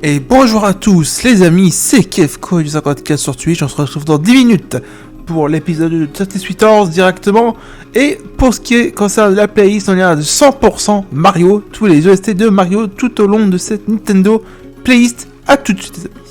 Et bonjour à tous les amis, c'est Kevco du 54 sur Twitch, on se retrouve dans 10 minutes pour l'épisode de Thirsty Suitors directement. Et pour ce qui concerne la playlist, on est à 100% Mario, tous les OST de Mario tout au long de cette Nintendo playlist. A tout de suite les amis.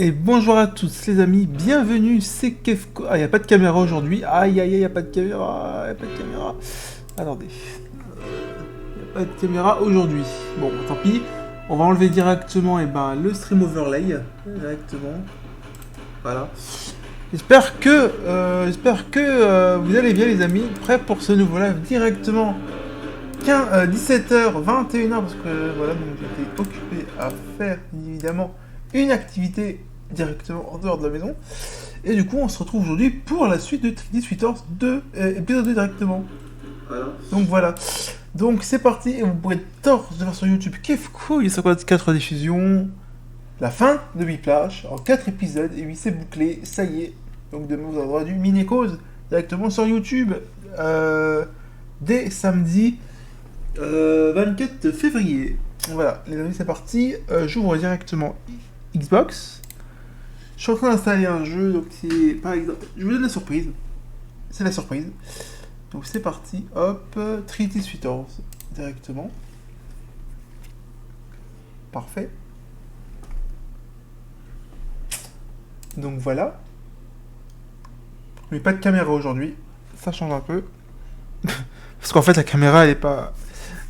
Et bonjour à tous les amis, bienvenue, c'est Kefko. Ah, il n'y a pas de caméra aujourd'hui. Aïe aïe aïe, il n'y a pas de caméra, il n'y a pas de caméra. Attendez. Il n'y a pas de caméra aujourd'hui. Bon, tant pis. On va enlever directement le stream overlay. Directement. Voilà. J'espère que vous allez bien les amis. Prêts pour ce nouveau live directement. 17h, 21h, parce que voilà, donc j'étais occupé à faire évidemment une activité directement en dehors de la maison. Et du coup, on se retrouve aujourd'hui pour la suite de Thirsty Suitors 2, épisode 2 directement. Voilà. Donc voilà. Donc c'est parti, et vous pourrez torse de voir sur YouTube Kefko, il y a 54 diffusions. La fin de Whiplash en 4 épisodes, et oui, c'est bouclé, ça y est. Donc demain, vous aurez du mini-cause directement sur YouTube dès samedi 24 février. Voilà, les amis, c'est parti. J'ouvre directement Xbox. Je suis en train d'installer un jeu, donc c'est par exemple. Je vous donne la surprise. C'est la surprise. Donc c'est parti. Hop, Thirsty Suitors directement. Parfait. Donc voilà. Mais pas de caméra aujourd'hui. Ça change un peu. Parce qu'en fait, la caméra, elle est pas.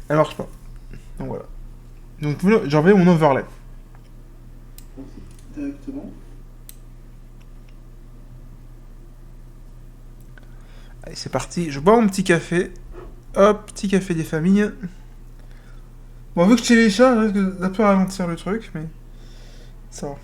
Elle marche pas. Donc voilà. Donc j'ai enlevé mon overlay. Directement. Allez, c'est parti. Je bois mon petit café. Hop, petit café des familles. Bon, vu que je télécharge, je risque d'un peu ralentir le truc, mais ça va.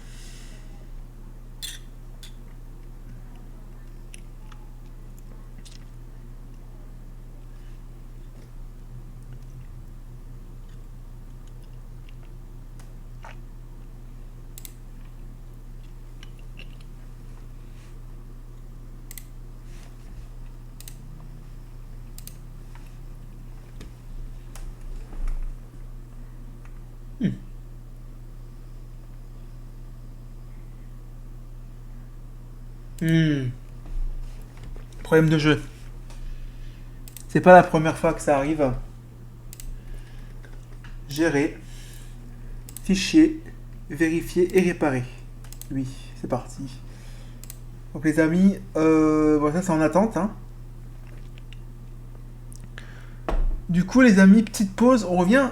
Problème de jeu. C'est pas la première fois que ça arrive. Gérer, fichier, vérifier et réparer. Oui, c'est parti. Donc les amis, bon, ça c'est en attente. Hein. Du coup les amis, petite pause, on revient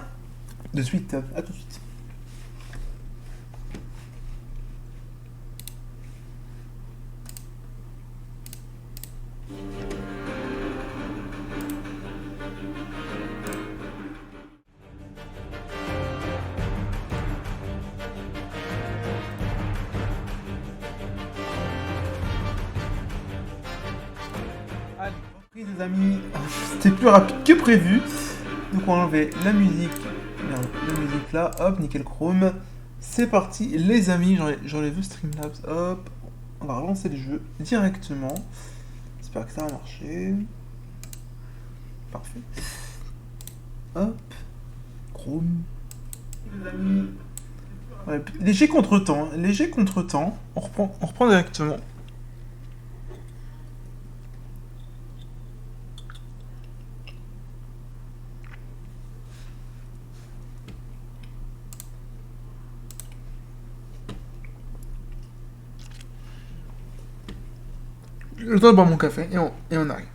de suite. À tout de suite. Les amis, c'était plus rapide que prévu. Donc on va enlever la musique. Merde, la musique là, hop, nickel chrome. C'est parti les amis, j'enlève vu Streamlabs, hop. On va relancer le jeu directement. J'espère que ça va marcher. Parfait. Hop. Chrome. Les amis. Ouais, léger contre-temps, léger contre-temps. On reprend directement. Je dois boire mon café et on arrive.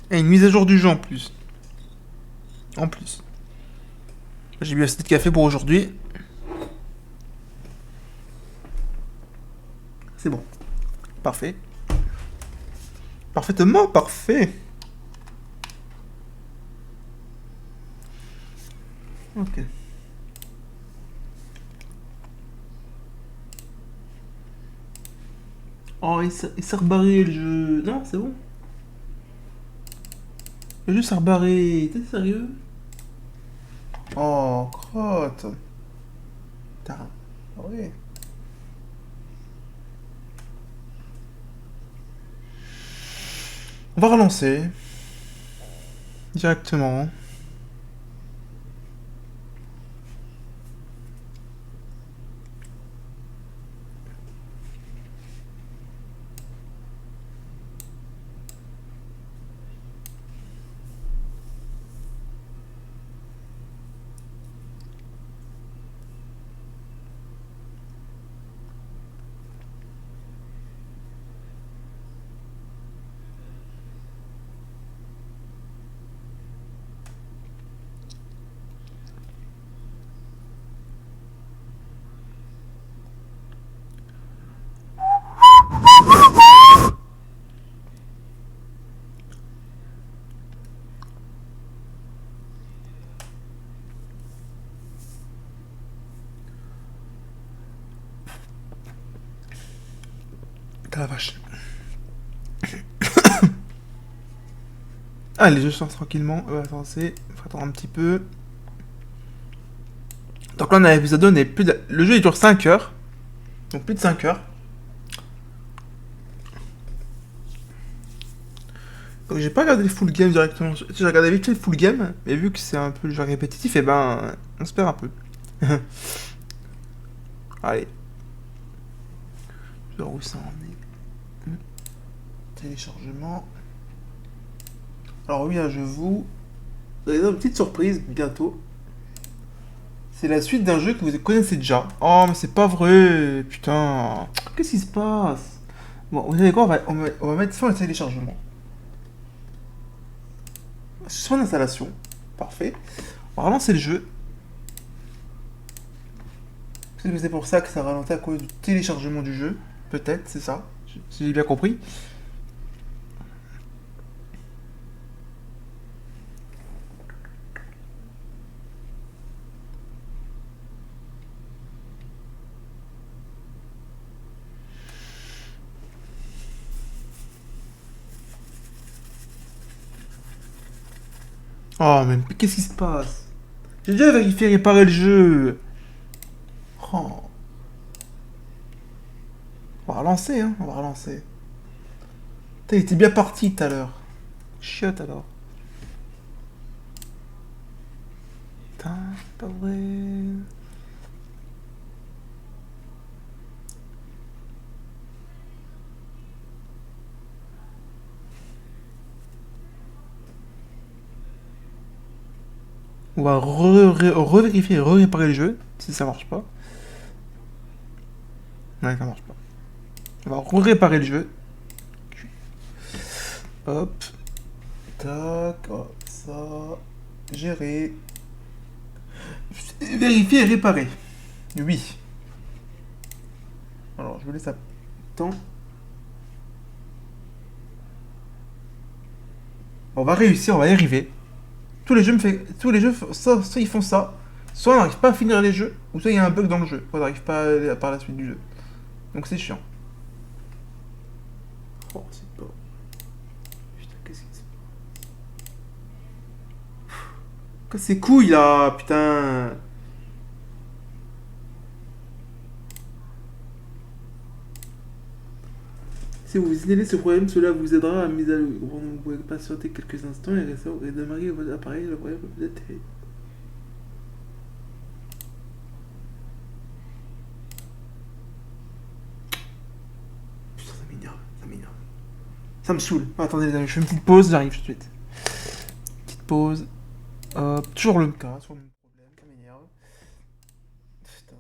Et une mise à jour du jeu en plus. En plus. J'ai bu assez de café pour aujourd'hui. C'est bon. Parfait. Parfaitement parfait. Ok. Oh, il s'est rebarré le jeu. Non, c'est bon. Le jeu s'est rebarré. T'es sérieux? Oh, crotte. Putain. Ah ouais. On va relancer. Directement. Putain, la vache. Ah, les jeux sortent tranquillement. On va avancer. Faut attendre un petit peu. Donc là, on a l'épisode 2. Le jeu il dure 5 heures. Donc plus de 5 heures. Donc j'ai pas regardé le full game directement. J'ai regardé vite fait le full game. Mais vu que c'est un peu le jeu répétitif, et ben on se perd un peu. Allez. Je vais voir où ça en est. Téléchargement. Alors oui, je vous avez une petite surprise bientôt. C'est la suite d'un jeu que vous connaissez déjà. Oh, mais c'est pas vrai. Putain. Qu'est-ce qui se passe? Bon, vous savez quoi, on va mettre fin au téléchargement. Fin d'installation. Parfait. On va relancer le jeu. Peut-être que c'est pour ça que ça ralentit à cause du téléchargement du jeu. Peut-être, c'est ça. Si j'ai bien compris. Oh, mais qu'est-ce qui se passe? J'ai déjà vérifié réparer le jeu. Oh. On va relancer, hein. On va relancer. Putain, il était bien parti tout à l'heure. Chiotte alors. Putain, c'est pas vrai. On va revérifier et réparer le jeu, si ça marche pas. Ouais, ça marche pas. On va réparer le jeu. Hop. Tac, hop, ça. Gérer. Vérifier et réparer. Oui. Alors, je vous laisse un temps. On va réussir, on va y arriver. Tous les jeux, soit ils font ça, soit on n'arrive pas à finir les jeux, ou soit il y a un bug dans le jeu, on n'arrive pas à aller par la suite du jeu. Donc c'est chiant. Oh, c'est pas... Putain, qu'est-ce qui se passe? Casse ses couilles là, putain. Si vous signalez ce problème, cela vous aidera à mise à jour. Vous pouvez patienter quelques instants et démarrer votre appareil. Le problème peut être... Putain, ça m'énerve, ça m'énerve. Ça me saoule. Oh, attendez les amis, je fais une petite pause, j'arrive tout de suite. Petite pause. Toujours le cas, toujours le même problème, ça m'énerve. Putain.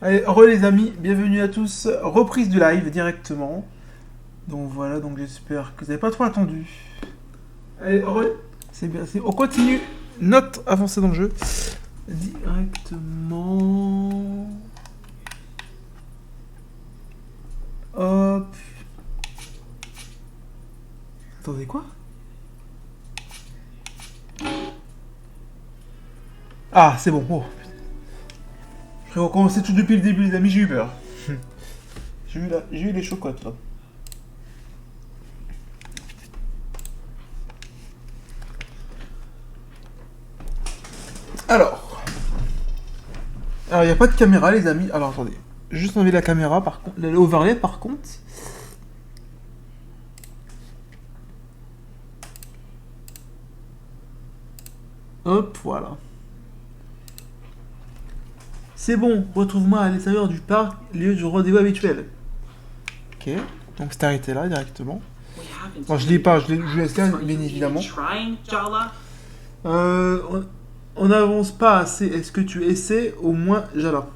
Allez, re les amis, bienvenue à tous. Reprise du live directement. Donc voilà, donc j'espère que vous n'avez pas trop attendu. Allez, c'est bien, on continue notre avancée dans le jeu. Directement. Hop. Attendez, quoi? Ah, c'est bon. Oh. Je vais recommencer tout depuis le début, les amis, j'ai eu peur. j'ai eu les chocottes, là. Alors, il n'y a pas de caméra, les amis. Alors, attendez. Juste enlever la caméra, par contre. L'overlay, par contre. Hop, voilà. C'est bon, retrouve-moi à l'extérieur du parc, lieu du rendez-vous habituel. Ok, donc c'est arrêté là directement. Bon, je lis pas, je laisse bien évidemment. On n'avance pas assez, est-ce que tu essaies au moins, Jala?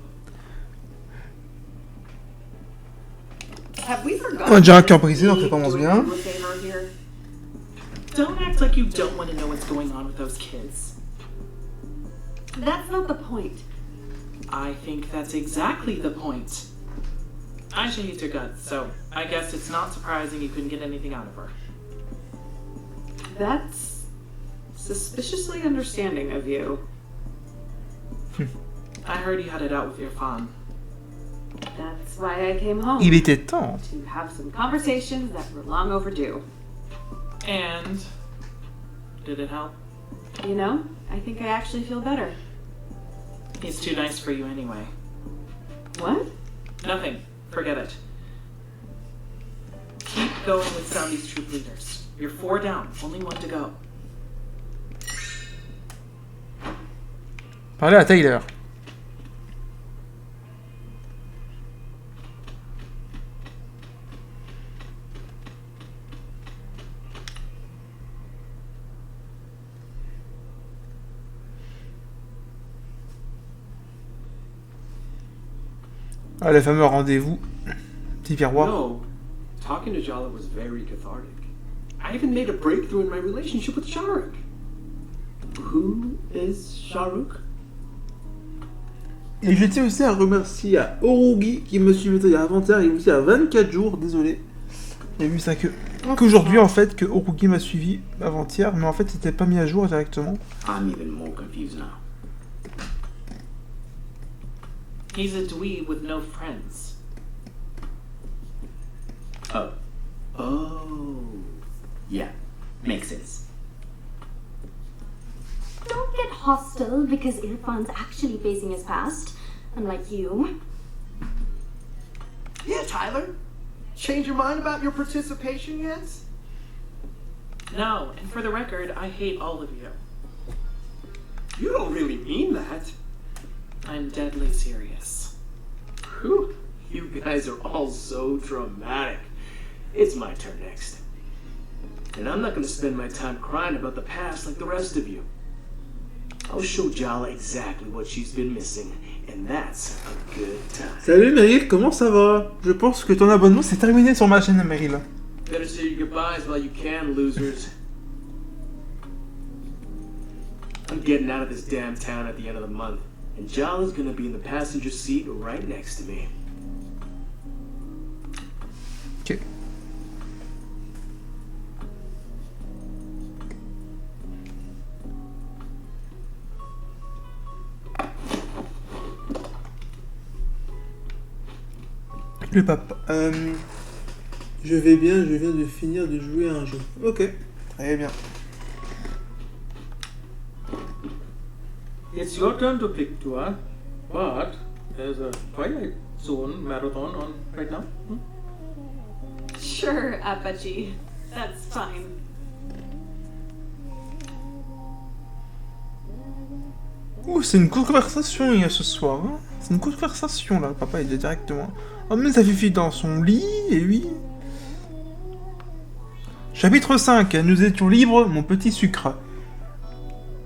On a déjà un cœur brisé, donc ça commence bien. Don't act like you don't want to know what's going on with those kids. That's not the point. I think that's exactly the point. Aisha hates her guts, so I guess it's not surprising you couldn't get anything out of her. That's suspiciously understanding of you. I heard you had it out with your fawn. That's why I came home. Il était temps. To have some conversations that were long overdue. And did it help? You know, I think I actually feel better. He's too nice for you anyway. What? Nothing. Forget it. Keep going with Zombie's troop leaders. You're 4 down. Only 1 to go. Parlez à Tyler. Ah, le fameux rendez-vous. Petit miroir. No, talking to Jala was very cathartic. I even made a breakthrough in my relationship with Shahrukh. Who is Shahrukh? Et je tiens aussi à remercier à Orugi qui me suivait il y a avant-hier et aussi à 24 jours, désolé. J'ai vu ça qu'aujourd'hui en fait, que Orugi m'a suivi avant-hier, mais en fait c'était pas mis à jour directement. I'm even more confused now. He's a dweeb with no friends. Oh. Yeah, makes sense. Don't get hostile because Irfan's actually facing his past, unlike you. Yeah, Tyler. Change your mind about your participation yet? No, and for the record, I hate all of you. You don't really mean that. I'm deadly serious. Whew. You guys are all so dramatic. It's my turn next. And I'm not going to spend my time crying about the past like the rest of you. I'll show Jala exactly what she's been missing, and that's a good time. Salut Meryl, comment ça va? Je pense que ton abonnement s'est terminé sur ma chaîne Meryl. Better say your goodbyes while you can, losers. I'm getting out of this damn town at the end of the month, and Jala's gonna be in the passenger seat right next to me. Ok. Le papa. Je vais bien, je viens de finir de jouer à un jeu. Ok, très bien. It's your turn to pick, Tua, but there's a Twilight Zone marathon on right now. Sure, Apache. That's fine. Ouh, c'est une conversation il y a ce soir. Hein. C'est une conversation là, le papa il est directement. Oh, mais sa fifi dans son lit, et lui. Chapitre 5. Nous étions libres, mon petit sucre.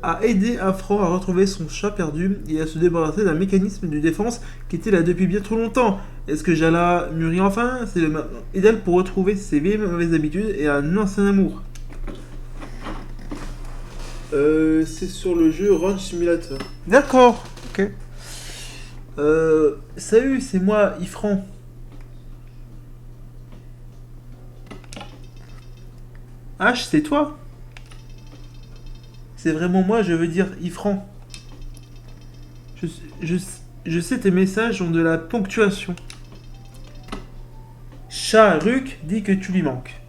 a aidé Afran à retrouver son chat perdu et à se débarrasser d'un mécanisme de défense qui était là depuis bien trop longtemps. Est-ce que Jala mûrit enfin? C'est le moment idéal pour retrouver ses vieilles mauvaises habitudes et un ancien amour. C'est sur le jeu Ranch Simulator. D'accord, ok. Salut, c'est moi, Ifran. H, c'est toi? C'est vraiment moi, je veux dire Ifran. Je sais tes messages ont de la ponctuation. Charuk dit que tu lui manques.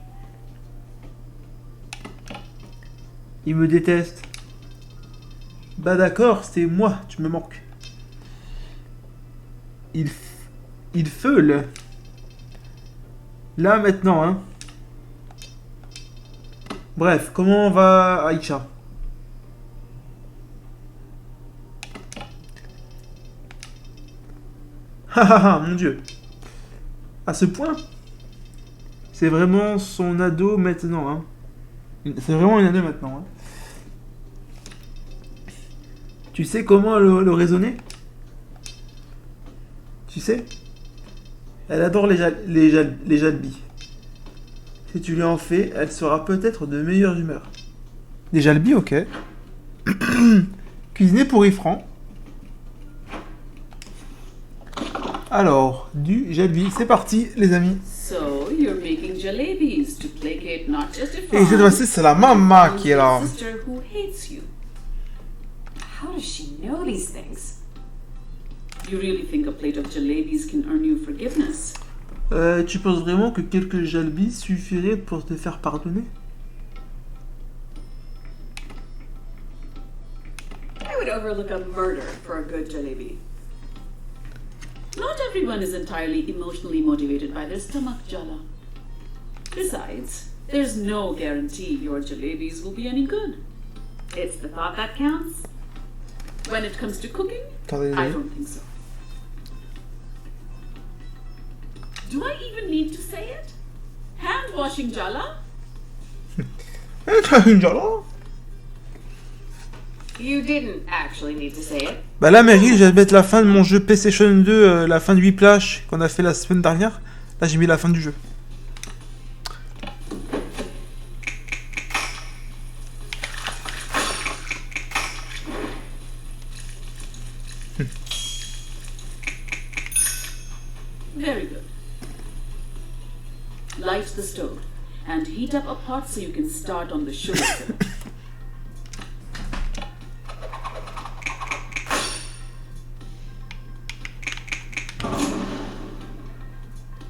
Il me déteste. Bah d'accord, c'est moi, tu me manques. Il feule. Là maintenant, hein. Bref, comment va Aïcha? Mon dieu. À ce point? C'est vraiment son ado maintenant, hein. C'est vraiment une ado maintenant, hein. Tu sais comment le raisonner? Tu sais? Elle adore les jalbis. Si tu lui en fais, elle sera peut-être de meilleure humeur. Les jalbis, ok. Cuisiner pour Ifran. Alors, du jalbi, c'est parti les amis. So, you're making jalebis to placate not just a Et cette fois-ci, c'est la maman qui est là. sister who hates you. How does she know these things? You really think a plate of jalebis can earn you forgiveness? Tu penses vraiment que quelques jalbis suffiraient pour te faire pardonner? I would overlook a murder for a good jalebi. Not everyone is entirely emotionally motivated by their stomach, Jala. Besides, there's no guarantee your jalebis will be any good. It's the thought that counts. When it comes to cooking, I don't think so. Do I even need to say it? Hand washing, Jala? You didn't actually need to say it. Bah là, Mary, je vais mettre la fin de mon jeu PlayStation 2, la fin de Whiplash qu'on a fait la semaine dernière. Là, j'ai mis la fin du jeu. Very good. Light the stove and heat up a pot so you can start on the sugar syrup.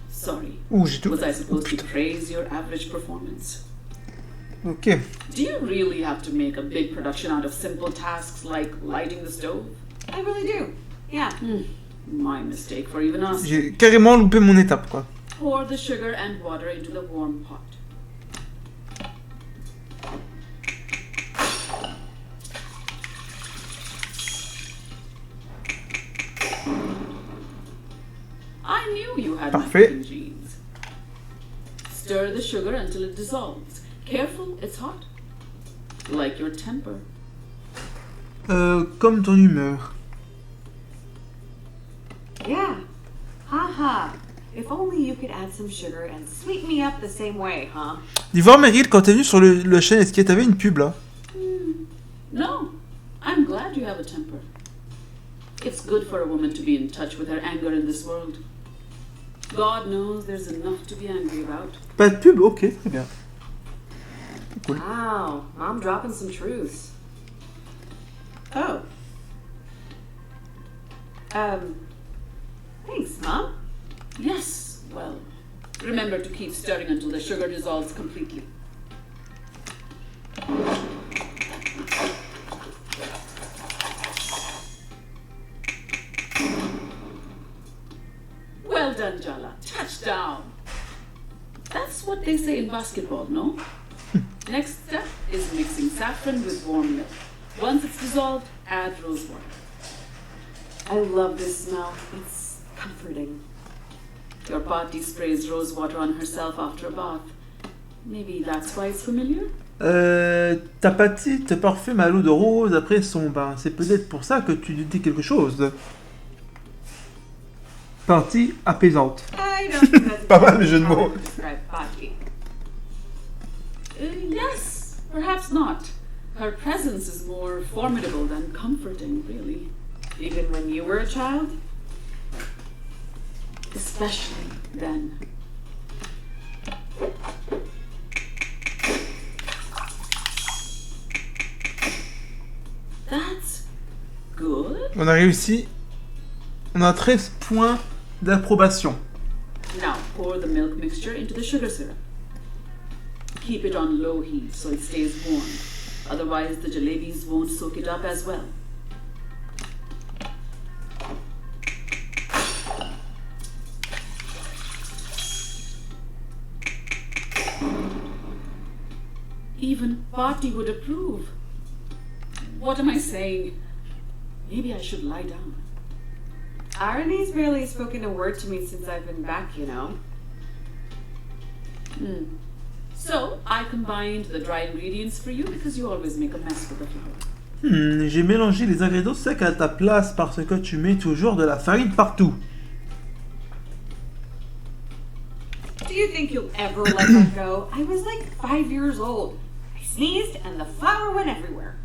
Sorry. Ouh, j'ai tout. Was I supposed to praise your average performance? Ok. Do you really have to make a big production out of simple tasks like lighting the stove? I really do. Yeah. My mistake for even asking. J'ai carrément loupé mon étape, quoi. Pour the sugar and water into the warm pot. I knew you had my Parfait. cooking genes. Stir the sugar until it dissolves. Careful, it's hot. Like your temper. Comme ton humeur. Yeah. Haha. If only you could add some sugar and sweeten me up the same way, huh? Dis voir, Meryl, quand t'es venu sur le chaîne, est-ce que t'avais une pub, là? No, I'm glad you have a temper. It's good for a woman to be in touch with her anger in this world. God knows there's enough to be angry about. Pas de pub? Ok, très bien. Cool. Wow, Mom dropping some truths. Oh, Thanks, Mom. yes, well, remember to keep stirring until the sugar dissolves completely. Well done, Jala. Touchdown. That's what they say in basketball, no? Next step is mixing saffron with warm milk. Once it's dissolved, add rose water. I love this smell. It's comforting. Your party sprays rose water on herself after a bath. Maybe that's why it's familiar? Ta petite parfume à l'eau de rose après son bain. C'est peut-être pour ça que tu dis quelque chose. Partie apaisante. I don't think that's Pas mal le jeu de how mots. to describe Patty. Yes, perhaps not. Her presence is more formidable than comforting, really. Even when you were a child? Especially then. That's good. On a réussi. On a 13 points d'approbation. Now pour the milk mixture into the sugar syrup. Keep it on low heat so it stays warm. Otherwise the jalebis won't soak it up as well. Even Party would approve. What am I saying? Maybe I should lie down. Irony's barely spoken a word to me since I've been back, you know. So, I combined the dry ingredients for you because you always make a mess with the flour. J'ai mélangé les ingrédients secs à ta place parce que tu mets toujours de la farine partout. Do you think you'll ever let that go? I was like 5 years old. I sneezed and the flour went everywhere.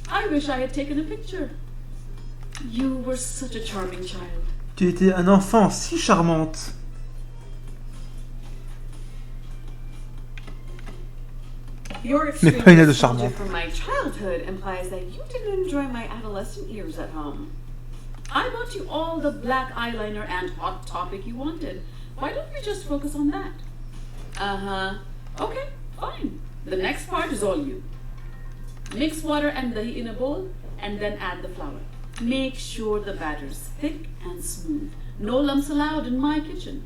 I wish I had taken a picture. You were such a charming child. Tu étais un enfant si charmante. Your Mais extreme pas une aide nostalgia charmante. from my childhood implies that you didn't enjoy my adolescent years at home. I bought you all the black eyeliner and hot topic you wanted. Why don't we just focus on that? Uh-huh. Okay, fine. The next part is all you. Mix water and dahi in a bowl and then add the flour. Make sure the batter's thick and smooth. No lumps allowed in my kitchen.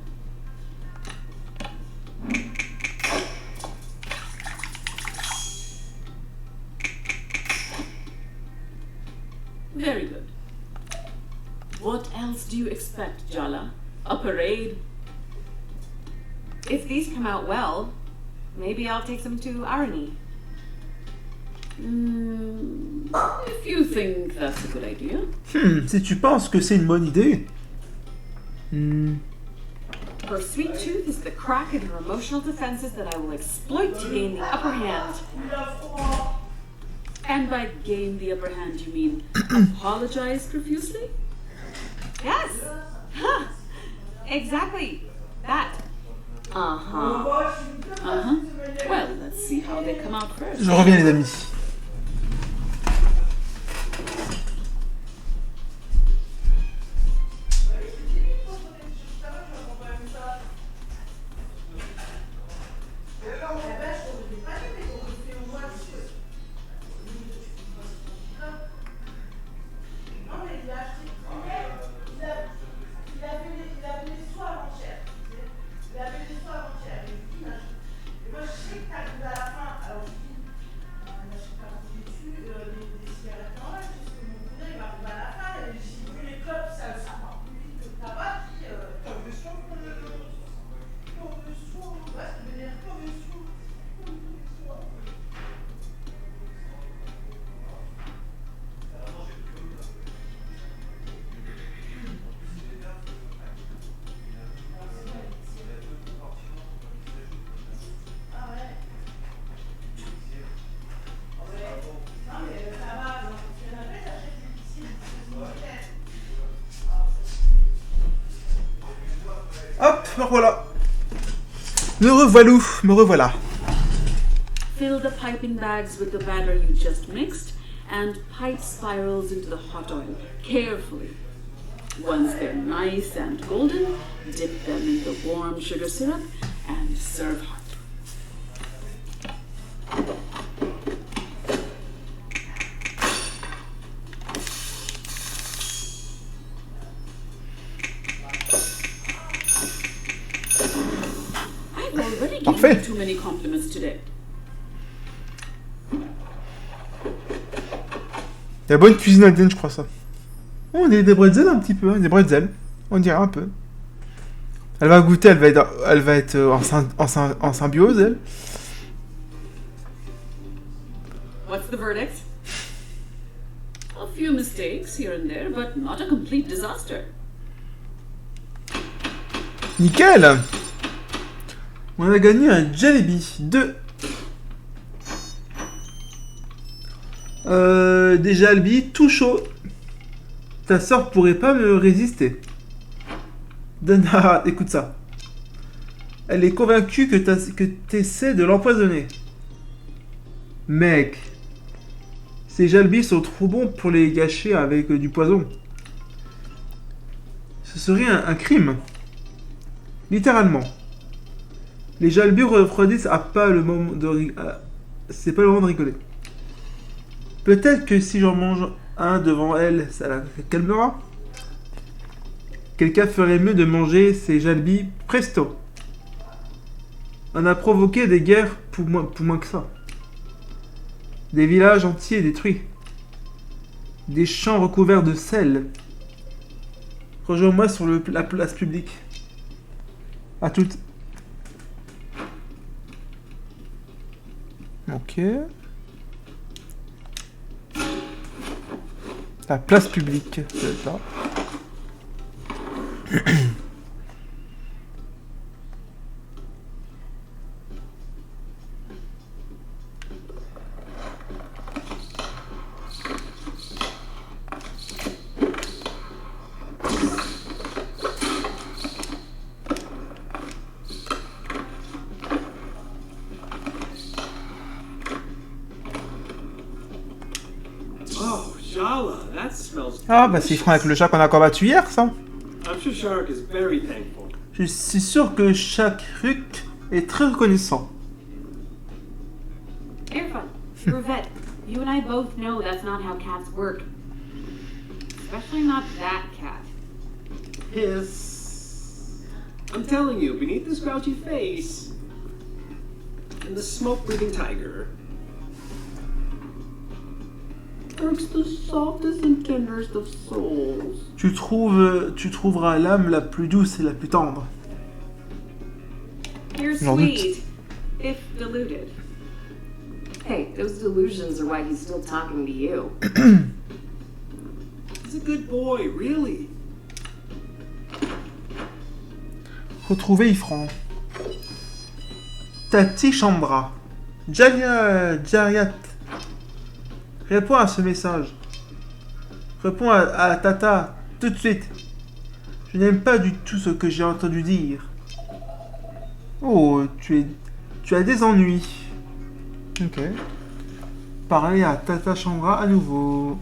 Very good. What else do you expect, Jala? A parade? If these come out well, maybe I'll take them to Irony. If you think that's a good idea. Si tu penses que c'est une bonne idée. Her sweet tooth is the crack in her emotional defenses that I will exploit to gain the upper hand. And by gain the upper hand, you mean apologize profusely? Yes! Huh. Exactly. That. Uh-huh. Well, let's see how they come out first. Je reviens les amis. Hop, me revoilà. Me revoilà. Fill the piping bags with the batter you just mixed and pipe spirals into the hot oil carefully. Once they're nice and golden, dip them in the warm sugar syrup and serve hot. I've already given Parfait. you too many compliments today. La bonne cuisine indienne, je crois ça. Oh, on est des bretzels un petit peu, hein, des bretzels. On dirait un peu. Elle va goûter, elle va être en symbiose, elle. the verdict? A few mistakes here and there, but not a complete disaster. Nickel. On a gagné un Jalebi. 2. Des Jalebi tout chaud. Ta sœur pourrait pas me résister. Dana, écoute ça. Elle est convaincue que t'essaies de l'empoisonner. Mec, ces Jalebi sont trop bons pour les gâcher avec du poison. Ce serait un crime. Littéralement. Les Jalebi refroidissent à pas le moment de c'est pas le moment de rigoler. Peut-être que si j'en mange un devant elle, ça la calmera. Quelqu'un ferait mieux de manger ces Jalebi presto. On a provoqué des guerres pour moins que ça. Des villages entiers détruits. Des champs recouverts de sel. Rejoins-moi sur la place publique. À toutes. Ok. La place publique, c'est ça. Oh, Jala, that smells Ah bah c'est franc avec le chat qu'on a combattu hier, ça. I'm sure Shark is very thankful. Je suis sûr que chaque ruc est très reconnaissant. Irfan, Revette, you and I both know that's not how cats work. Especially not that cat. Hiss. I'm telling you, beneath this grouchy face and the smoke-breathing tiger lurks the softest and tenderest of souls. Tu trouveras l'âme la plus douce et la plus tendre. You're J'en doute. sweet, if deluded. Hey, those delusions are why he's still talking to you. He's a good boy, really. Retrouver Ifran. Tati Chandra. Jariat. Réponds à ce message. Réponds à Tata tout de suite. Je n'aime pas du tout ce que j'ai entendu dire. Oh, tu as des ennuis. Ok. Parler à Tata Chandra à nouveau.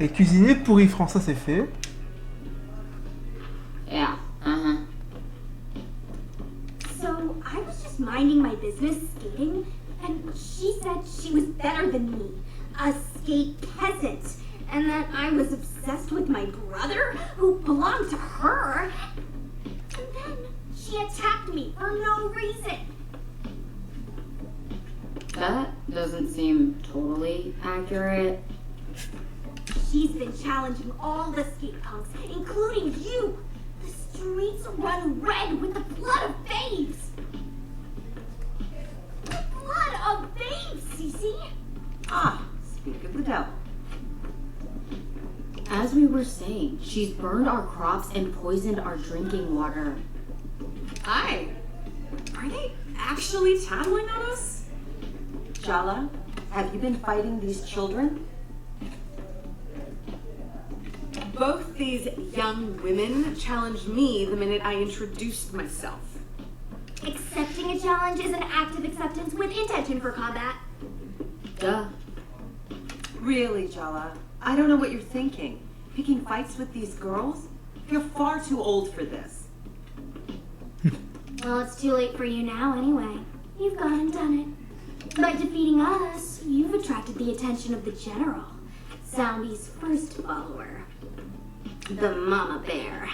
Et cuisiner pour Ifran, ça c'est fait. Yeah, uh-huh. So, I was just minding my business skating, and she said she was better than me, a skate peasant, and that I was obsessed with my brother, who belonged to her. And then she attacked me for no reason. That doesn't seem totally accurate. She's been challenging all the skate punks, including you. The streets run red with the blood of babes. The blood of babes, Cece. Ah, speak of the devil. As we were saying, she's burned our crops and poisoned our drinking water. Aye. Are they actually tattling on us? Jala, have you been fighting these children? Both these young women challenged me the minute I introduced myself. Accepting a challenge is an act of acceptance with intention for combat. Duh. Really, Jala? I don't know what you're thinking. Picking fights with these girls? You're far too old for this. Well, it's too late for you now anyway. You've gone and done it. By defeating us, you've attracted the attention of the General, Zombie's first follower, the Mama Bear.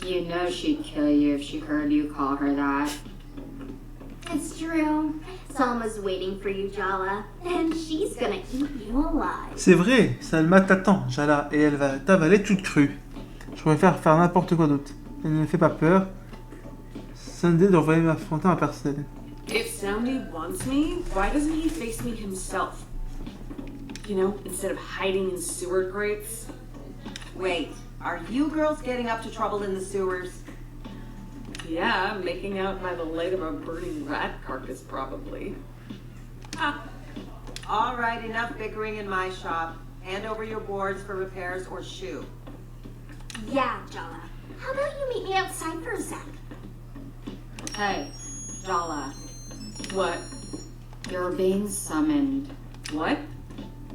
You know she'd kill you if she heard you call her that. It's true. Salma's waiting for you, Jala, and she's gonna eat you alive. C'est vrai, Salma t'attend, Jala, et elle va t'avaler toute crue. Je préfère faire n'importe quoi d'autre. Elle ne me fait pas peur. Sunday devrait m'affronter en personne. If Sandy wants me, why doesn't he face me himself? You know, instead of hiding in sewer grates. Wait, are you girls getting up to trouble in the sewers? Yeah, making out by the leg of a burning rat carcass, probably. Ah. All right, enough bickering in my shop. Hand over your boards for repairs or shoo. Yeah, Jala. How about you meet me outside for a sec? Hey, Jala, What? you're being summoned. What?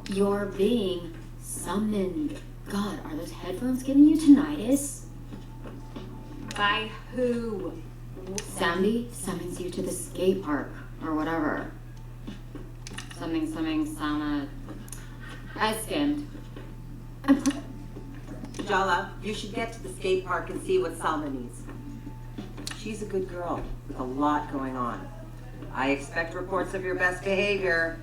You're being summoned. God, are those headphones giving you tinnitus? By who? Sandy summons you to the skate park, or whatever. Something, sauna. I skimmed. Jala, you should get to the skate park and see what Salma needs. She's a good girl with a lot going on. I expect reports of your best behavior.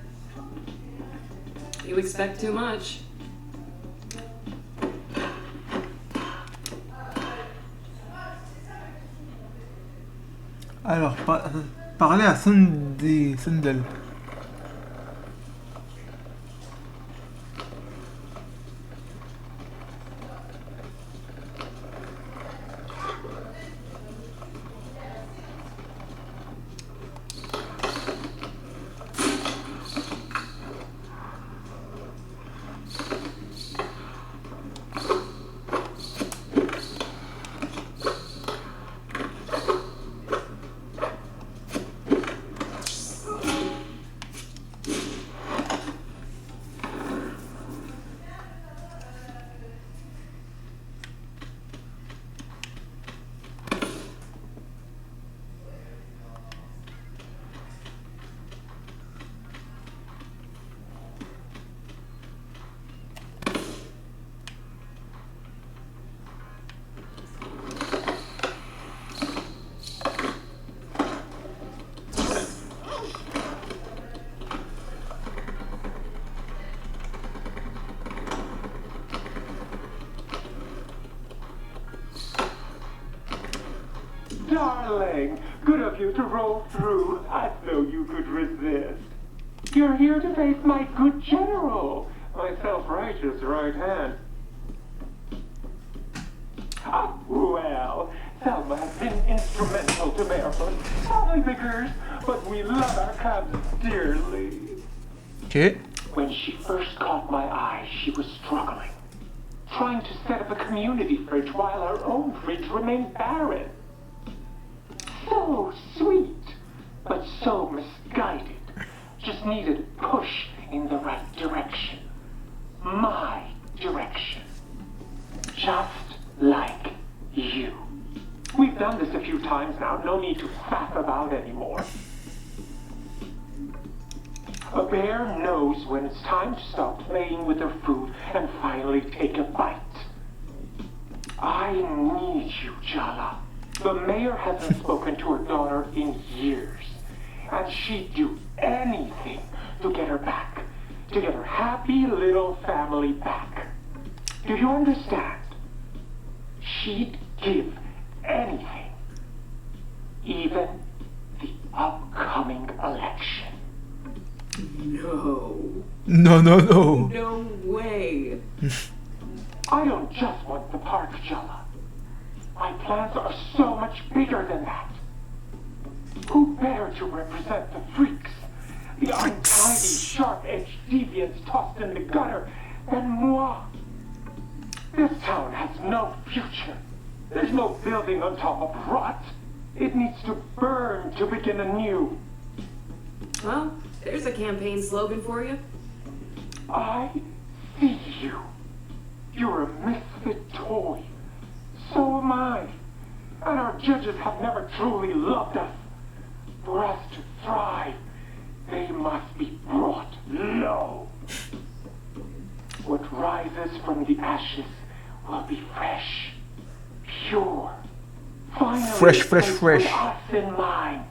You expect too much. Alors, parler à Sundel. Darling, good of you to roll through. I know you could resist. You're here to face my good general, my self-righteous right hand. Ah, well, Selma has been instrumental to Barefoot. Probably bickers, but we love our cubs dearly. Okay. When she first caught my eye, she was struggling, trying to set up a community fridge while our own fridge remained barren. So sweet, but so misguided. Just needed a push in the right direction. My direction. Just like you. We've done this a few times now. No need to faff about anymore. A bear knows when it's time to stop playing with her food and finally take a bite. I need you, Jala. The mayor hasn't spoken to her daughter in years, and she'd do anything to get her back, to get her happy little family back. Do you understand? She'd give anything, even the upcoming election. No. No. No way. I don't just want the park, Jala. My plans are so much bigger than that. Who better to represent the freaks? The untidy, sharp-edged deviants tossed in the gutter than moi? This town has no future. There's no building on top of rot. It needs to burn to begin anew. Well, there's a campaign slogan for you. I see you. You're a misfit toy. So am I. And our judges have never truly loved us. For us to thrive, they must be brought low. What rises from the ashes will be fresh, pure. Finally, Fresh. with us in mind.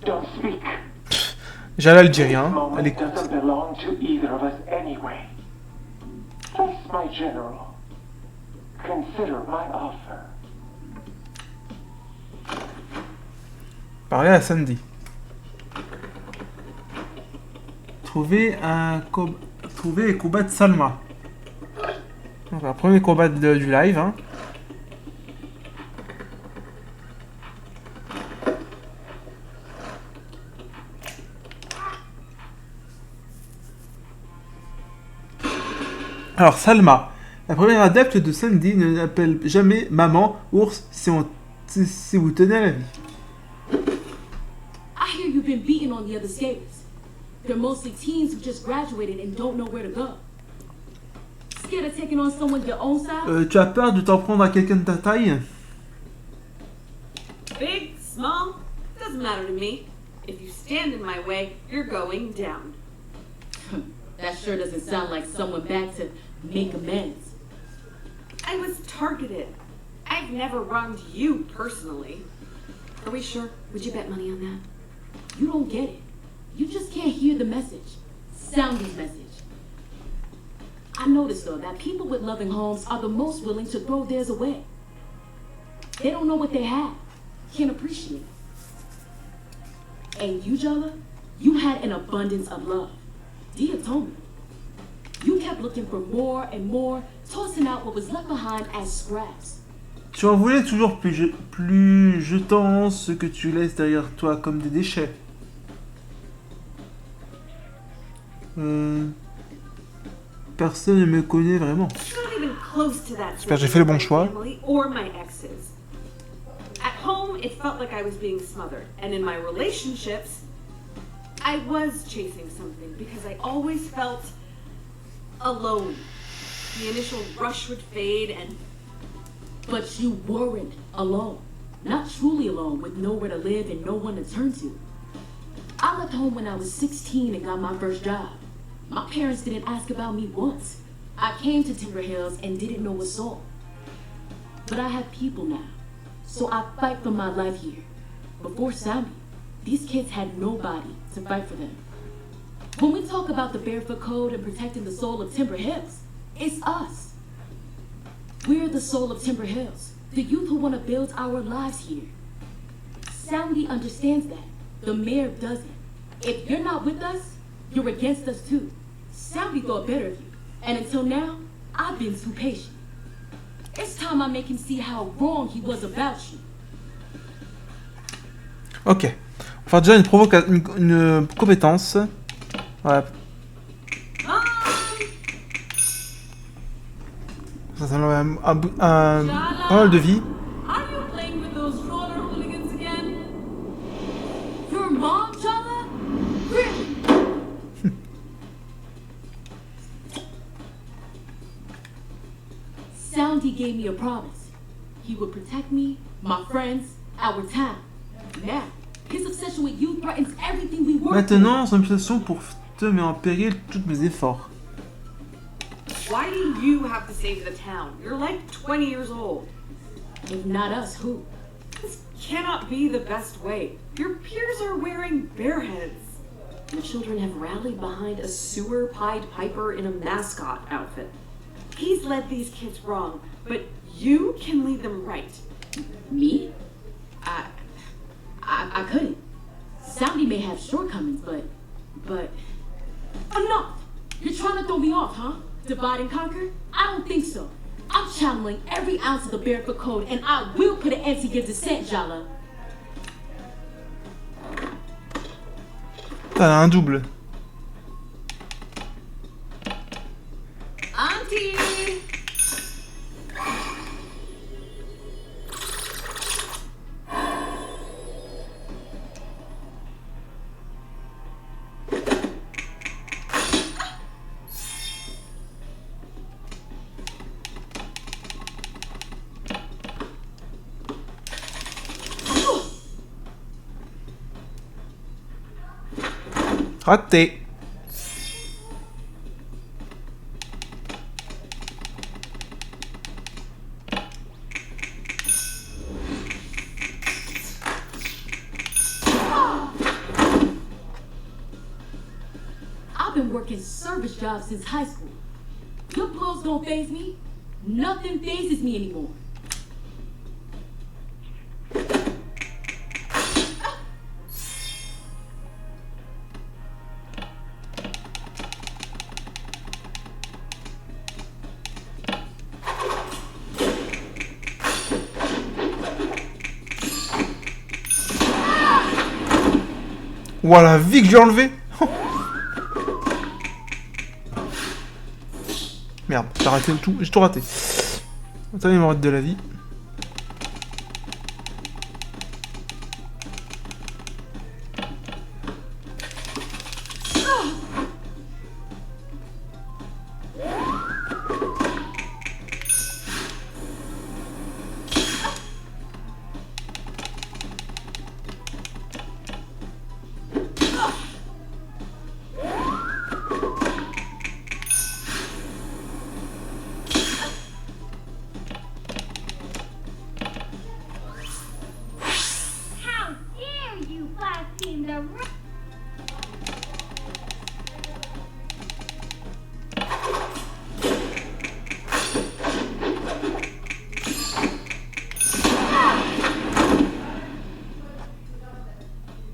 Don't speak. Jala elle dit rien, This moment elle écoute. doesn't belong to either of us anyway. Face my general. Consider my offer. Parler à Sandy. Trouver les combats de Salma. Donc, un premier combat du live. Hein. Alors, Salma, la première adepte de Sandy, ne l'appelle jamais maman, ours, si vous tenez à la vie. I hear you've been beating on the other skaters. They're mostly teens who just graduated and don't know where to go. Scared of taking on someone your own size? Tu as peur de t'en prendre à quelqu'un de ta taille? Big, small, doesn't matter to me. If you stand in my way, you're going down. That sure doesn't sound like someone back to make amends. I was targeted. I've never wronged you personally. Are we sure? Would you bet money on that? You don't get it. You just can't hear the message. Soundy's message. I noticed though that people with loving homes are the most willing to throw theirs away. They don't know what they have. Can't appreciate it. And you, Jala, you had an abundance of love. Dia told me. You kept looking for more and more, tossing out what was left behind as scraps. Tu en voulais toujours plus jetant ce que tu laisses derrière toi comme des déchets. Personne ne me connaît vraiment. J'espère que j'ai fait le bon choix. At home, it felt like I was being smothered, and in my relationships, I was chasing something because I always felt alone. The initial rush would fade and... But you weren't alone. Not truly alone, with nowhere to live and no one to turn to. I left home when I was 16 and got my first job. My parents didn't ask about me once. I came to Timber Hills and didn't know a soul. But I have people now, so I fight for my life here. Before Sammy, these kids had nobody to fight for them. When we talk about the Barefoot Code and protecting the soul of Timber Hills, it's us. We're the soul of Timber Hills, the youth who want to build our lives here. Sandy understands that. The mayor doesn't. If you're not with us, you're against us too. Sandy thought better of you, and until now, I've been too patient. It's time I make him see how wrong he was about you. Ok. On va faire déjà une compétence. Voilà. Ça enlève pas mal de vie. Are you playing with those roller hooligans again? Your mom, Jala? Really? Soundy gave me a promise. He would protect me, my friends, our town. Now, his obsession with you threatens everything we work for. Maintenant, son obsession pour te met en péril tous mes efforts. Why do you have to save the town? You're like 20 years old. If not us, who? This cannot be the best way. Your peers are wearing bear heads. The children have rallied behind a sewer Pied Piper in a mascot outfit. He's led these kids wrong, but you can lead them right. Me? I couldn't. Soundy may have shortcomings, but... Enough! You're trying to throw me off, huh? Divide and conquer? I don't think so. I'm channeling every ounce of the Barefoot Code, and I will put an end to your descent, Jala. T'as un double. Auntie! Raté. I've been working service jobs since high school. Your blows don't faze me. Nothing fazes me anymore. Ouah, la vie que j'ai enlevé. Merde, j'ai raté tout, j'ai tout raté. Attends, il me reste de la vie. How dare you blaspheme the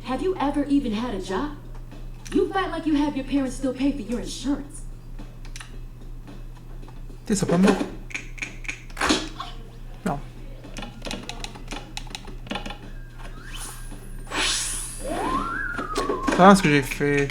Have you ever even had a job? You fight like you have your parents still pay for your insurance. T'es ça pas mort. Merde. Ah, ce que j'ai fait.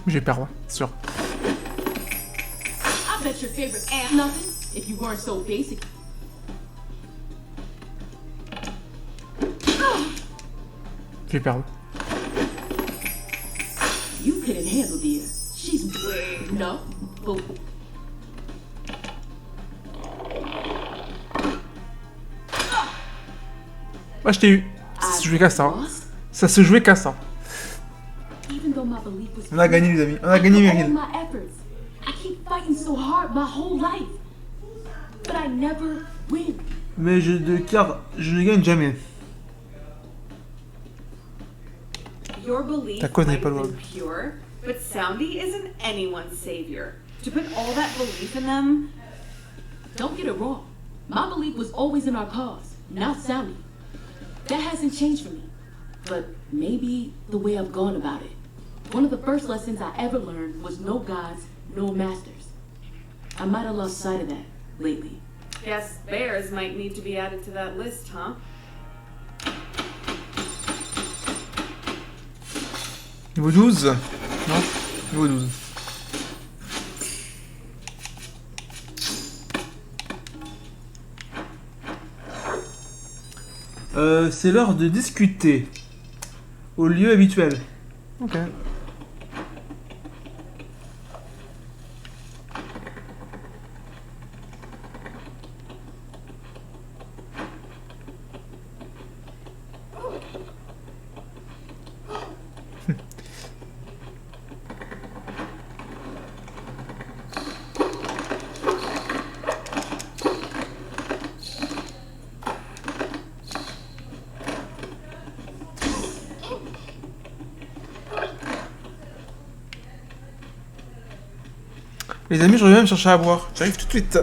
J'ai perdu, c'est sûr. I bet your favorite ass nothing if you weren't so basic. J'ai perdu. You couldn't handle the air. She's way no. But Moi, je t'ai eu. Ça se jouait qu'à ça. Ça se jouait qu'à ça. even though my belief was On a gagné, les amis. On a gagné, all Meryl. my efforts, I keep fighting so hard my whole life, but I never win. Mais je ne gagne jamais. Your belief Ta cause n'est might pas have been louable. pure, but Soundy isn't anyone's savior. To put all that belief in them, Don't get it wrong. My belief was always in our cause, not Soundy. That hasn't changed for me. But maybe the way I've gone about it. One of the first lessons I ever learned was no gods, no masters. I might have lost sight of that lately. guess bears might need to be added to that list, huh? Niveau 12 Non, niveau 12. C'est l'heure de discuter au lieu habituel. Ok. Les amis, je reviens me chercher à boire. J'arrive tout de suite.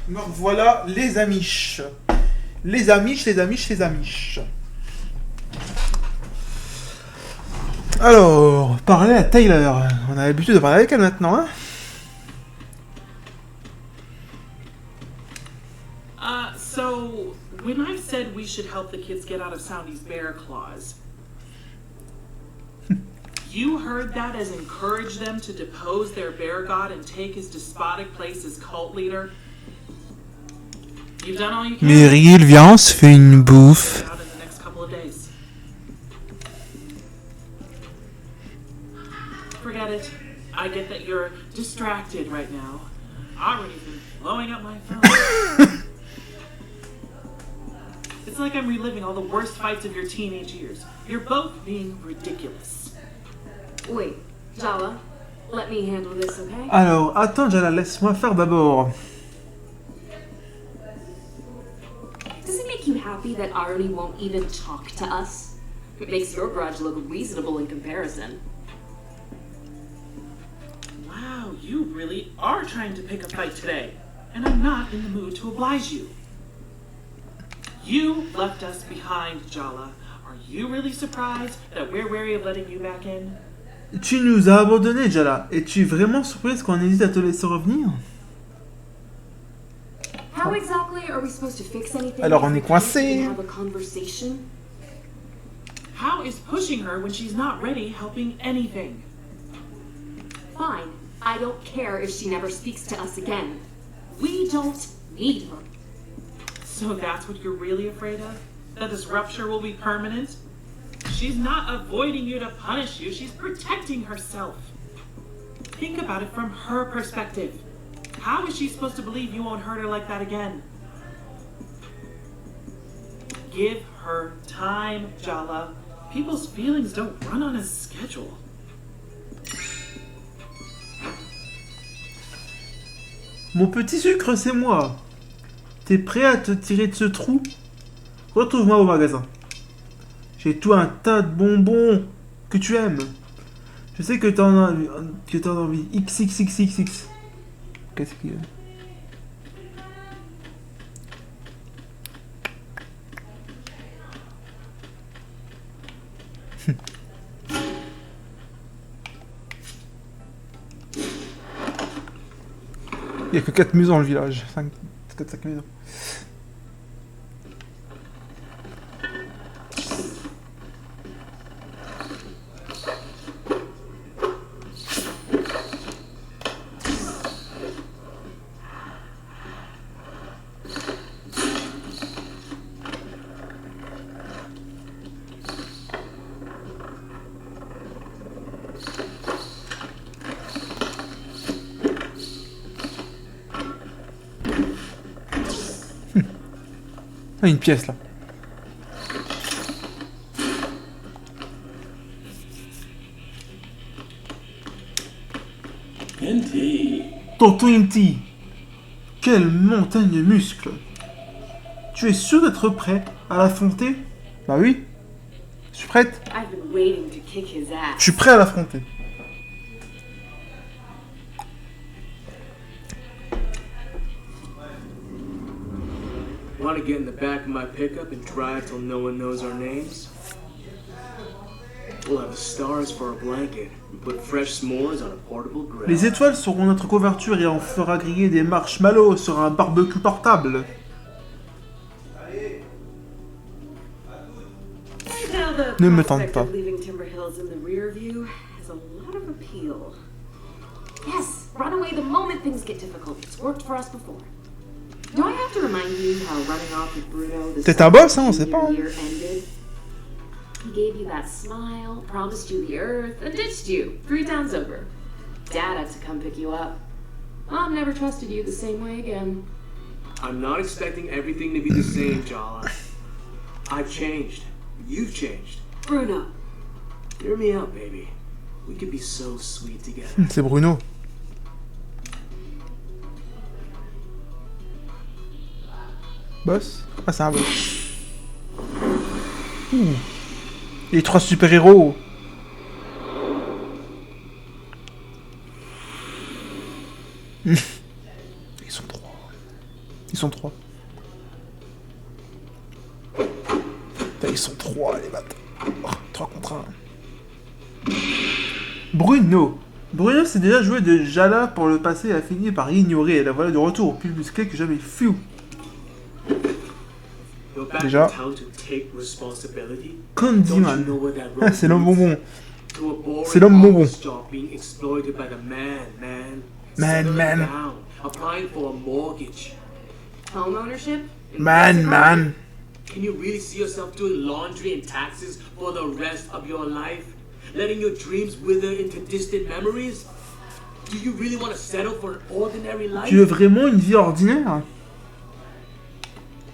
Donc voilà les amiches. Les amiches. Alors, parler à Tyler. On a l'habitude de parler avec elle maintenant, hein. So, when I said we should help the kids get out of Soundy's bear claws, you heard that as encourage them to depose their bear god and take his despotic place as cult leader? You've done all you can. Meryl, viens, on se fait une bouffe. Out in the next couple of days. Forget it. I get that you're distracted right now. I've already been blowing up my phone. It's like I'm reliving all the worst fights of your teenage years. You're both being ridiculous. Wait, Jala, let me handle this, okay? Alors, attends, Jala, laisse-moi faire d'abord. Does it make you happy that Arnie won't even talk to us? It makes your grudge look reasonable in comparison. Wow, you really are trying to pick a fight today. And I'm not in the mood to oblige you. You left us behind, Jala. Are you really surprised that we're wary of letting you back in? Tu nous as abandonnés, Jala. Es-tu vraiment surprise qu'on hésite à te laisser revenir? How exactly are we supposed to fix anything? Alors on est coincé. Have a conversation? How is pushing her when she's not ready helping anything? Fine. I don't care if she never speaks to us again. We don't need her. So that's what you're really afraid of? That this rupture will be permanent? She's not avoiding you to punish you, she's protecting herself. Think about it from her perspective. How is she supposed to believe you won't hurt her like that again? Give her time, Jala. People's feelings don't run on a schedule. Mon petit sucre, c'est moi. T'es prêt à te tirer de ce trou? Retrouve-moi au magasin. J'ai tout un tas de bonbons que tu aimes. Je sais que t'en as envie. XXXXX. Qu'est-ce qu'il y a? Il n'y a que 4 maisons dans le village. 5 maisons. Ah, une pièce là. Tonton Inti, quelle montagne de muscles. Tu es sûr d'être prêt à l'affronter? Bah oui. Je suis prête. I've been waiting to kick his ass. Je suis prêt à l'affronter. Want to get in the back of my pickup and drive till no one knows our names? We'll have stars for a blanket and put fresh s'mores on a portable grill. Les étoiles seront notre couverture et on fera griller des marshmallows sur un barbecue portable. Now the Ne me prospect tente pas. of leaving Timber Hills in the rear view has a lot of appeal. Yes, run away the moment things get difficult. It's worked for us before. Do I have to remind you how running off with Bruno the T'es un boss, hein, on sait pas. year ended? He gave you that smile, promised you the earth, and ditched you 3 towns over. Dad had to come pick you up. Mom never trusted you the same way again. I'm not expecting everything to be the same, Jala. I've changed. You've changed. Bruno, Hear me out, baby. We could be so sweet together. C'est Bruno. Boss? Ah, c'est un boss. Les 3 super-héros. Ils sont 3. sont 3. Putain, ils sont 3, les bâtards. Oh, 3 contre 1. Bruno. Bruno s'est déjà joué de Jala pour le passé et a fini par ignorer. La voilà de retour plus musclé que jamais. Fiu. Déjà. Candyman. Ah, c'est l'homme bonbon. C'est l'homme bonbon. Man. Home ownership? Man. Can you really see yourself doing laundry and taxes for the rest of your life? Letting your dreams wither into distant memories? Do you really want to settle for an ordinary life? Tu veux vraiment une vie ordinaire?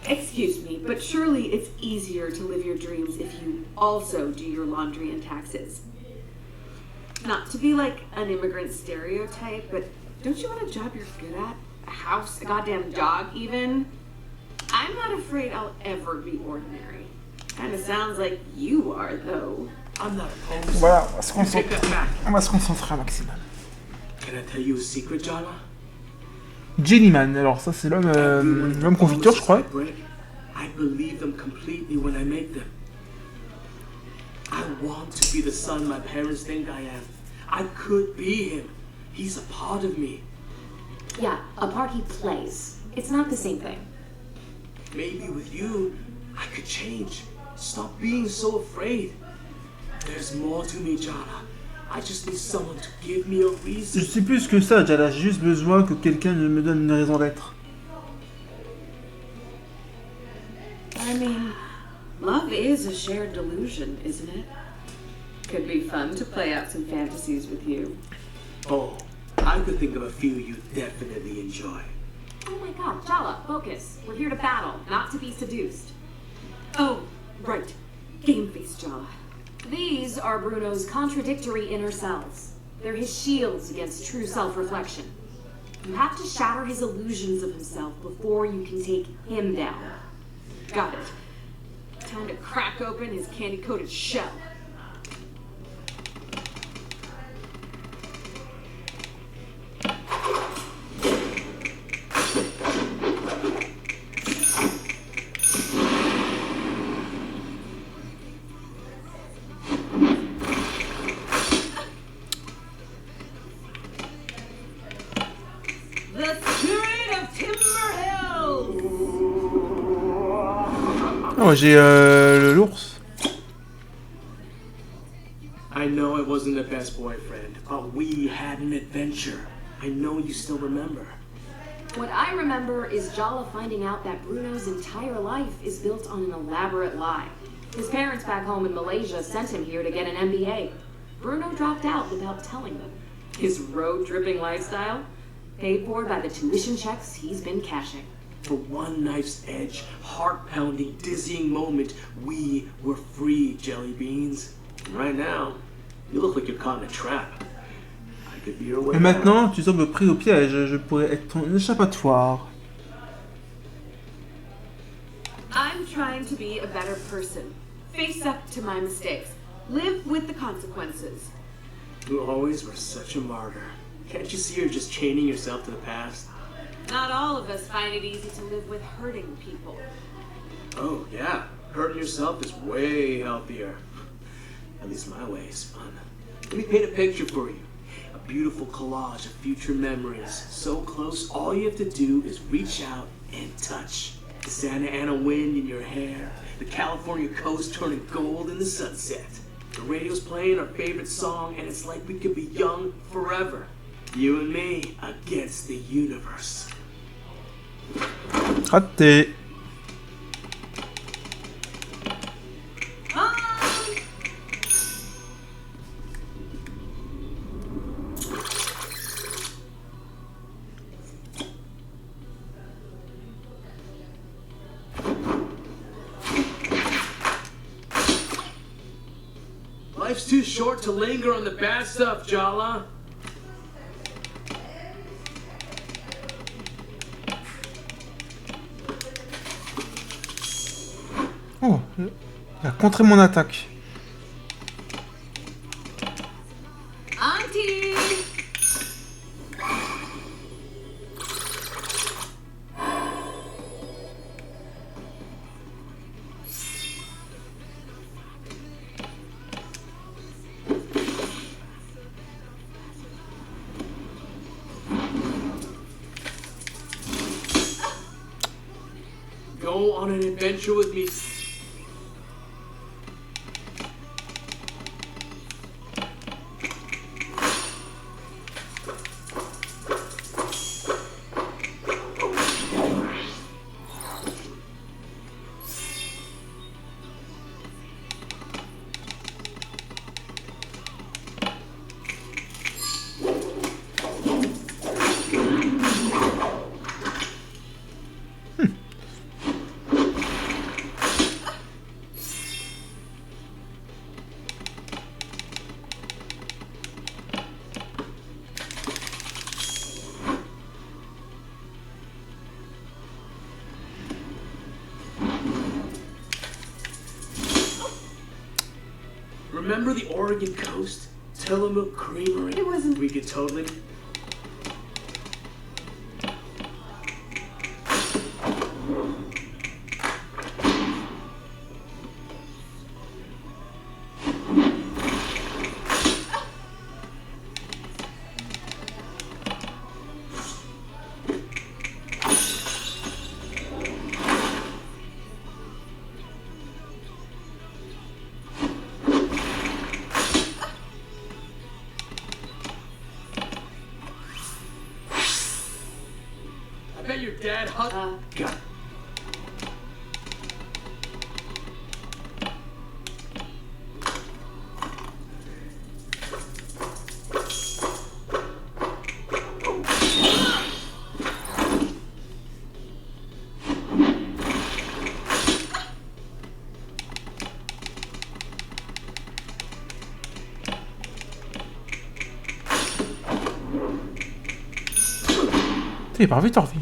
Excuse me, but surely it's easier to live your dreams if you also do your laundry and taxes. Not to be like an immigrant stereotype, but don't you want a job you're good at? A house, a goddamn dog, even? I'm not afraid I'll ever be ordinary. Kinda sounds like you are, though. I'm not opposed. Voilà, Take that back. on va se concentrer un maximum. Can I tell you a secret, Jala? Jellyman, alors ça c'est l'homme confiture, je crois. I believe them completely when I make them. I want to be the son my parents think I am. I could be him. He's a part of me. Yeah, a part he plays. It's not the same thing. Maybe with you, I could change. Stop being so afraid. There's more to me, Jala. I just need someone to give me a reason. Je sais plus que ça, Jala, j'ai juste besoin que quelqu'un me donne une raison d'être. I mean, love is a shared delusion, isn't it? Could be fun to play out some fantasies with you. Oh, I could think of a few you definitely enjoy. Oh my god, Jala, focus. We're here to battle, not to be seduced. Oh, right. Game face, Jala. These are Bruno's contradictory inner selves. They're his shields against true self-reflection. You have to shatter his illusions of himself before you can take him down. Got it. Time to crack open his candy-coated shell. Oh, j'ai l'ours. I know I wasn't the best boyfriend, but we had an adventure. I know you still remember. What I remember is Jala finding out that Bruno's entire life is built on an elaborate lie. His parents back home in Malaysia sent him here to get an MBA. Bruno dropped out without telling them. His road-tripping lifestyle? Paid for by the tuition checks he's been cashing. For one knife's edge, heart-pounding, dizzying moment, we were free, jelly beans. And right now, you look like you're caught in a trap. I could be your way. Et maintenant, tu sembles pris au piège. Je pourrais être ton échappatoire. I'm trying to be a better person. Face up to my mistakes. Live with the consequences. You always were such a martyr. Can't you see you're just chaining yourself to the past? Not all of us find it easy to live with hurting people. Oh, yeah. Hurting yourself is way healthier. At least my way is fun. Let me paint a picture for you. A beautiful collage of future memories. So close, all you have to do is reach out and touch. The Santa Ana wind in your hair. The California coast turning gold in the sunset. The radio's playing our favorite song, and it's like we could be young forever. You and me against the universe. Raté. Life's too short to linger on the bad stuff, Jala. Oh, il a contré mon attaque. Auntie! go on an adventure with me? Remember the Oregon coast? Tillamook Creamery? It wasn't. We could totally... I bet your dad God. Il part vite en vie.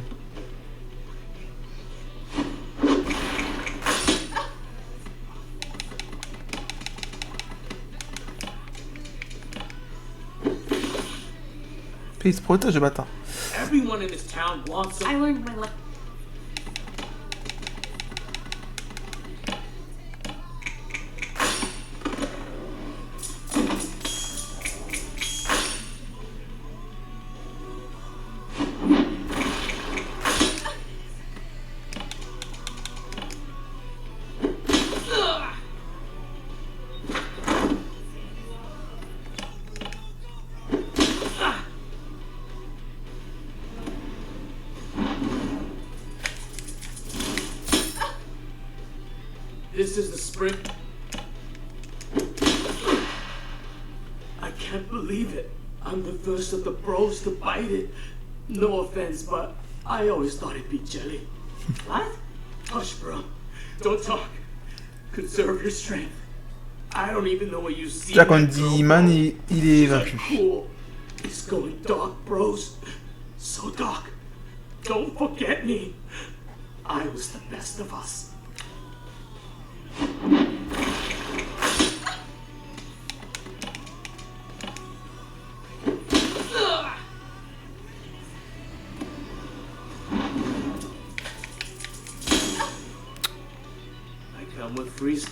Puis il se protège le bâtard. Everyone in this town wants I learned my lesson. This is the spring. I can't believe it. I'm the first of the bros to bite it. No offense, but I always thought it'd be jelly. What? Hush, bro. Don't talk. Conserve your strength. I don't even know what you see. Là, quand on dit Man, il est vaincu. Cool. It's going dark, bros. So dark. Don't forget me. I was the best of us. I come with freeze.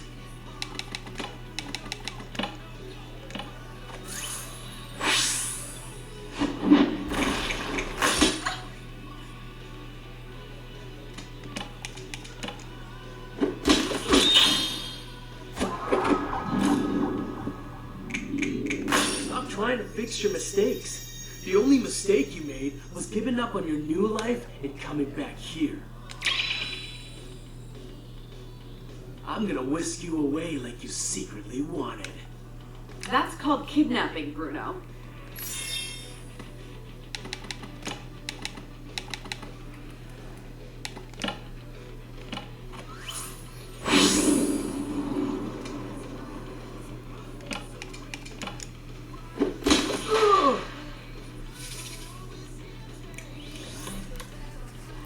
Trying to fix your mistakes. The only mistake you made was giving up on your new life and coming back here. I'm gonna whisk you away like you secretly wanted. That's called kidnapping, Bruno.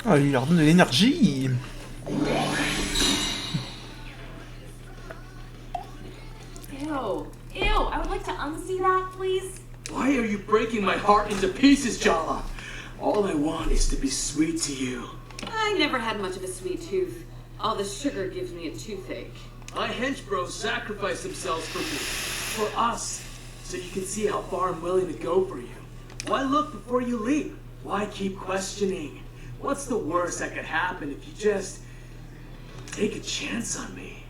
Ah, il leur donne de l'énergie. Ew. Ew. I would like to unsee that, please. Why are you breaking my heart into pieces, Jala? All I want is to be sweet to you. I never had much of a sweet tooth. All the sugar gives me a toothache. My hench bros sacrifice themselves for me, for us, so you can see how far I'm willing to go for you. Why look before you leap? Why keep questioning? What's the worst that could happen if you just take a chance on me.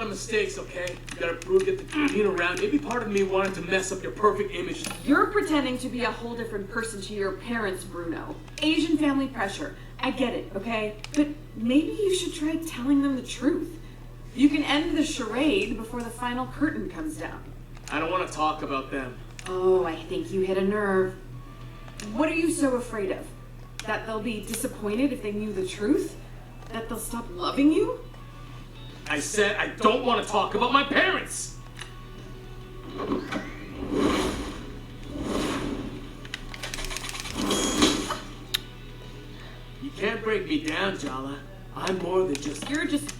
Mistakes, okay? You gotta prove that being around. Maybe part of me wanted to mess up your perfect image. You're pretending to be a whole different person to your parents, Bruno. Asian family pressure. I get it, okay? But maybe you should try telling them the truth. You can end the charade before the final curtain comes down. I don't want to talk about them. Oh, I think you hit a nerve. What are you so afraid of? That they'll be disappointed if they knew the truth? That they'll stop loving you? I said I don't want to talk about my parents! You can't break me down, Jala. I'm more than just... You're just...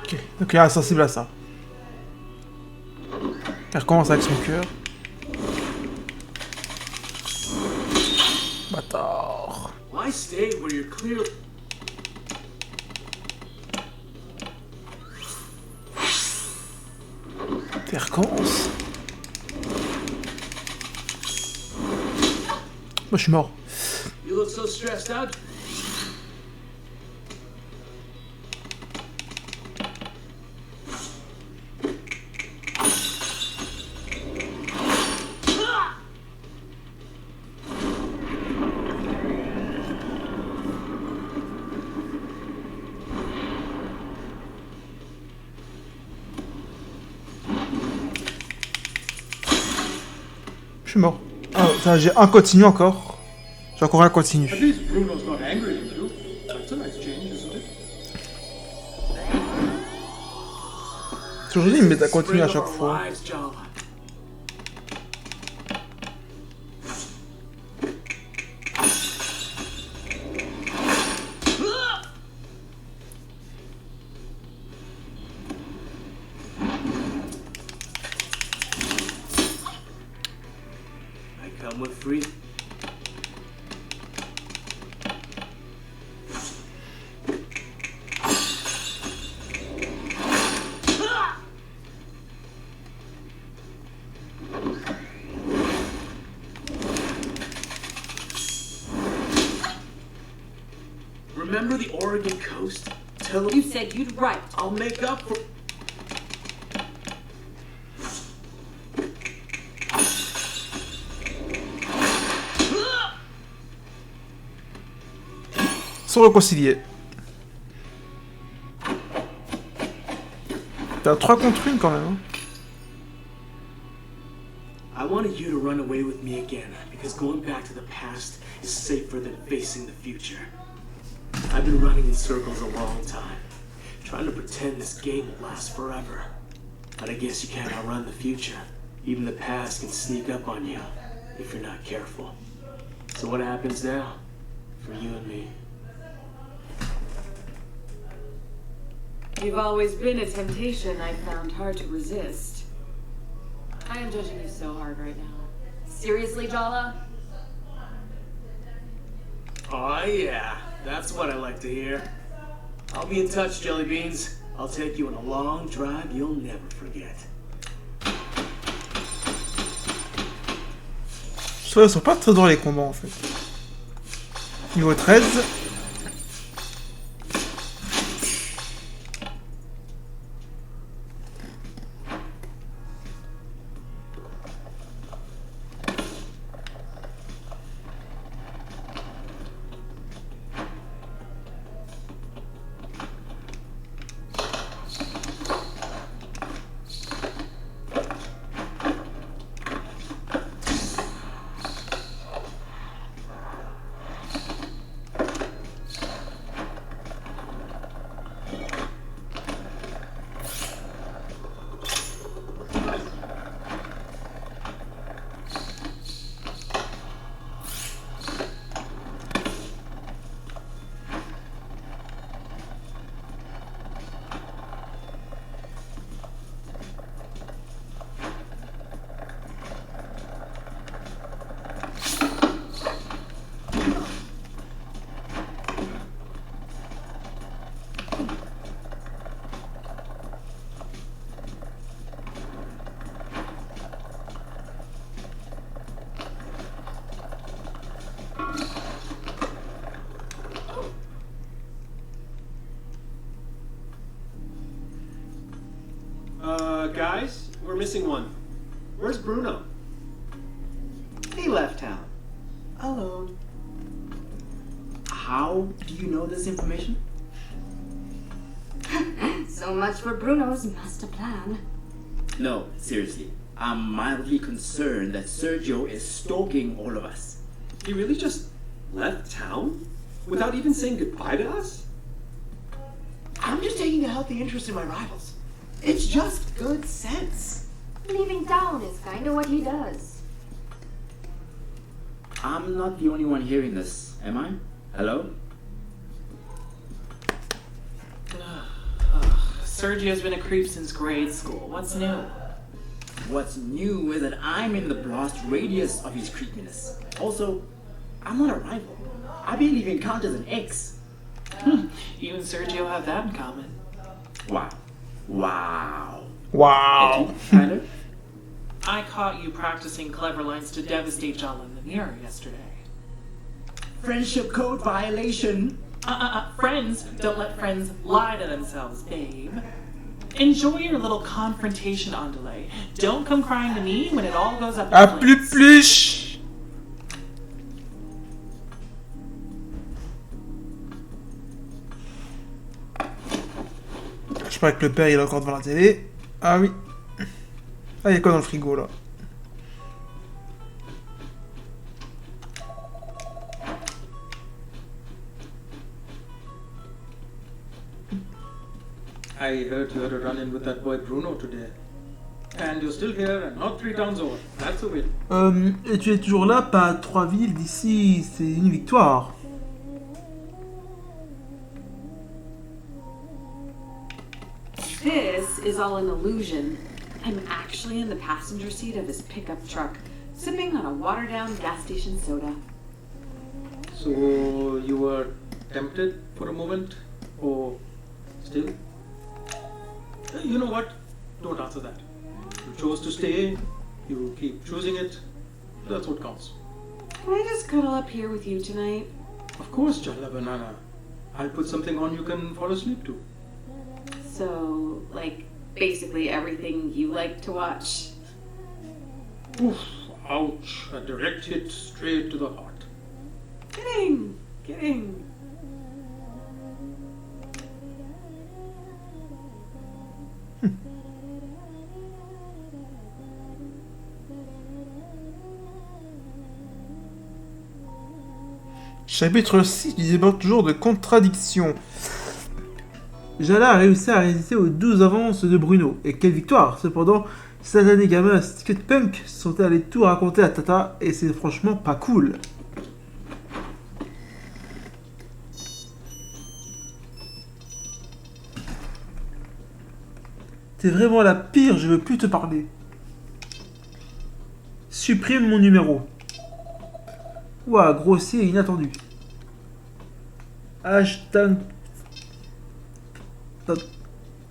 Ok, donc il est insensible à ça. Elle recommence avec son cœur. Bâtard. Why stay where you're clearly... Elle recommence. Moi je suis mort. You look so stressed out. Je suis mort. Ah, ça, j'ai un continu encore. J'ai encore un continu. At least Bruno's not angry at you. That's a nice change, isn't it? Toujours dit, il me met un continu à chaque fois. Come with free. Remember the Oregon coast? Tell them You said you'd write. I'll make up for... Sont réconciliés. T'as 3 contre 1 quand même. Hein. I wanted you to run away with me again, because going back to the past is safer than facing the future. I've been running in circles a long time, trying to pretend this game will last forever. But I guess you can't outrun the future. Even the past can sneak up on you, if you're not careful. So what happens now? For you and me? You've always been a temptation I found hard to resist. I am judging you so hard right now. Seriously, Jala? Oh yeah, that's what I like to hear. I'll be in touch, Jelly Beans. I'll take you on a long drive you'll never forget. Je trouve qu'ils sont pas très drôles les combats en fait. Niveau 13. Guys, we're missing one. Where's Bruno? He left town. Alone. How do you know this information? So much for Bruno's master plan. No, seriously. I'm mildly concerned that Sergio is stalking all of us. He really just left town? Without even saying goodbye to us? I'm just taking a healthy interest in my rivals. It's just good sense. Leaving town is kinda what he does. I'm not the only one hearing this, am I? Hello? Sergio's been a creep since grade school. What's new? What's new is that I'm in the blast radius of his creepiness. Also, I'm not a rival. I barely even count as an ex. You and Sergio have that in common. Wow. Wow. Wow. Tyler? I caught you practicing clever lines to devastate Jala in the mirror yesterday. Friendship code violation. Friends don't let friends lie to themselves, babe. Enjoy your little confrontation on delay. Don't come crying to me when it all goes up A in flames. plus. Je crois que le père il est encore devant la télé. Ah oui. Ah, il y a quoi dans le frigo là? I heard you had a run-in with that boy Bruno today. And you're still here and not 3 towns over. That's a win. Et tu es toujours là, pas à 3 villes d'ici, c'est une victoire. This is all an illusion. I'm actually in the passenger seat of his pickup truck, sipping on a watered-down gas station soda. So you were tempted for a moment? Or still? You know what? Don't answer that. You chose to stay. You keep choosing it. That's what counts. Can I just cuddle up here with you tonight? Of course, Jala Banana. I'll put something on you can fall asleep to. So, like, basically everything you like to watch. Oof, ouch. A direct hit straight to the heart. Kidding! Kidding! Chapitre 6 du débat toujours de contradiction. Jala a réussi à résister aux 12 avances de Bruno. Et quelle victoire! Cependant, satané gamins Sticket Punk sont allés tout raconter à Tata et c'est franchement pas cool. T'es vraiment la pire, je veux plus te parler. Supprime mon numéro. Ouah, grossier et inattendu. Hashtag...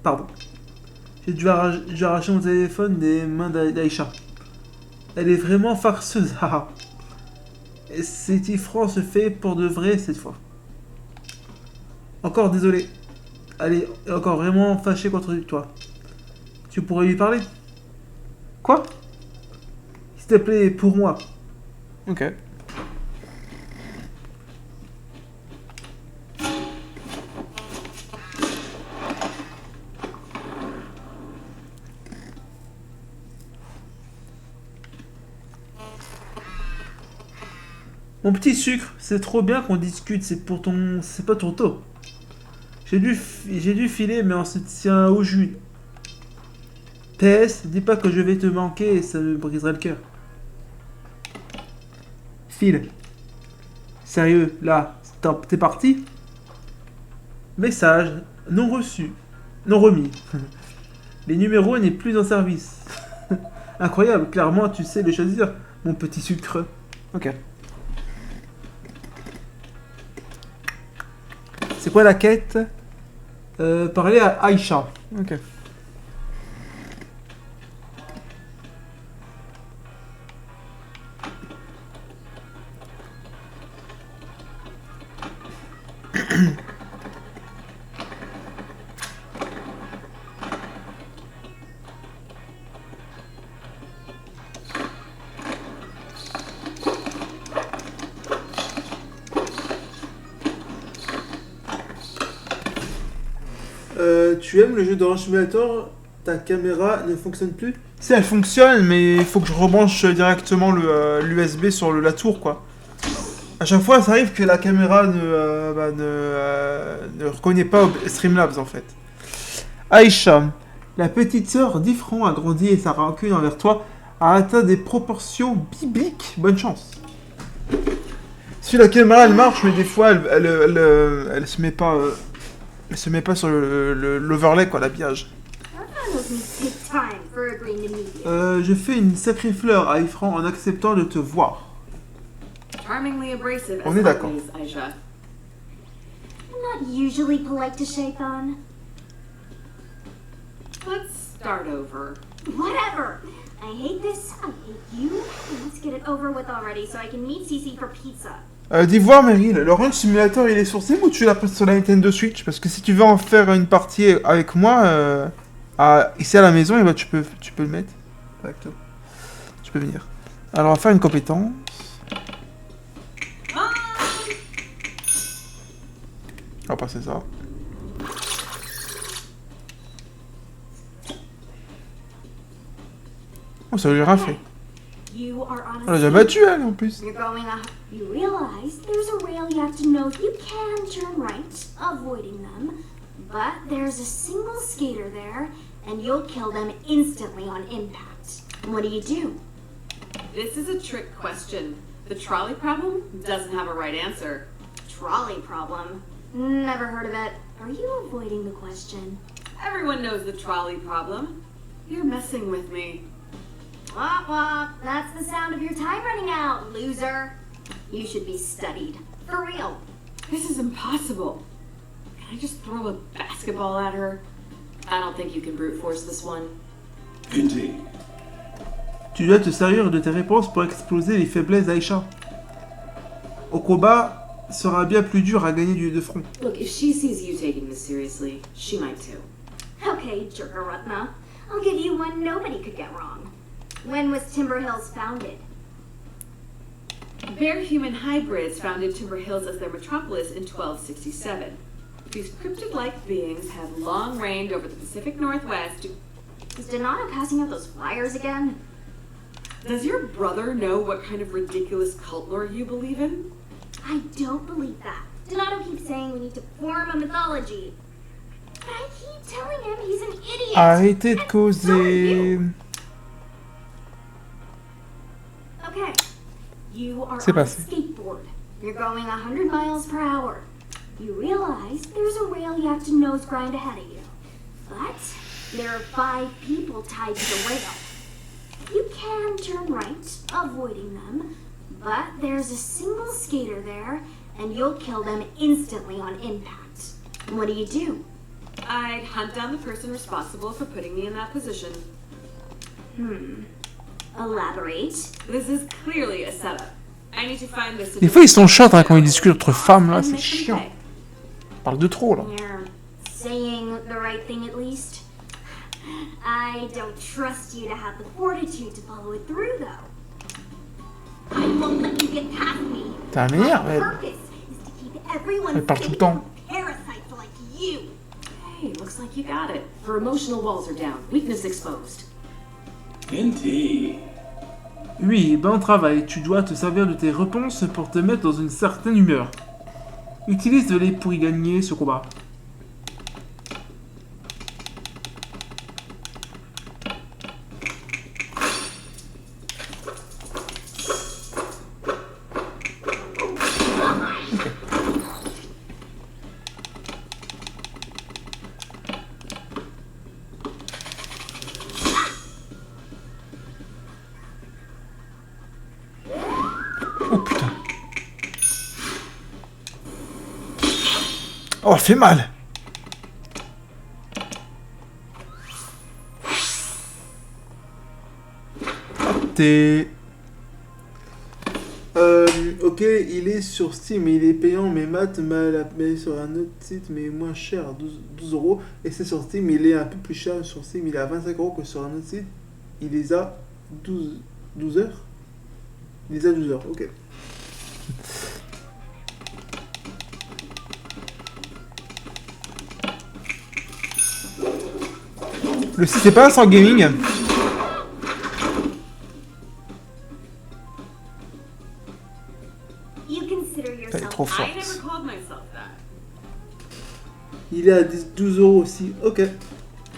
Pardon. J'ai dû arracher mon téléphone des mains d'Aïcha. Elle est vraiment farceuse, haha. Et cet ifran se fait pour de vrai cette fois. Encore désolé. Elle est encore vraiment fâchée contre toi. Tu pourrais lui parler? Quoi? S'il te plaît, pour moi. Ok. Mon petit sucre, c'est trop bien qu'on discute, c'est pas ton tour. J'ai dû filer, mais on se tient au jus. PS, dis pas que je vais te manquer, ça me briserait le cœur. File. Sérieux, là, t'es parti? Message, non reçu, non remis. Les numéros n'est plus en service. Incroyable, clairement tu sais les choisir, mon petit sucre. Ok. C'est quoi la quête? Parler à Aïcha. Ok. tu aimes le jeu d'Orange Simulator? Ta caméra ne fonctionne plus? Si elle fonctionne, mais il faut que je rebranche directement l'USB sur la tour, quoi. À chaque fois, ça arrive que la caméra ne reconnaît pas Streamlabs, en fait. Aïcha, la petite sœur d'Ifran a grandi et sa rancune envers toi a atteint des proportions bibliques. Bonne chance. Si la caméra elle marche, mais des fois elle se met pas, sur l'overlay, quoi, l'habillage. Je fais une sacrée fleur à Ifran en acceptant de te voir. Charmingly abrasive On est d'accord. Aisha. I'm not usually polite to Shaitan. Let's start over. Whatever. I hate this. I hate you. Let's get it over with already so I can meet Cece for pizza. Dis voir Meryl, le Ranch Simulator il est sur Steam ou tu l'as pris sur la Nintendo Switch? Parce que si tu veux en faire une partie avec moi ici à la maison, et bah, tu peux le mettre. Exactement. Tu peux venir. Alors on va faire une compétence. On va passer ça. Oh, ça lui a rien fait. You are on On l'a déjà battu, elle, en plus. You're going you realize there's a rail you have to know you can turn right, avoiding them. But there's a single skater there, and you'll kill them instantly on impact. What do? This is a trick question. The trolley problem doesn't have a right answer. Trolley problem? Never heard of it. Are you avoiding the question? Everyone knows the trolley problem. You're messing with me. Wop wop, that's the sound of your time running out, loser. You should be studied. For real. This is impossible. Can I just throw a basketball at her? I don't think you can brute force this one. Indeed. Tu dois te servir de tes réponses pour exploser les faiblesses d'Aïcha. Au combat, sera bien plus dur à gagner de front. Look, if she sees you taking this seriously, she might too. Okay, Jerkaratna. I'll give you one nobody could get wrong. When was Timber Hills founded? Bear-human hybrids founded Timber Hills as their metropolis in 1267. These cryptid-like beings have long reigned over the Pacific Northwest. Is Donato passing out those flyers again? Does your brother know what kind of ridiculous cult lore you believe in? I don't believe that. Donato keeps saying we need to form a mythology. But I keep telling him he's an idiot. Arrêtez de causer. Okay. You are C'est on a passé. skateboard. You're going 100 miles per hour. You realize there's a rail you have to nose grind ahead of you. But there are 5 people tied to the rail. You can turn right, avoiding them, but there's a single skater there, and you'll kill them instantly on impact. What do? I'd hunt down the person responsible for putting me in that position. Elaborate. This is clearly a setup. I need to find this. Des fois, ils sont chats quand ils discutent entre femmes, là, c'est chiant. Ils parlent de trop, là. You're saying the right thing at least. I don't trust you to have the fortitude to follow it through, though. I won't let you get past me. Ta mère, My elle, purpose is to keep everyone elle parle tout le safe temps. from parasites like you. Hey, looks like you got it. Her emotional walls are down. Weakness exposed. Indeed. Oui, bon travail. Tu dois te servir de tes réponses pour te mettre dans une certaine humeur. Utilise-les pour y gagner ce combat. Oh putain. Oh, elle fait mal. T'es... ok, il est sur Steam, il est payant, mais Matt m'a mis sur un autre site, mais moins cher, 12 €. Et c'est sur Steam, il est un peu plus cher sur Steam, il est à 25 € que sur un autre site. Il les a 12 heures. Il les a 12 heures, ok. Le 6 c'est pas un sans gaming. You consider Elle est yourself. trop I forte. never called myself that. Il est à 12 € aussi. Ok.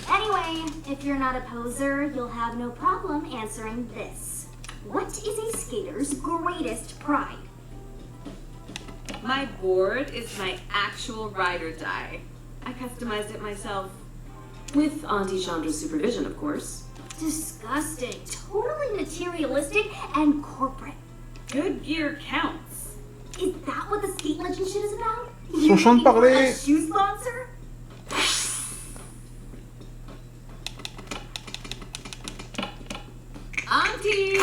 Anyway, if you're not a poser, you'll have no problem answering this. What is a skater's greatest pride? My board is my actual ride or die. I customized it myself. With Auntie Chandra's supervision, of course. Disgusting, totally materialistic, and corporate. Good gear counts. Is that what the skate legend shit is about? Son champ de parler. A shoe sponsor? Auntie!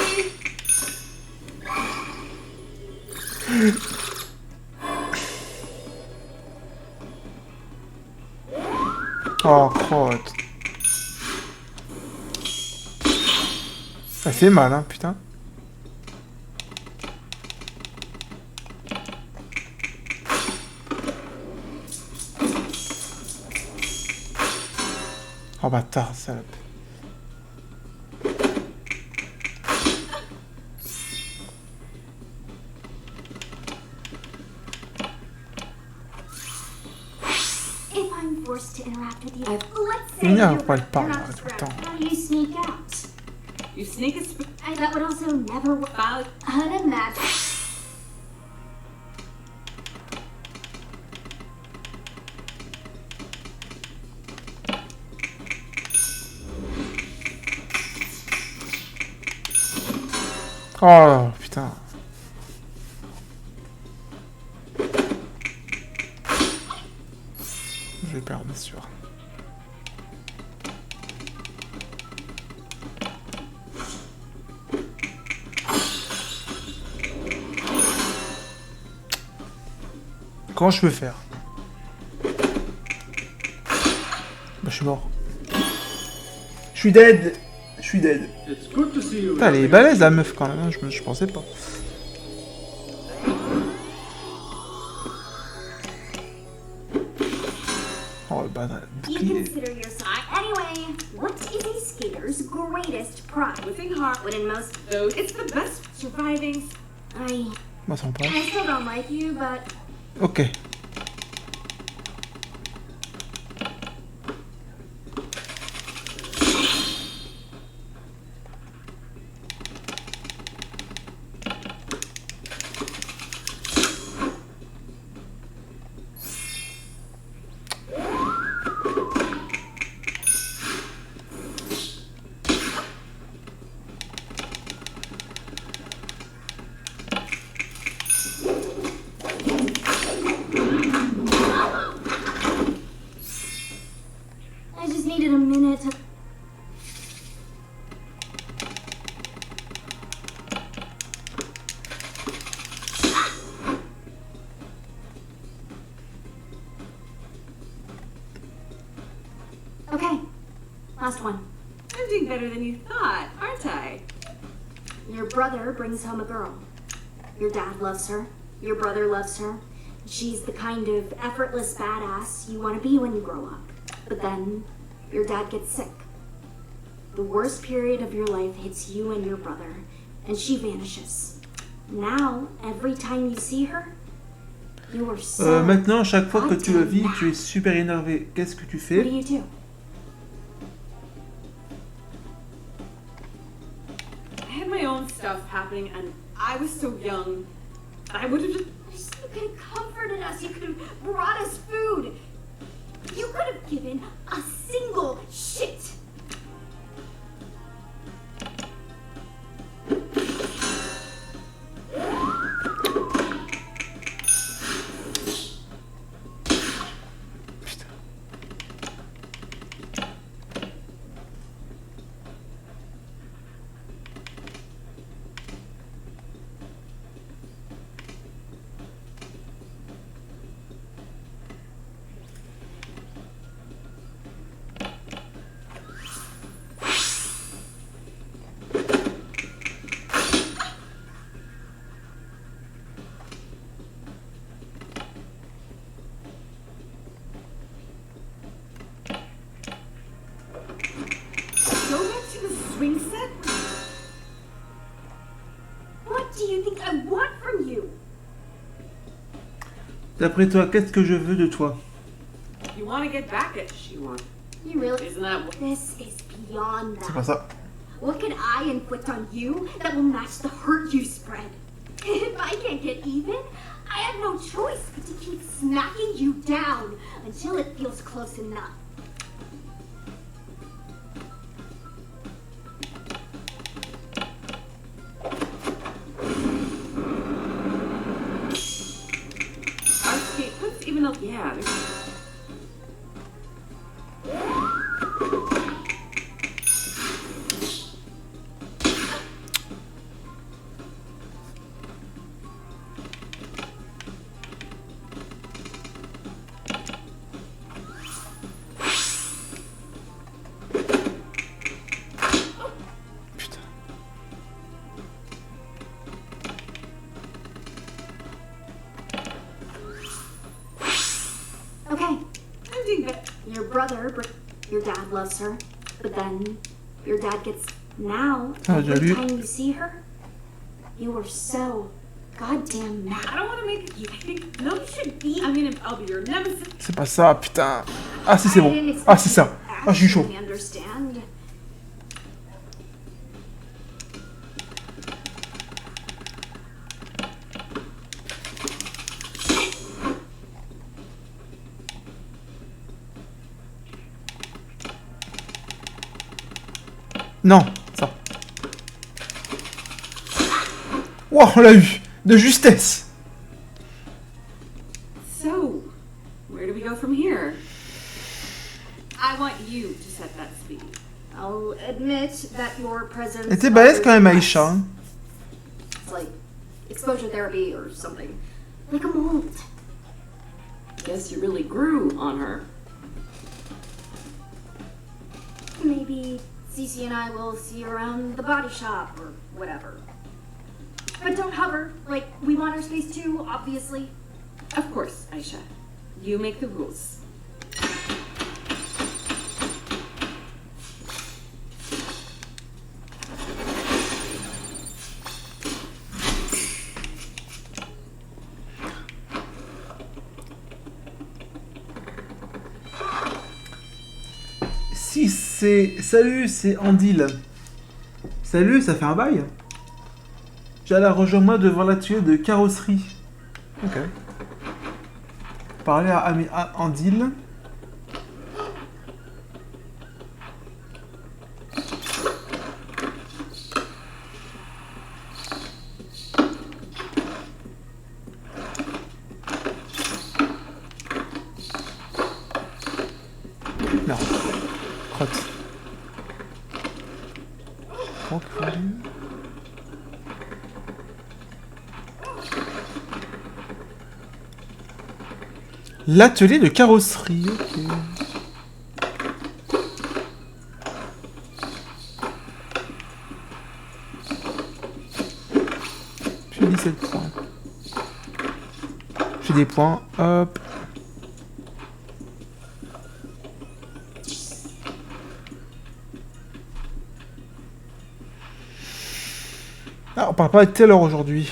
Oh, crotte. Ça fait mal, hein, putain. Oh bâtard, salope. If I'm forced to interact with you, let's say Il n'y a you're pas le right, parler you're not tout le scrub. temps. How do you sneak out? You sneak a That would also never work. Unimaginable. Oh putain. Je vais perdre, bien sûr. Comment je peux faire? Bah, je suis mort. Je suis dead. Je suis dead. It's good to see you. Putain, elle est balèze la meuf quand même, hein, je pensais pas. Oh le bâtard, You bouclier. consider yourself. Anyway, what is a skater's greatest pride? whipping hard. When in most, Those, it's the best surviving. Moi sans pas. I still don't like you, but Ok. I just needed a minute to. Okay, last one. I'm doing better than you thought, aren't I? Your brother brings home a girl. Your dad loves her. Your brother loves her. She's the kind of effortless badass you want to be when you grow up. But then, your dad gets sick. The worst period of your life hits you and your brother, and she vanishes. Now, every time you see her, you are so. Maintenant, chaque fois que tu le vis, tu es super énervé. Qu'est-ce que tu What fais? do you do? I had my own stuff happening and I was so young. I would have just. You could have comforted us. You could have brought us food. You could have given a single shit. swing set? What do you think I want from you? D'après toi, qu'est-ce que je veux de toi? You want to get back at She-Won. You really? Isn't that what? This is beyond C'est pas that. ça. What could I inflict on you that will match the hurt you spread? If I can't get even, I have no choice but to keep smacking you down until it feels close enough. Our skate puts even a yeah. There's... Putain. Okay, I'm doing good. your brother, your dad loves her, but then your dad gets now. Ah, j'ai Every lu. time you see her, you were so goddamn mad. I don't want to make you think. No, you should be. I mean, I'll be your nemesis. C'est pas ça, putain. Ah si, c'est I bon. didn't expect Ah, c'est ça. you to Ah, je suis chaud. actually understand. Non, ça. Wow, on l'a eu. De justesse. So, where do we go from here? I want you to set that speed. I'll admit that your presence. Elle était balèze quand même, bothers me Aïcha. less. hein. It's like exposure therapy or something. Like a mold. Guess you really grew on her. Maybe Cece and I will see you around the body shop or whatever. But don't hover. Like, we want our space too, obviously. Of course, Aisha. You make the rules. Si c'est... Salut, c'est Andil. Salut, ça fait un bail. J'allais rejoindre-moi devant l'atelier de carrosserie. Ok. Parler à Andil. Non. Crotte. Donc, l'atelier de carrosserie, ok. J'ai 17 points. J'ai des points, hop. Ah, on parle pas de Taylor aujourd'hui.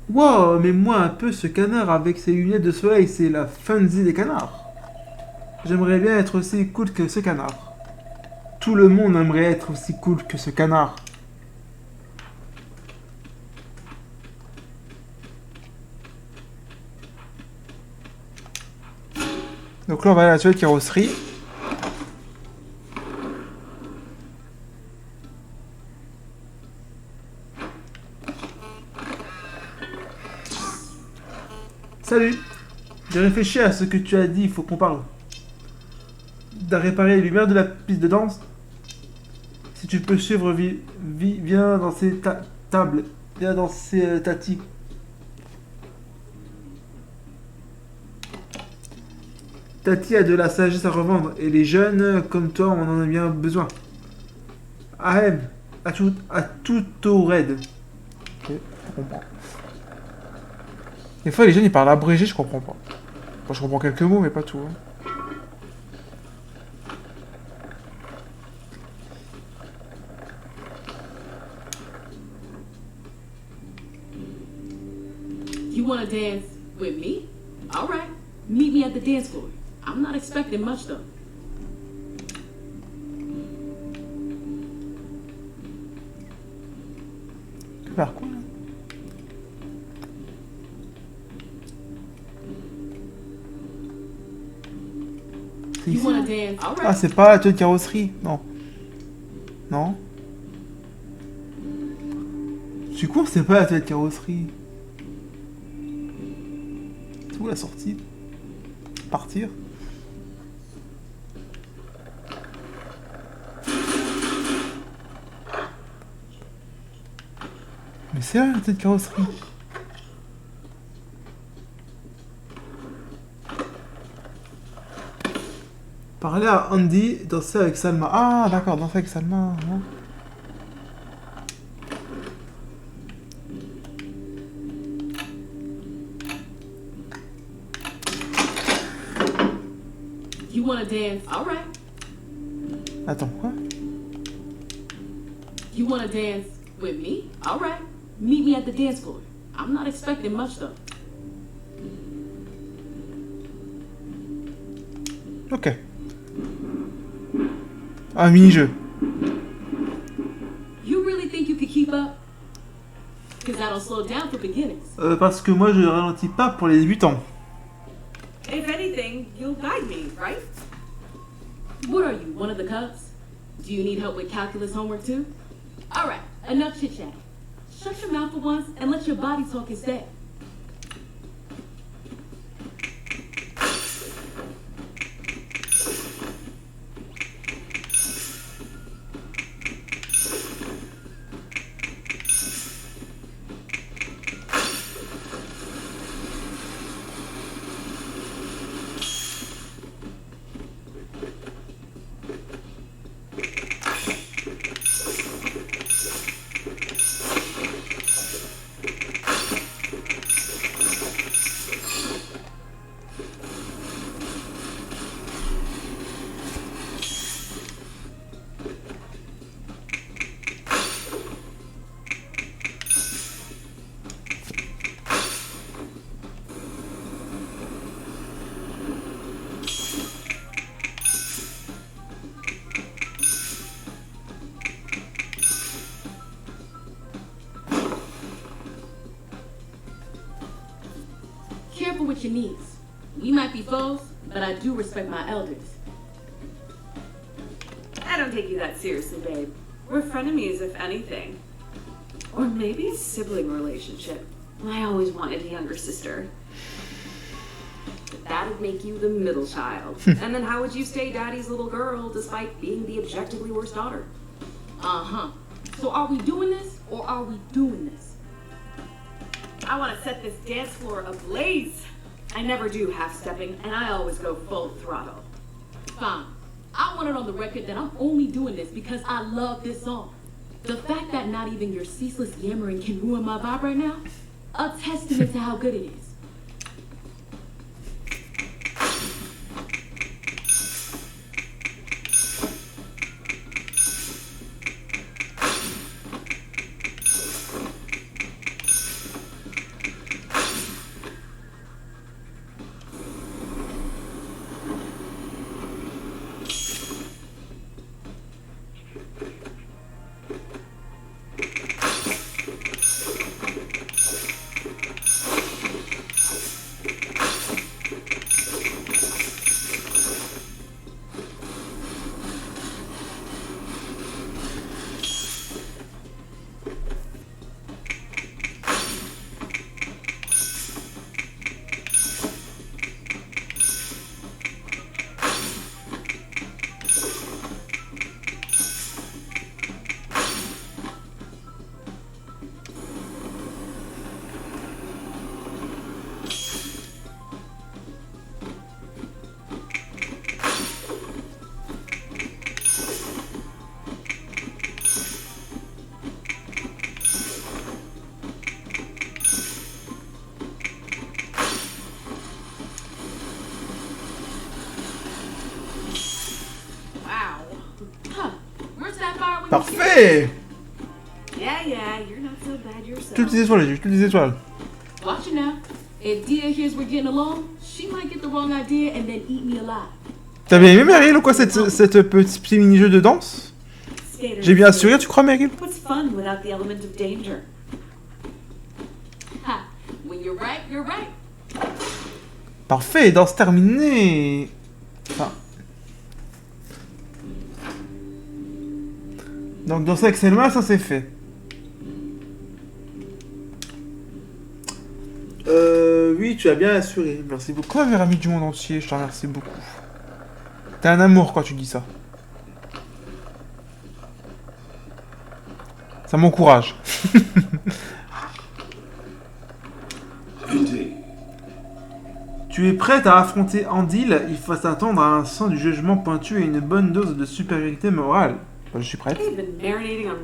Wow, mais moi un peu ce canard avec ses lunettes de soleil, c'est la fancy des canards. J'aimerais bien être aussi cool que ce canard. Tout le monde aimerait être aussi cool que ce canard. Donc là on va aller à l'atelier de carrosserie. Salut. J'ai réfléchi à ce que tu as dit, il faut qu'on parle. D'à réparer les lumières de la piste de danse. Si tu peux suivre, viens dans ces tables. Viens dans ces tatis. Tati a de la sagesse à revendre, et les jeunes comme toi, on en a bien besoin. Ahem, à tout au raid. Ok, je comprends. Des fois, les jeunes, ils parlent abrégé, je comprends pas. Moi, je comprends quelques mots, mais pas tout. Hein. wanna dance with me? All right. Meet me at the dance floor. I'm not expecting much though. Faire quoi là? C'est You ici, wanna hein? dance? All Ah, right. c'est pas l'atelier de carrosserie. Non. Non. Du coup, c'est pas l'atelier de carrosserie. C'est où la sortie? Partir? Mais c'est là l'atelier de carrosserie. Parler à Andy, danser avec Salma. Ah, d'accord, danser avec Salma. Non. You wanna dance? All right. Attends, quoi? You wanna dance with me? All right. Meet me at the dance floor. I'm not expecting much though. Ok. Un mini-jeu. You really think you could keep up? Cause I don't slow down for beginners. Parce que moi, je ralentis pas pour les débutants. If anything, you'll guide me, right? What are you, one of the cubs? Do you need help with calculus homework too? All right, enough chit chat. Shut your mouth for once and let your body talk instead. Careful with your knees. We might be foes, but I do respect my elders. I don't take you that seriously, babe. We're frenemies, if anything. Or maybe a sibling relationship. I always wanted a younger sister. But that'd make you the middle child. And then how would you stay daddy's little girl despite being the objectively worst daughter? Uh-huh. So are we doing this or are we doing this? I want to set this dance floor ablaze. I never do half-stepping, and I always go full throttle. Fine. I want it on the record that I'm only doing this because I love this song. The fact that not even your ceaseless yammering can ruin my vibe right now, a testament to how good it is. Parfait! Yeah, you're not so bad yourself. Toutes les étoiles, j'ai toutes les étoiles. Watch it now. If Dia hears we're getting along, she might get the wrong idea and then eat me alive. T'avais aimé Meryl ou quoi cette petit mini-jeu de danse? J'ai bien assuré, tu crois Meryl? What's fun without the element of danger? Ha! When you're right, you're right. Parfait, danse terminée. Enfin. Donc danser avec Selma, ça c'est fait. Oui, tu as bien assuré. Merci beaucoup, mes amis du monde entier. Je te remercie beaucoup. T'es un amour quand tu dis ça. Ça m'encourage. Tu es prête à affronter Andil? Il faut s'attendre à un sens du jugement pointu et une bonne dose de supériorité morale. Bah, je suis prête.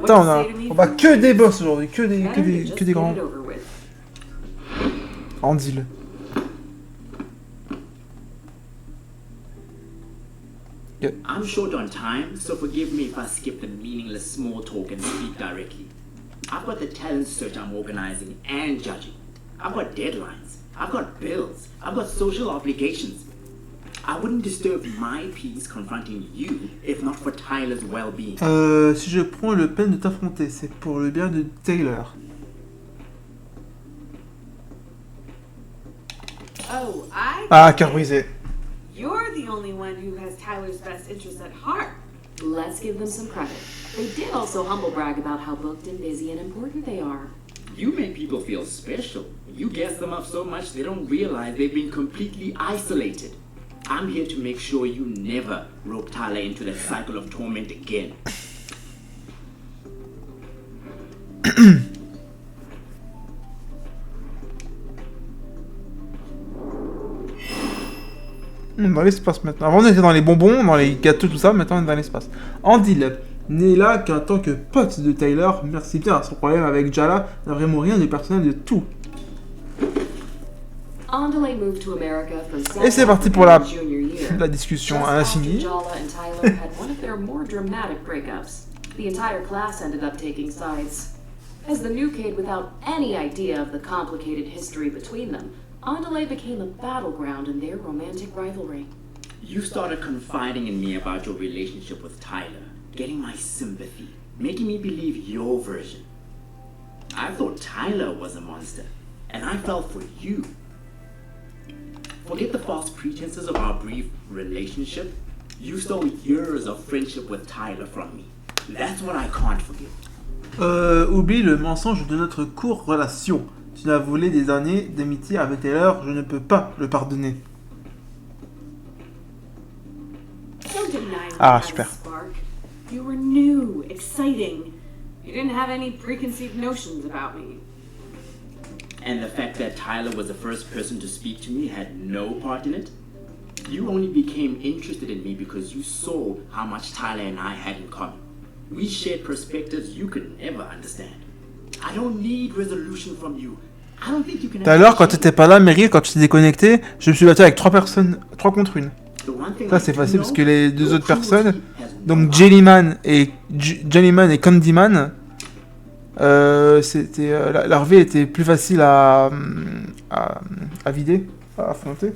Attends, on va que des boss aujourd'hui, que des grands. Andil. I'm short on time, so forgive me if I skip the meaningless small talk and speak directly. I've got the talent search I'm organizing and judging. I've got deadlines. I've got bills. I've got social obligations. I wouldn't disturb my peace confronting you if not for Tyler's well-being. Si je prends le peine de t'affronter, c'est pour le bien de Taylor. Oh, I. Ah, cœur brisé. You're the only one who has Tyler's best interests at heart. Let's give them some credit. They did also humble brag about how booked and busy and important they are. You make people feel special. You gas them up so much they don't realize they've been completely isolated. I'm here to make sure you never rope Tyler into that cycle of torment again. Dans l'espace maintenant. Avant on était dans les bonbons, dans les gâteaux, tout ça, maintenant on est dans l'espace. Andil n'est là qu'en tant que pote de Tyler, merci bien à son problème avec Jala, n'a vraiment rien de personnel de tout. Et c'est parti pour la discussion à l'infini. The entire class ended up taking sides. As the new kid without any idea of the complicated history between them, Andale became a battleground in their romantic rivalry. You started confiding in me about your relationship with Tyler, getting my sympathy, making me believe your version. I thought Tyler was a monster, and I fell for you. Forget the false pretenses of our brief relationship. You stole years of friendship with Tyler from me. That's what I can't forgive. Oublie le mensonge de notre courte relation. Tu as volé des années d'amitié avec Taylor, je ne peux pas le pardonner. Ah, super. You were new, exciting. You didn't have any preconceived notions about me. And the fact that Tyler was the first person to speak to me had no part in it? You only became interested in me because you saw how much Tyler and I had in common. We shared perspectives you could never understand. I don't need resolution from you. I don't think you can. Tout à l'heure, quand t'étais pas là, Meryl, quand tu t'es déconnecté, je me suis battu avec 3 personnes, 3 contre 1. Ça c'est facile parce que les deux autres personnes, donc Jellyman et Candyman, c'était leur vie était plus facile à vider, à affronter.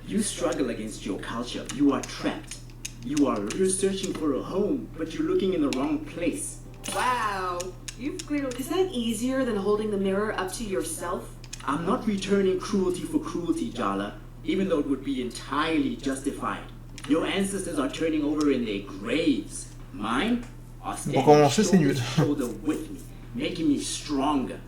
You struggle against your culture. You are trapped. You're searching for a home, but you're looking in the wrong place. Wow. You've clearly... Is that easier than holding the mirror up to yourself? I'm not returning cruelty for cruelty, Jala, even though it would be entirely justified. Your ancestors are turning over in their graves. Mine are standing shoulder to shoulder with me, making me stronger.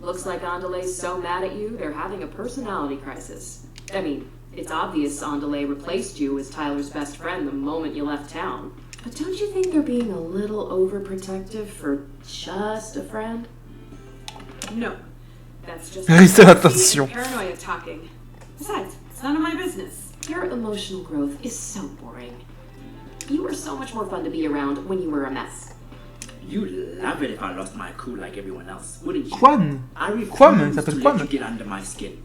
Looks like Andale's so mad at you, they're having a personality crisis. I mean, it's obvious Andale replaced you as Tyler's best friend the moment you left town. But don't you think they're being a little overprotective for just a friend? No. That's just paranoia talking. Besides, it's none of my business. Your emotional growth is so boring. You were so much more fun to be around when you were a mess. You'd love it if I lost my cool like everyone else, wouldn't you? Kwame. I refuse Kwame, to let you get under my skin.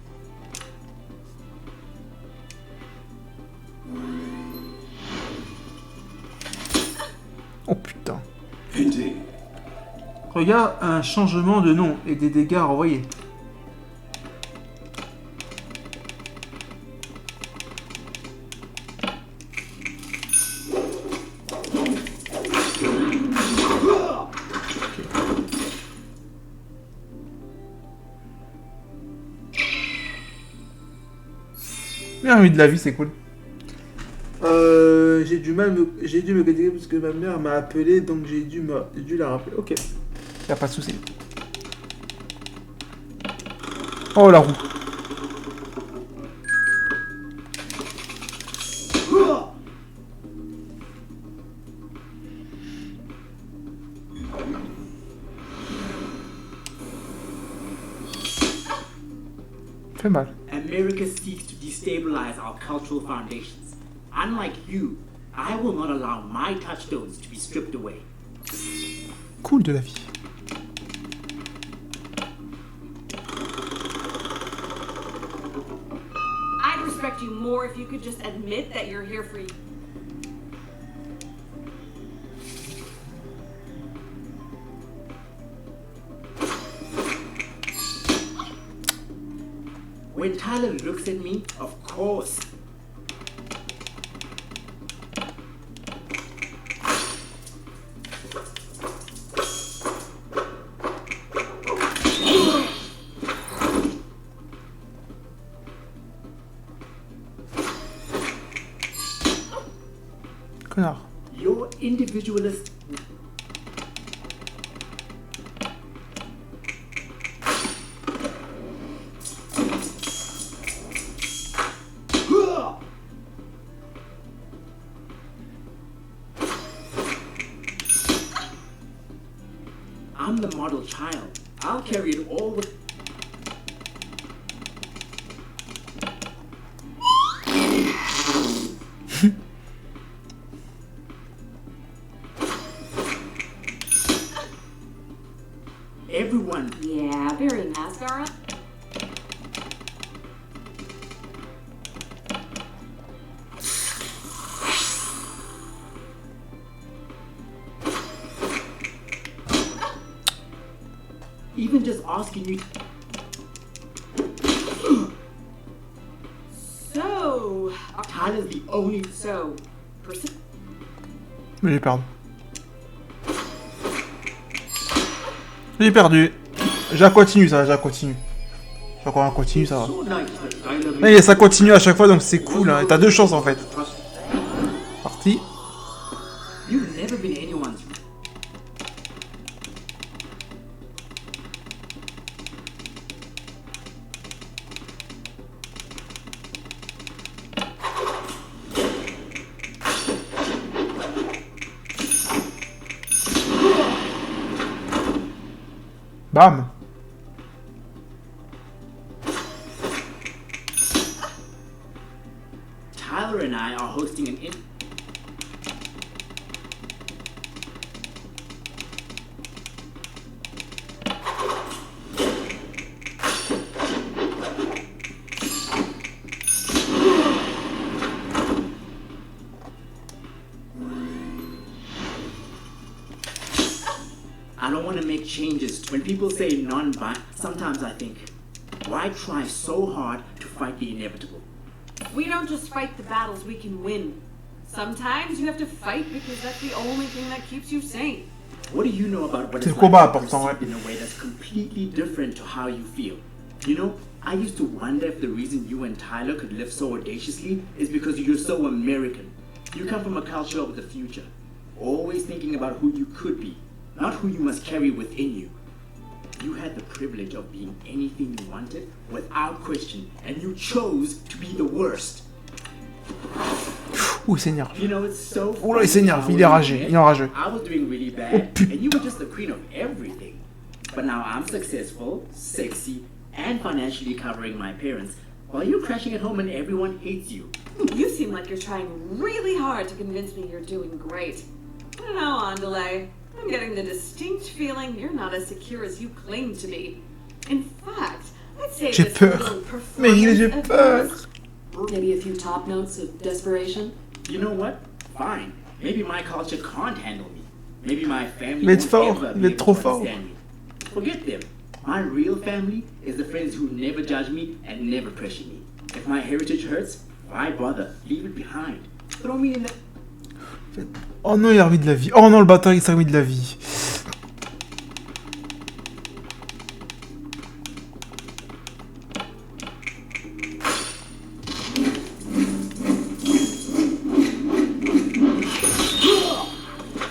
Oh putain. Pity. Regarde un changement de nom et des dégâts renvoyés. Envie de la vie, c'est cool. J'ai dû me catégorie parce que ma mère m'a appelé, donc j'ai dû la rappeler. Ok. Y a pas de souci. Oh la roue. Fait mal. America seeks to destabilize our cultural foundations. Unlike you, I will not allow my touchstones to be stripped away. Cool de la vie. I'd respect you more if you could just admit that you're here for you. When Tyler looks at me, of course. Connard. Your individualist. I'm the model child. I'll carry it all with. Everyone. Yeah, very mascara. Even just asking you. So, Tyler's the only. so, Mais j'ai perdu. J'ai perdu. J'ai continue ça, j'ai continue. J'ai encore un continu, ça va. So nice that Tyler Mais ça continue à chaque fois, donc c'est cool. Hein. T'as deux chances en fait. trust. Parti. You've never been anyone's. Bam. Tyler and I are hosting an I don't want to make changes. When people say non-binary, sometimes I think, why try so hard to fight the inevitable? we don't just fight the battles we can win. Sometimes you have to fight because that's the only thing that keeps you sane. What do you know about what C'est it's le combat like to important, ouais. perceive in a way that's completely different to how you feel? You know, I used to wonder if the reason you and Tyler could live so audaciously is because you're so American. You come from a culture of the future, always thinking about who you could be, not who you must carry within you. You had the privilege of being anything you wanted without question, and you chose to be the worst. Ouh, il s'énerve. You know, it's so Oh là, il funny s'énerve, how il est when rageux, we met, il est rageux. I was doing really Oh, bad, putain. and you were just the queen of everything. But now I'm successful, sexy, and financially covering my parents, while you're crashing at home and everyone hates you. You seem like you're trying really hard to convince me you're doing great. I don't know, Andale. I'm getting the distinct feeling you're not as secure as you claim to be. In fact, I'd say J'ai this peur. little Mais j'ai performance of peur. yours- Maybe a few top notes of desperation. You know what? Fine. Maybe my culture can't handle me. Maybe my family Il va être won't fort, ever il be va être able trop to fort. understand me. Forget them. My real family is the friends who never judge me and never pressure me. If my heritage hurts, why bother? Leave it behind. Throw me in the... Oh non, il a remis de la vie. Oh non, le bâtard, il s'est remis de la vie.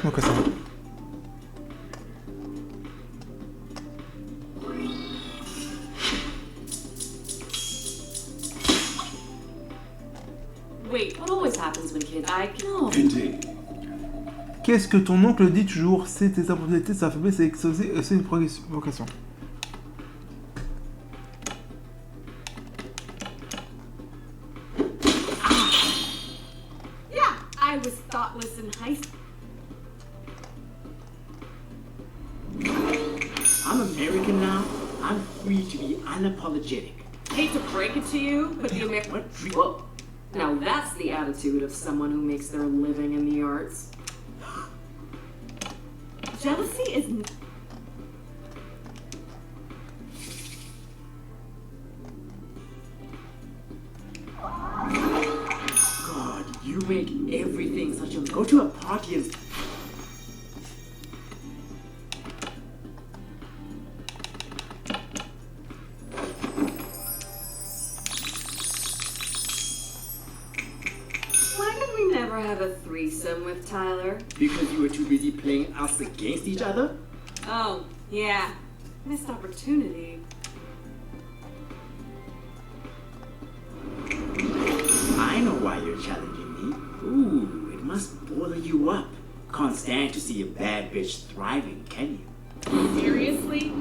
Ok, ça va. Wait, what always happens when kids... No. Qu'est-ce que ton oncle dit toujours? C'est tes opportunités, sa faiblesse, c'est une provocation. Yeah, I was thoughtless in high school. I'm American now. I'm free to be unapologetic. Hate to break it to you, but the American... What? Whoa. Now that's the attitude of someone who makes their living in the arts. Jealousy is God, you make everything such a... Go to a party and... Why did we never have a threesome with Tyler? Because you were too busy playing us against each other? Oh, yeah. Missed opportunity. I know why you're challenging me. Ooh, it must boil you up. Can't stand to see a bad bitch thriving, can you? Seriously?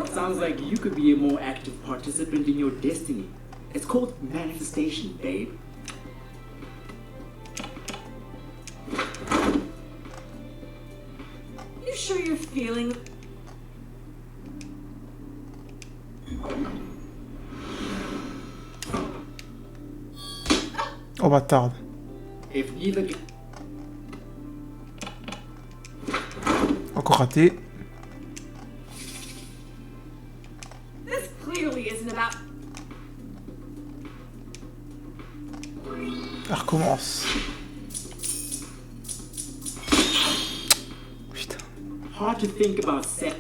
Sounds like you could be a more active participant in your destiny. It's called manifestation, babe. You sure you're feeling... Oh bâtard. If neither... Encore raté. This clearly isn't about... Elle recommence. Putain. Hard to think about sex.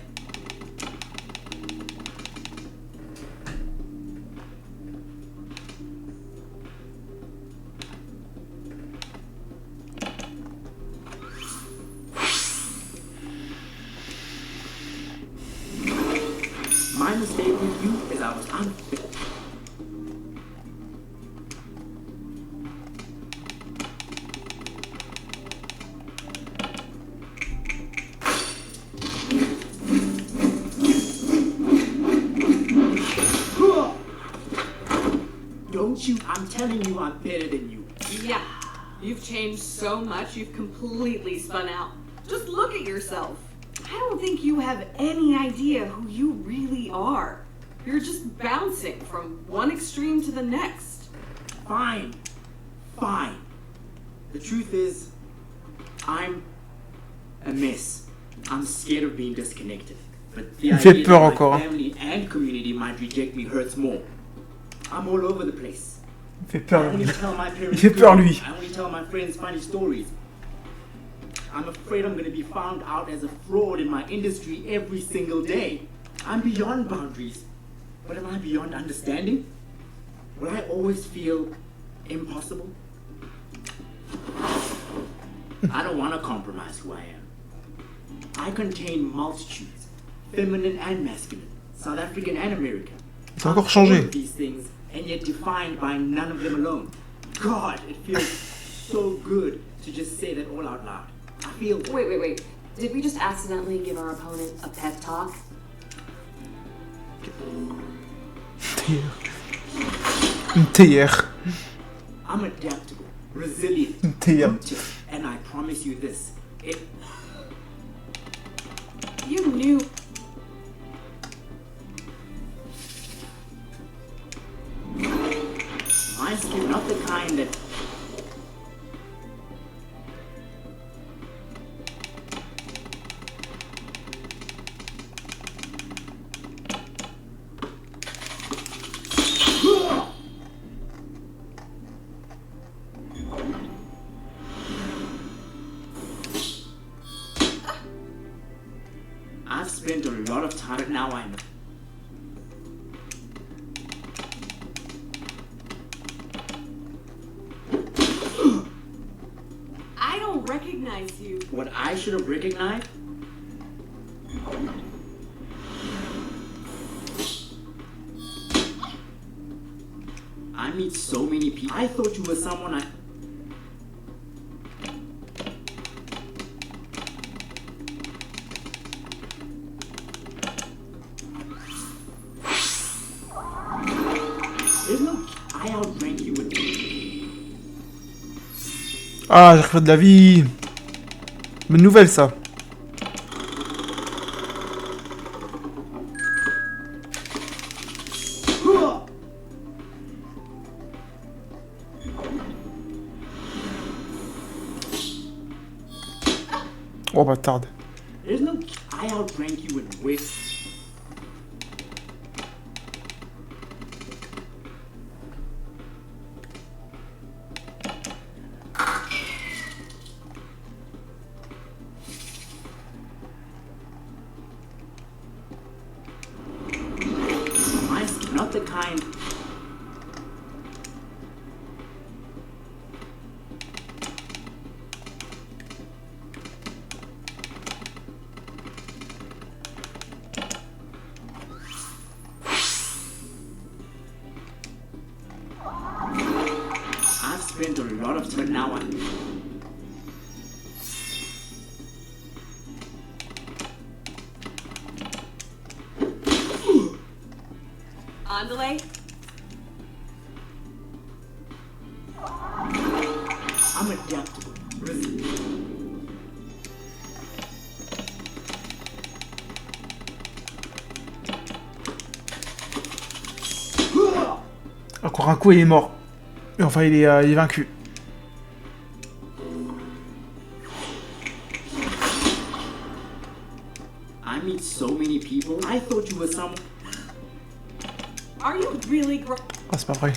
My mistake with you is I was unfit. Don't you? I'm telling you I'm better than you. Yeah. You've changed so much, you've completely spun out. Just look at yourself. I don't think you have any idea who you really are. You're just bouncing from one extreme to the next. Fine. Fine. The truth is, I'm a mess. I'm scared of being disconnected. But the Il fait idea peur that encore, my hein. family and community might reject me hurts more. I'm all over the place. Il fait I peur, only lui. tell my parents Il fait peur, good. lui. I only tell my friends funny stories. I'm afraid I'm going to be found out as a fraud in my industry every single day. I'm beyond boundaries. But am I beyond understanding? Will I always feel impossible? I don't want to compromise who I am. I contain multitudes, feminine and masculine, South African and American. C'est encore All changé. of these things, and yet defined by none of them alone. God, it feels so good to just say that all out loud. I feel... Wait. Did we just accidentally give our opponent a pep talk? Une théière. I'm adaptable, resilient, Une théière. rooted, and I promise you this. You knew... My skin, not the kind that... spent a lot of time, but now I know. I don't recognize you. What I should have recognized? I meet so many people. I thought you were someone I... There's no... I outrank you with... Ah, j'ai refait de la vie. Bonne nouvelle, ça. Oh, bâtarde. There's no... I outrank you in wit. Mine's not the kind... I've spent a lot of time now on... Andale? I'm adaptable. Encore un coup, il est mort. Et enfin, il est vaincu. I meet so many people. I thought you were someone... Are you really Ah, c'est pas vrai.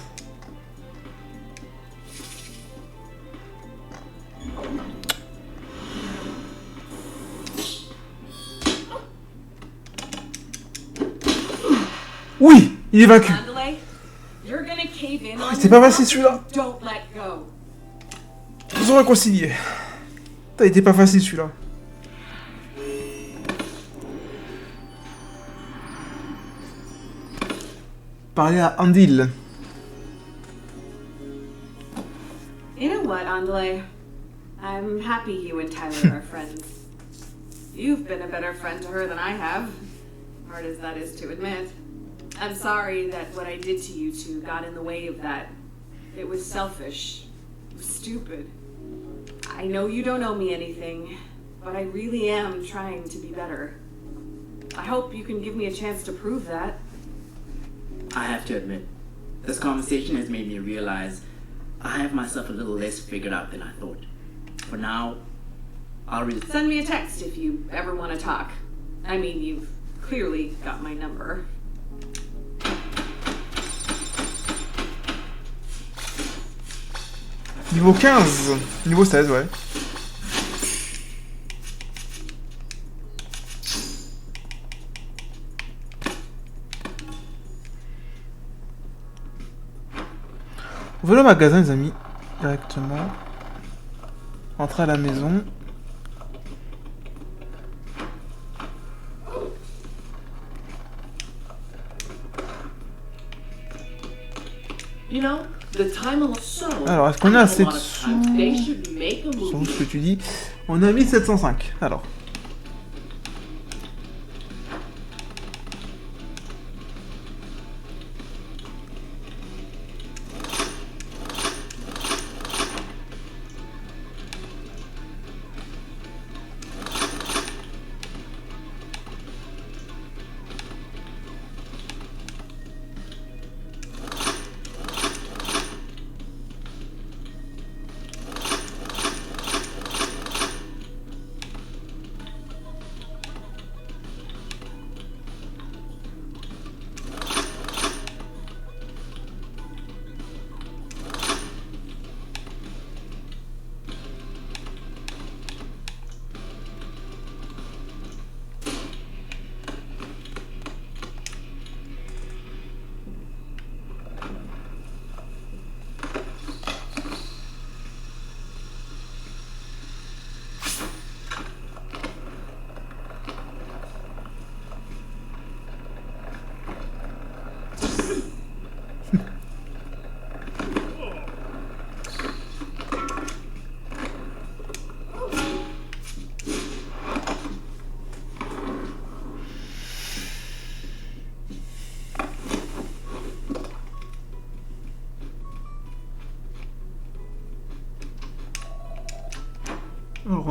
Oui, il est vaincu. Andale? You're gonna cave in on C'était pas facile, yourself? celui-là. Don't let go. Ils ont réconcilié. Ça a été pas facile, celui-là. Parler à Andil. You know what, Andale? I'm happy you and Tyler are friends. You've been a better friend to her than I have, hard as that is to admit. I'm sorry that what I did to you two got in the way of that. It was selfish. It was stupid. I know you don't owe me anything, but I really am trying to be better. I hope you can give me a chance to prove that. I have to admit, this conversation has made me realize I have myself a little less figured out than I thought. For now, I'll Send me a text if you ever want to talk. I mean, you've clearly got my number. Niveau 15. Niveau 16, ouais. On va au magasin, les amis. Directement. Rentrer à la maison. You know, the time alone. So, Alors, est-ce qu'on a assez de a lot of sous? time. They should make a Selon movie. ce que tu dis. On a mis 705. Alors.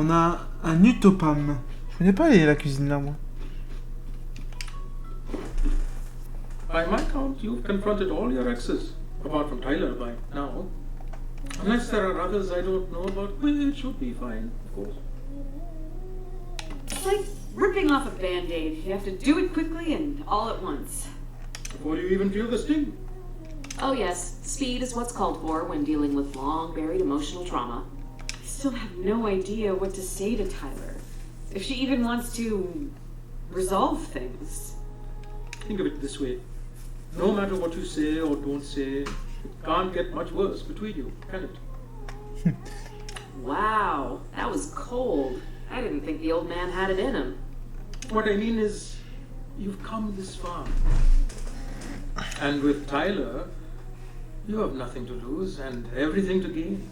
On a un utopam. Je connais pas la cuisine là, moi. By my count, you've confronted all your exes, apart from Tyler by now. Unless there are others I don't know about, which should be fine, of course. It's like ripping off a band-aid. You have to do it quickly and all at once. Before you even feel the sting. Oh yes, speed is what's called for when dealing with long buried emotional trauma. I still have no idea what to say to Tyler. If she even wants to resolve things. Think of it this way. No matter what you say or don't say, it can't get much worse between you, can it? Wow, that was cold. I didn't think the old man had it in him. What I mean is, you've come this far. And with Tyler, you have nothing to lose and everything to gain.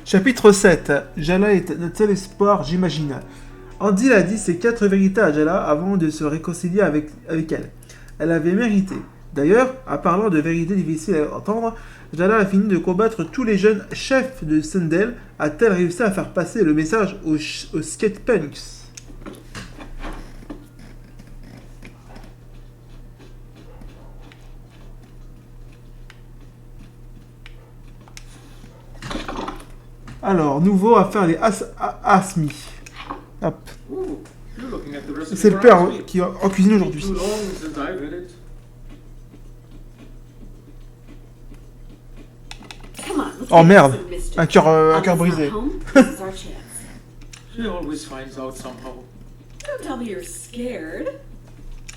Chapitre 7. Jala est notre seul espoir, j'imagine. Andy a dit ses 4 vérités à Jala avant de se réconcilier avec elle. Elle avait mérité. D'ailleurs, en parlant de vérités difficiles à entendre, Jala a fini de combattre tous les jeunes chefs de Sundell. A-t-elle réussi à faire passer le message aux skatepunks? Alors, nouveau à faire les asmi. Hop. C'est le père qui est en cuisine aujourd'hui. Oh merde, un cœur brisé. She always finds out somehow. Don't tell me you're scared.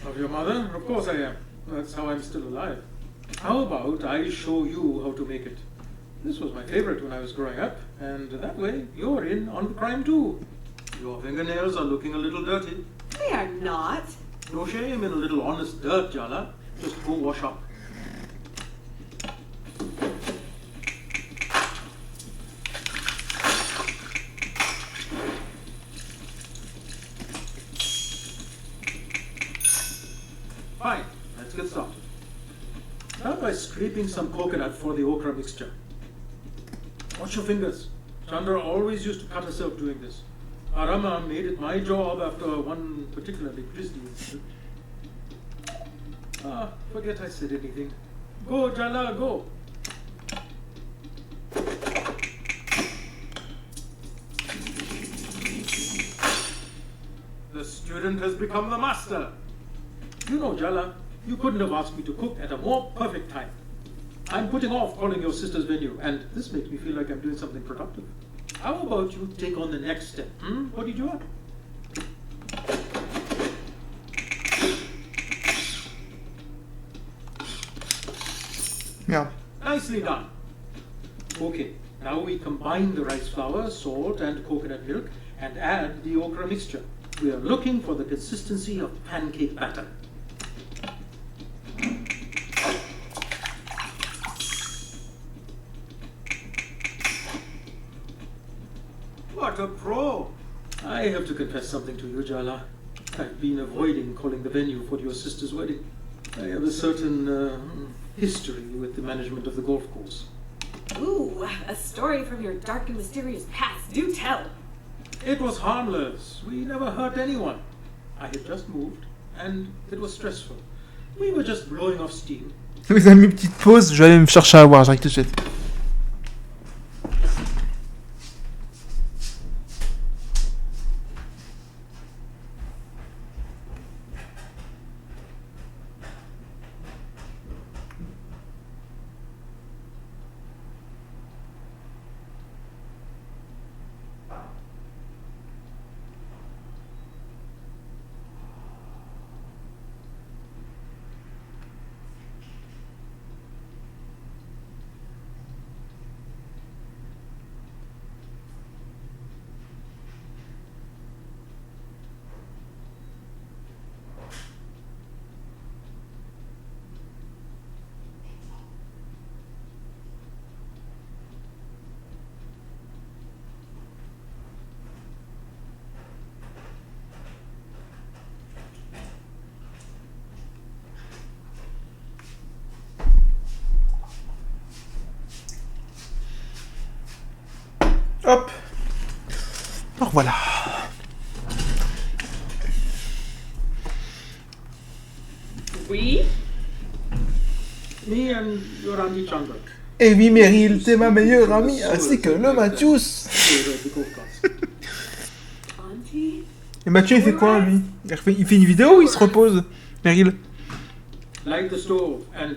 Of your mother? Of course I am. That's how I'm still alive. How about I show you how to make it? This was my favorite when I was growing up, and that way you're in on the crime too. Your fingernails are looking a little dirty. They are not. No shame in a little honest dirt, Jala. Just go wash up. Fine, let's get started. Start by scraping some coconut for the okra mixture. Watch your fingers. Chandra always used to cut herself doing this. Arama made it my job after one particularly grisly incident. Forget I said anything. Go, Jala, go. The student has become the master. You know, Jala, you couldn't have asked me to cook at a more perfect time. I'm putting off calling your sister's venue, and this makes me feel like I'm doing something productive. How about you take on the next step? What did you want? Merde. Nicely done. Okay, now we combine the rice flour, salt, and coconut milk, and add the okra mixture. We are looking for the consistency of pancake batter. What a pro! I have to confess something to you, Jala. I've been avoiding calling the venue for your sister's wedding. I have a certain history with the management of the golf course. Ooh, a story from your dark and mysterious past. Do tell. It was harmless. We never hurt anyone. I had just moved, and it was stressful. We were just blowing off steam. Vous avez mis une petite pause, je vais aller me chercher à boire, j'arrive tout de suite. Voilà. We? Me and your Auntie Chandra. Et oui, Meryl, t'es ma meilleure amie, ainsi que le Mathius. Auntie? Et Mathieu, il fait quoi, lui? Il fait une vidéo ou il se repose, Meryl? Light the stove and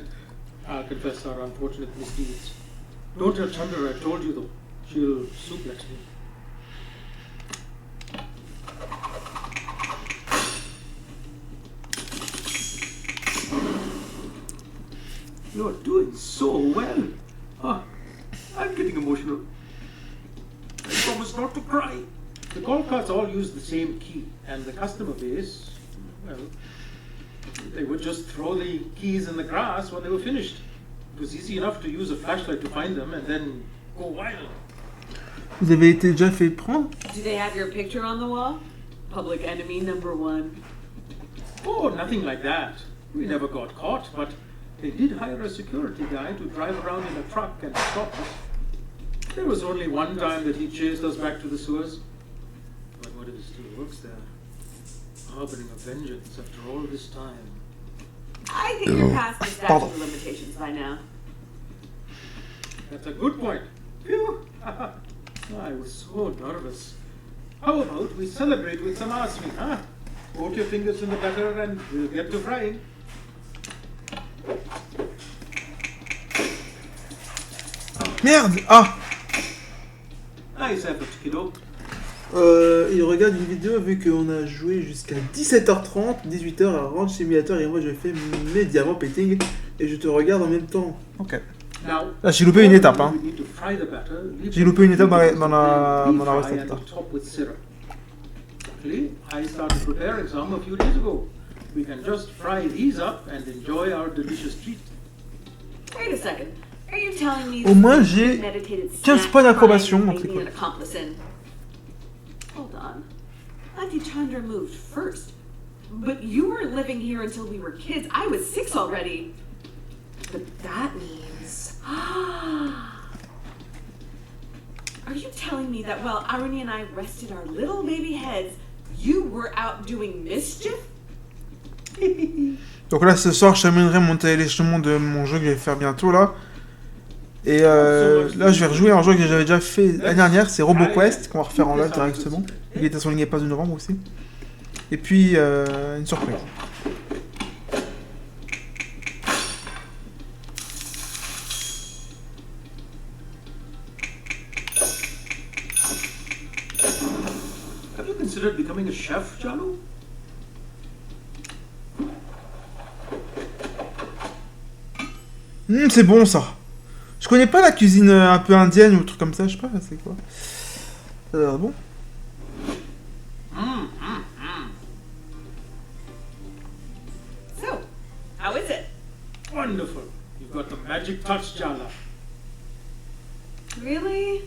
I'll confess our unfortunate misdeeds. Don't tell Chandra I told you though. She'll suplex me. You're doing so well. Ah, I'm getting emotional. I promise not to cry. The golf carts all use the same key, and the customer base, well, they would just throw the keys in the grass when they were finished. It was easy enough to use a flashlight to find them and then go wild. Vous avez été déjà fait prendre? Do they have your picture on the wall? Public enemy number 1. Oh, nothing like that. We never got caught, but they did hire a security guy to drive around in a truck and stop us. There was only one time that he chased us back to the sewers. But what if he still works there? Harboring a vengeance after all this time. I think you're past the statute of limitations by now. That's a good point. Phew! I was so nervous. How about we celebrate with some arsene, huh? Put your fingers in the batter and we'll get to frying. Merde! Ah! Nice effort, kiddo. Il regarde une vidéo vu qu'on a joué jusqu'à 17h30, 18h à Ranch Simulator et moi je fais mes diamants petting et je te regarde en même temps. Ok. Là j'ai loupé une étape hein. J'ai loupé une étape dans la recette là. I started preparing some a few days ago. We can just fry these up and enjoy our delicious treat. Wait a second. Are you telling me Au moins j'ai 15 points d'approbation donc c'est cool. Hold on. Auntie Chandra moved first. But you weren't living here until we were kids. I was 6 already. But that means... Are you telling me that while Aruni and I rested our little baby heads, you were out doing mischief? Donc là ce soir je terminerai mon téléchargement de mon jeu que je vais faire bientôt là. Et là je vais rejouer un jeu que j'avais déjà fait l'année dernière, c'est RoboQuest qu'on va refaire en live directement. Il était sur le Game Pass de novembre aussi. Et puis une surprise. Have you considered becoming a chef, Jalu? C'est bon ça. Je connais pas la cuisine un peu indienne ou truc comme ça, je sais pas, c'est quoi. Ça a l'air bon. So, how is it? Wonderful. You've got the magic touch, Jala. Really?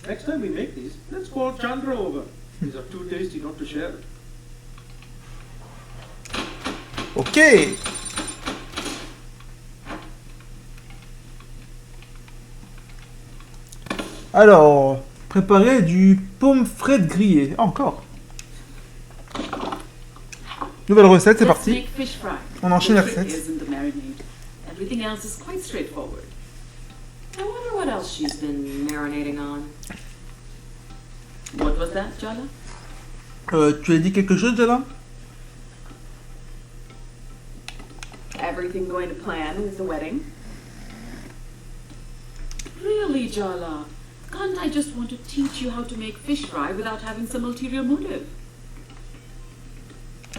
Next time we make these, let's call Chandra over. These are too tasty not to share. Ok. Alors, préparer du pomme frite grillée. Ah, encore. Nouvelle recette, c'est parti. On enchaîne la recette. Everything else is quite straightforward. I wonder what else she's been marinating on. What was that, Jala? Tu as dit quelque chose, Jala? Everything going to plan with the wedding? Really, Jala? Can't I just want to teach you how to make fish fry without having some ulterior motive?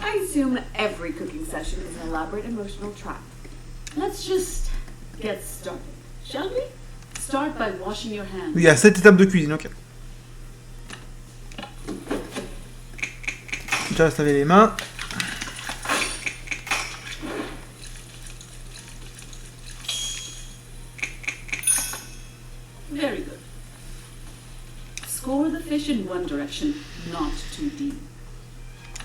I assume every cooking session is an elaborate emotional trap. Let's just get started, shall we? Start by washing your hands. Oui, il y a 7 étapes de cuisine, ok. Déjà, se laver les mains. Very good. Score the fish in one direction, not too deep.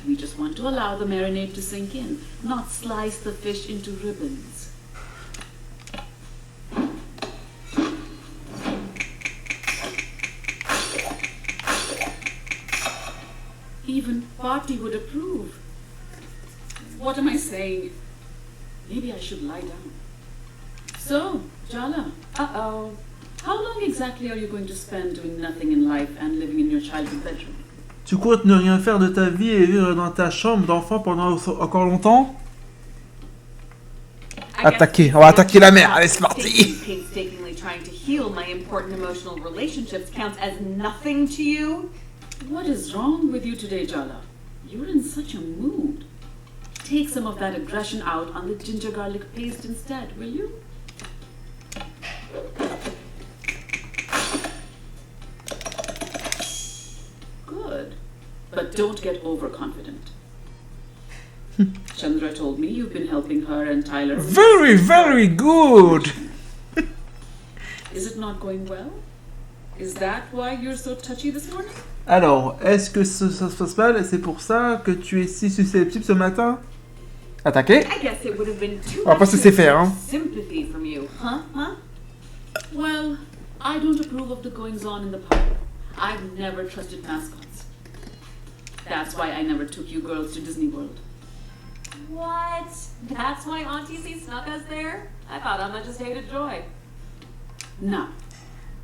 We just want to allow the marinade to sink in, not slice the fish into ribbons. Tati would approve. What am I saying? Maybe I should lie down. So, Jala. Uh-oh. How long exactly are you going to spend doing nothing in life and living in your childhood bedroom? Tu comptes ne rien faire de ta vie et vivre dans ta chambre d'enfant pendant encore longtemps? Attaquer, on va attaquer la mère, allez c'est parti! Painstakingly trying to heal my important emotional relationships counts as nothing to you? What is wrong with you today, Jala? You're in such a mood. Take some of that aggression out on the ginger garlic paste instead, will you? Good. But don't get overconfident. Chandra told me you've been helping her and Tyler. Very, very good! Is it not going well? Is that why you're so touchy this morning? Alors, est-ce que ça se passe mal et c'est pour ça que tu es si susceptible ce matin? Attaquer? I guess it would have been too On va pas se laisser faire, hein. sympathy from you, huh? Well, I don't approve of the goings-on in the park. I've never trusted mascots. That's why I never took you girls to Disney World. What? That's why Auntie C snuck us there? I thought Emma just hated Joy. Now,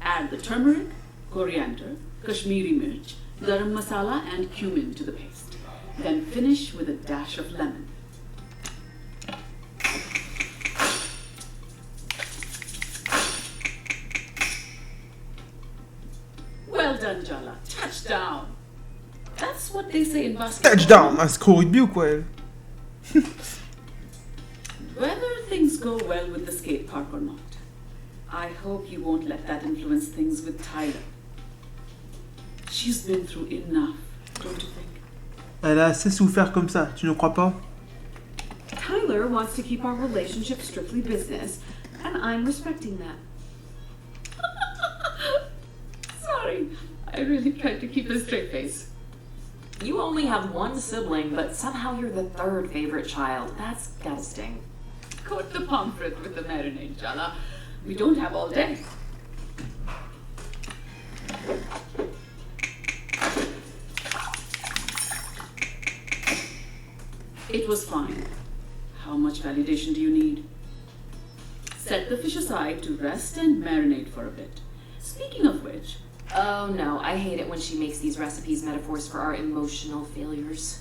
add the turmeric, coriander, Kashmiri mirch, garam masala and cumin to the paste. Then finish with a dash of lemon. Well done, Jala. Touchdown. That's what they say in basketball. Touchdown! Un score rugby ou quoi elle? Whether things go well with the skate park or not, I hope you won't let that influence things with Tyler. She's been through enough, don't you think? Elle a assez souffert comme ça, tu ne crois pas? Tyler wants to keep our relationship strictly business, and I'm respecting that. Sorry, I really tried to keep a straight face. You only have one sibling, but somehow you're the third favorite child. That's gotta sting. Coat the pomfret with the marinade, Jala. We don't have all day. It was fine. How much validation do you need? Set the fish aside to rest and marinate for a bit. Speaking of which... Oh no, I hate it when she makes these recipes metaphors for our emotional failures.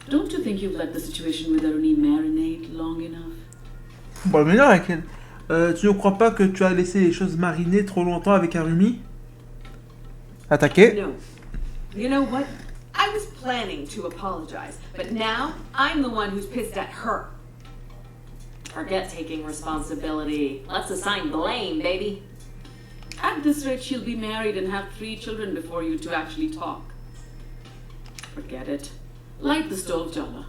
Don't you think you've let the situation with Aruni marinate long enough? Bon, mais non, avec elle. Tu ne crois pas que tu as laissé les choses mariner trop longtemps avec Arumi? Attaquer? No. You know what? I was planning to apologize, but now I'm the one who's pissed at her. Forget taking responsibility. Let's assign blame, baby. At this rate, she'll be married and have 3 children before you two actually talk. Forget it. Light the stove, Jala.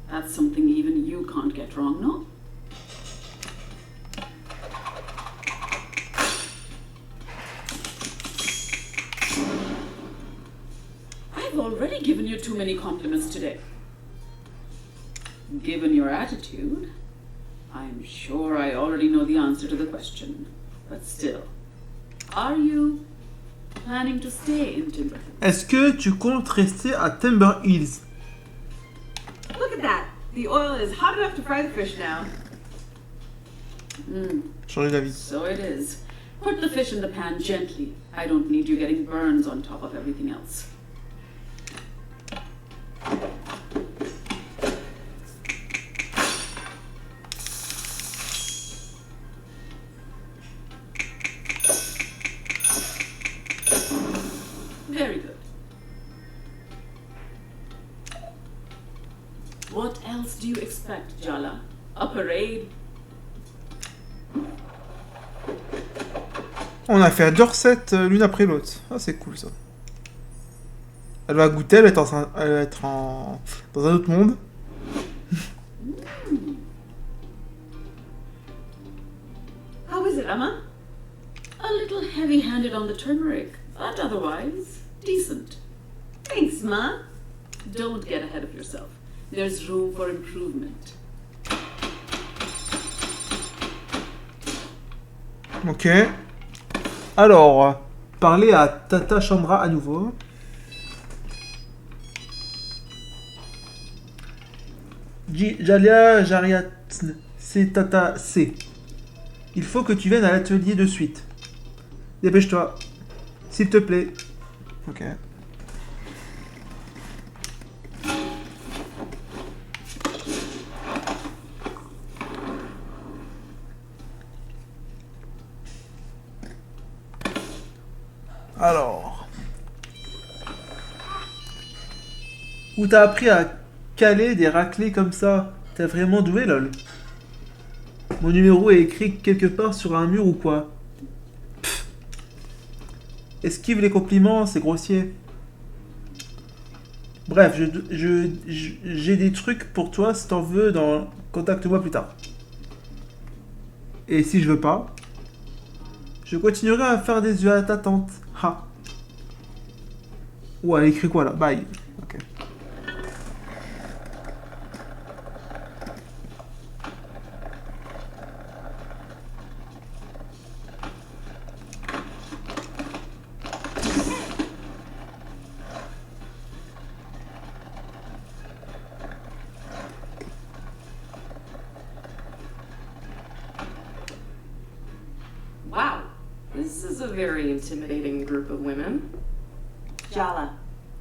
That's something even you can't get wrong, no? I've already given you too many compliments today. Given your attitude, I'm sure I already know the answer to the question. But still, are you planning to stay in Timber Hills? Est-ce que tu comptes rester à Timber Hills? Look at that. The oil is hot enough to fry the fish now. Changer d'avis. So it is. Put the fish in the pan gently. I don't need you getting burns on top of everything else. Very good. What else do you expect, Jala? A parade? On a fait à Dorset l'une après l'autre. Ah, c'est cool ça. Elle va goûter, elle va être dans un autre monde. How is it, Emma? A little heavy-handed on the turmeric, but otherwise decent. Thanks, Ma. Don't get ahead of yourself. There's room for improvement. Ok. Alors, parler à Tata Chandra à nouveau. Jalia Jariatn, c'est Tata C. Il faut que tu viennes à l'atelier de suite. Dépêche-toi. S'il te plaît. Ok. Alors. Où t'as appris à caler des raclés comme ça? T'es vraiment doué, lol. Mon numéro est écrit quelque part sur un mur ou quoi? Pff. Esquive les compliments, c'est grossier. Bref, j'ai des trucs pour toi si t'en veux, contacte-moi plus tard. Et si je veux pas, je continuerai à faire des yeux à ta tante. Ha. Ouais, elle écrit quoi là? Bye. Ok. Wow, this is a very intimidating group of women. Jala,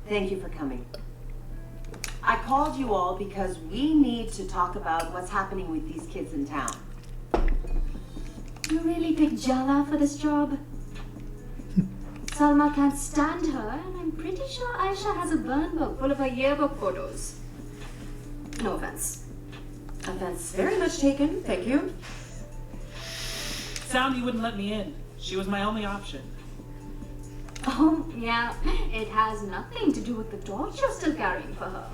thank you for coming. I called you all because we need to talk about what's happening with these kids in town. You really picked Jala for this job? Salma can't stand her, and I'm pretty sure Aisha has a burn book full of her yearbook photos. No offense. Offense very much taken, thank you. Sound you wouldn't let me in. She was my only option. Oh, yeah, it has nothing to do with the torch you're still carrying for her.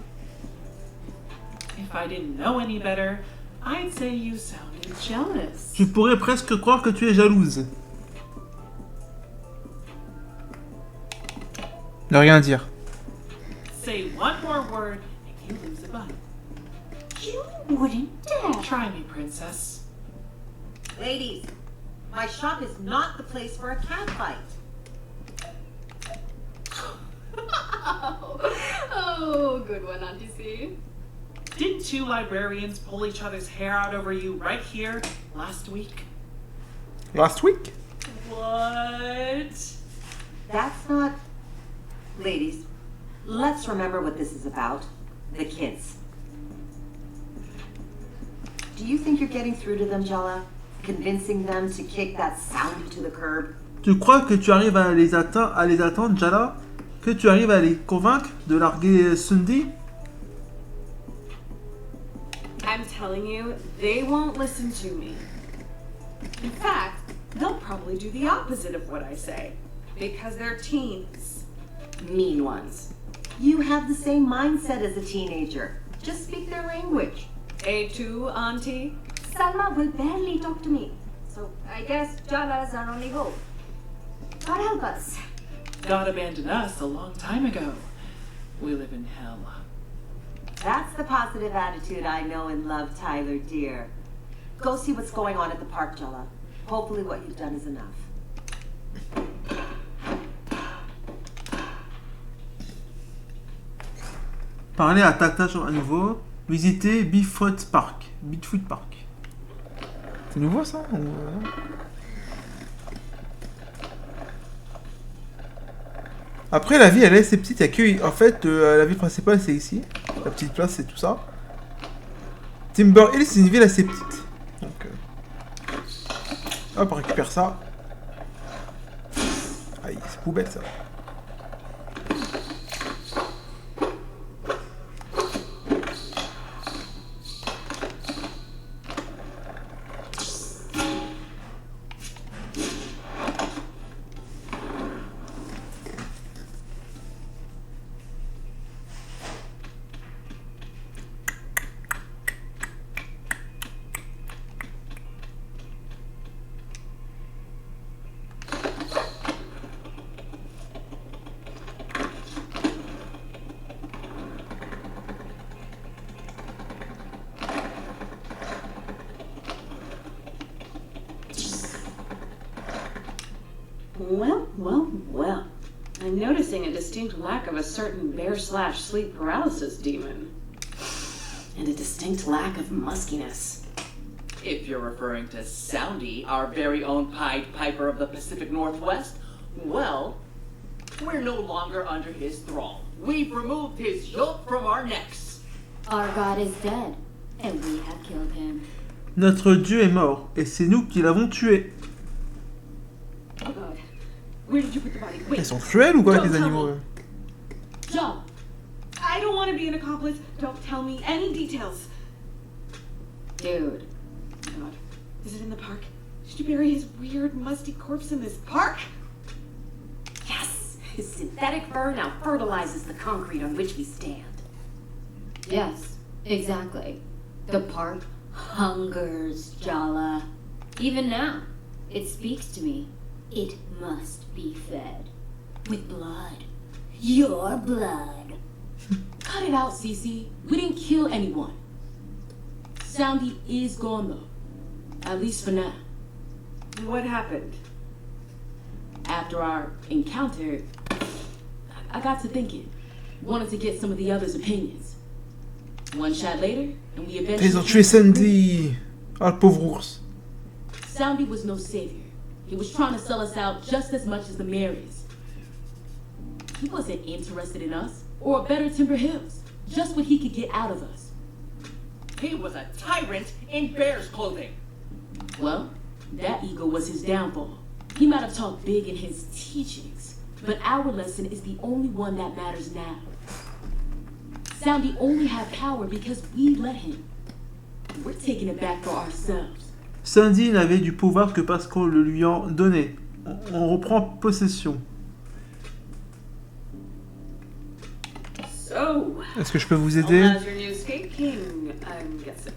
If I didn't know any better, I'd say you sounded jealous. Tu pourrais presque croire que tu es jalouse. Ne rien dire. Say one more word and you lose a bun. You wouldn't dare. Try me, princess. Ladies, my shop is not the place for a cat fight. Oh, good one, Auntie C. Didn't two librarians pull each other's hair out over you right here last week? Last week? What? That's not... Ladies, let's remember what this is about. The kids. Do you think you're getting through to them, Jala? Convincing them to kick that Soundy to the curb? Tu crois que tu arrives à les attendre, Jala? Que tu arrives à les convaincre de larguer Sunday? I'm telling you, they won't listen to me. In fact, they'll probably do the opposite of what I say. Because they're teens. Mean ones. You have the same mindset as a teenager. Just speak their language. A2, Auntie? Salma will barely talk to me, so I guess Jala's our only hope. God help us. God abandoned us a long time ago. We live in hell. That's the positive attitude I know and love, Tyler, dear. Go see what's going on at the park, Jala. Hopefully what you've done is enough. Parler à Tata à nouveau. Visiter Bigfoot Park. Bigfoot Park. C'est nouveau ça ou... Après la ville elle est assez petite, il y a que... En fait la ville principale c'est ici. La petite place c'est tout ça. Timber Hill c'est une ville assez petite. Donc hop on récupère ça. Aïe c'est poubelle ça. Well. I'm noticing a distinct lack of a certain bear/sleep paralysis demon. And a distinct lack of muskiness. If you're referring to Soundy, our very own Pied Piper of the Pacific Northwest, well, we're no longer under his thrall. We've removed his yoke from our necks. Our god is dead, and we have killed him. Notre dieu est mort, et c'est nous qui l'avons tué. Oh god. Where did you put the body? Wait. Ils sont cruels ou quoi avec Don't les tell animaux? me. Joe, I don't want to be an accomplice. Don't tell me any details. Dude. God. Is it in the park? Did you bury his weird, musty corpse in this park? yes, his synthetic fur now fertilizes the concrete on which we stand. Yes, exactly. The park hungers, Jala. Even now, it speaks to me. It must be fed. With blood. Your blood. Cut it out, Cece. We didn't kill anyone. Soundy is gone, though. At least for now. What happened? After our encounter, I got to thinking. Wanted to get some of the others' opinions. One shot later, and we eventually... Ils ont tué Sandy. Ah, le pauvre ours. Soundy was no savior. He was trying to sell us out just as much as the mayor is. He wasn't interested in us, or better Timber Hills. Just what he could get out of us. He was a tyrant in bear's clothing. Well, that ego was his downfall. He might have talked big in his teachings, but our lesson is the only one that matters now. Soundy only had power because we let him. We're taking it back for ourselves. Sandy n'avait du pouvoir que parce qu'on le lui en donnait. On reprend possession. So, Est-ce que je peux vous aider? as your new skate king, I'm guessing.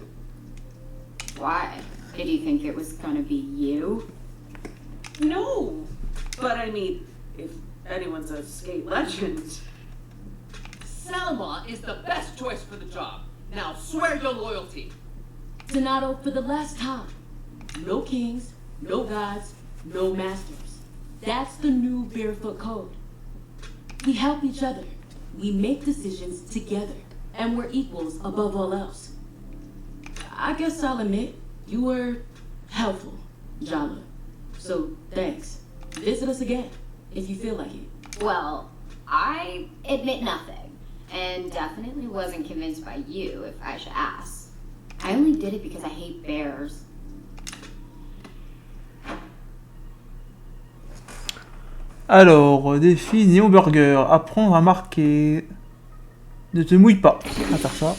Why? Did you think it was gonna be you? No, but I mean, if anyone's a skate legend. Salma is the best choice for the job. Now swear your loyalty. Donato, for the last time. No kings, no gods, no masters. That's the new Barefoot Code. We help each other. We make decisions together. And we're equals above all else. I guess I'll admit, you were helpful, Jala. So, thanks. Visit us again, if you feel like it. Well, I admit nothing, and definitely wasn't convinced by you, if I should ask. I only did it because I hate bears. Alors, défi Néon Burger. Apprendre à marquer. Ne te mouille pas. On va faire ça.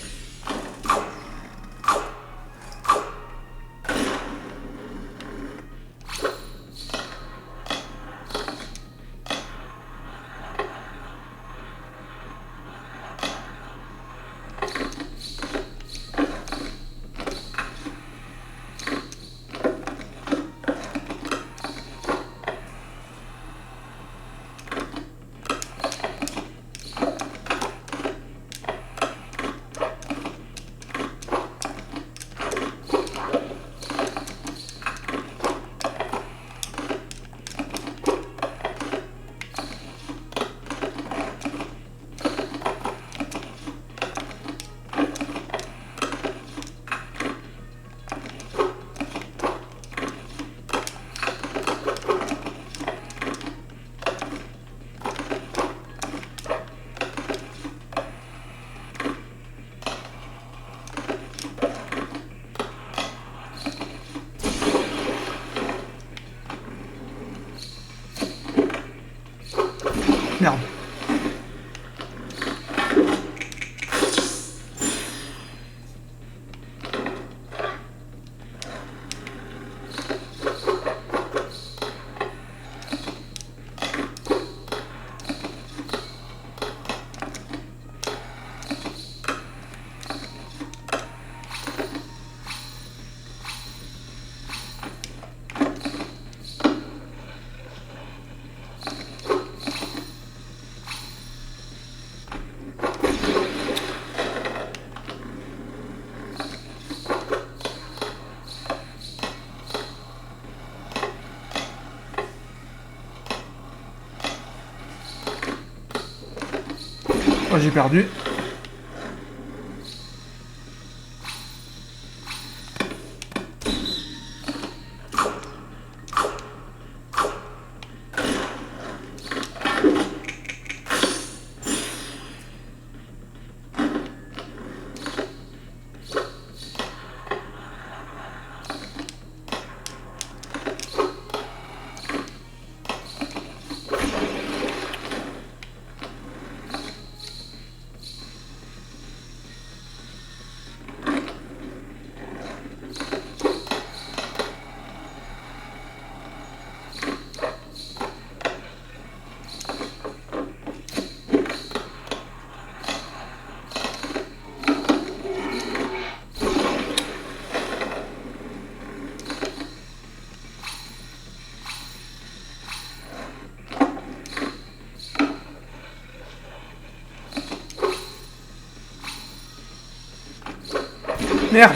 Merde. Oh, j'ai perdu. Merde.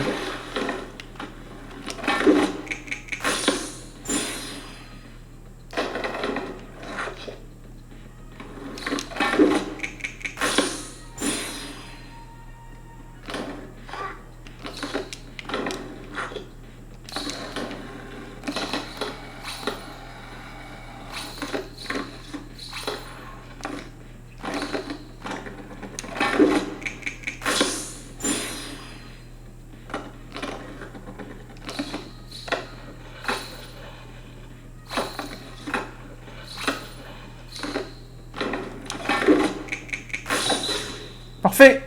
Parfait.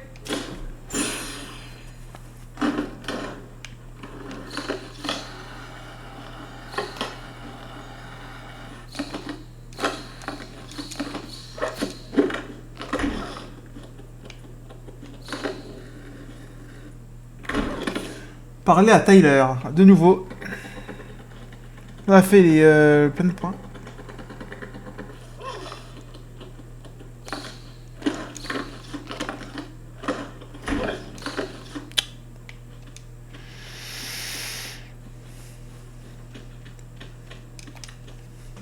Parler à Tyler, de nouveau. On a fait les plein de points.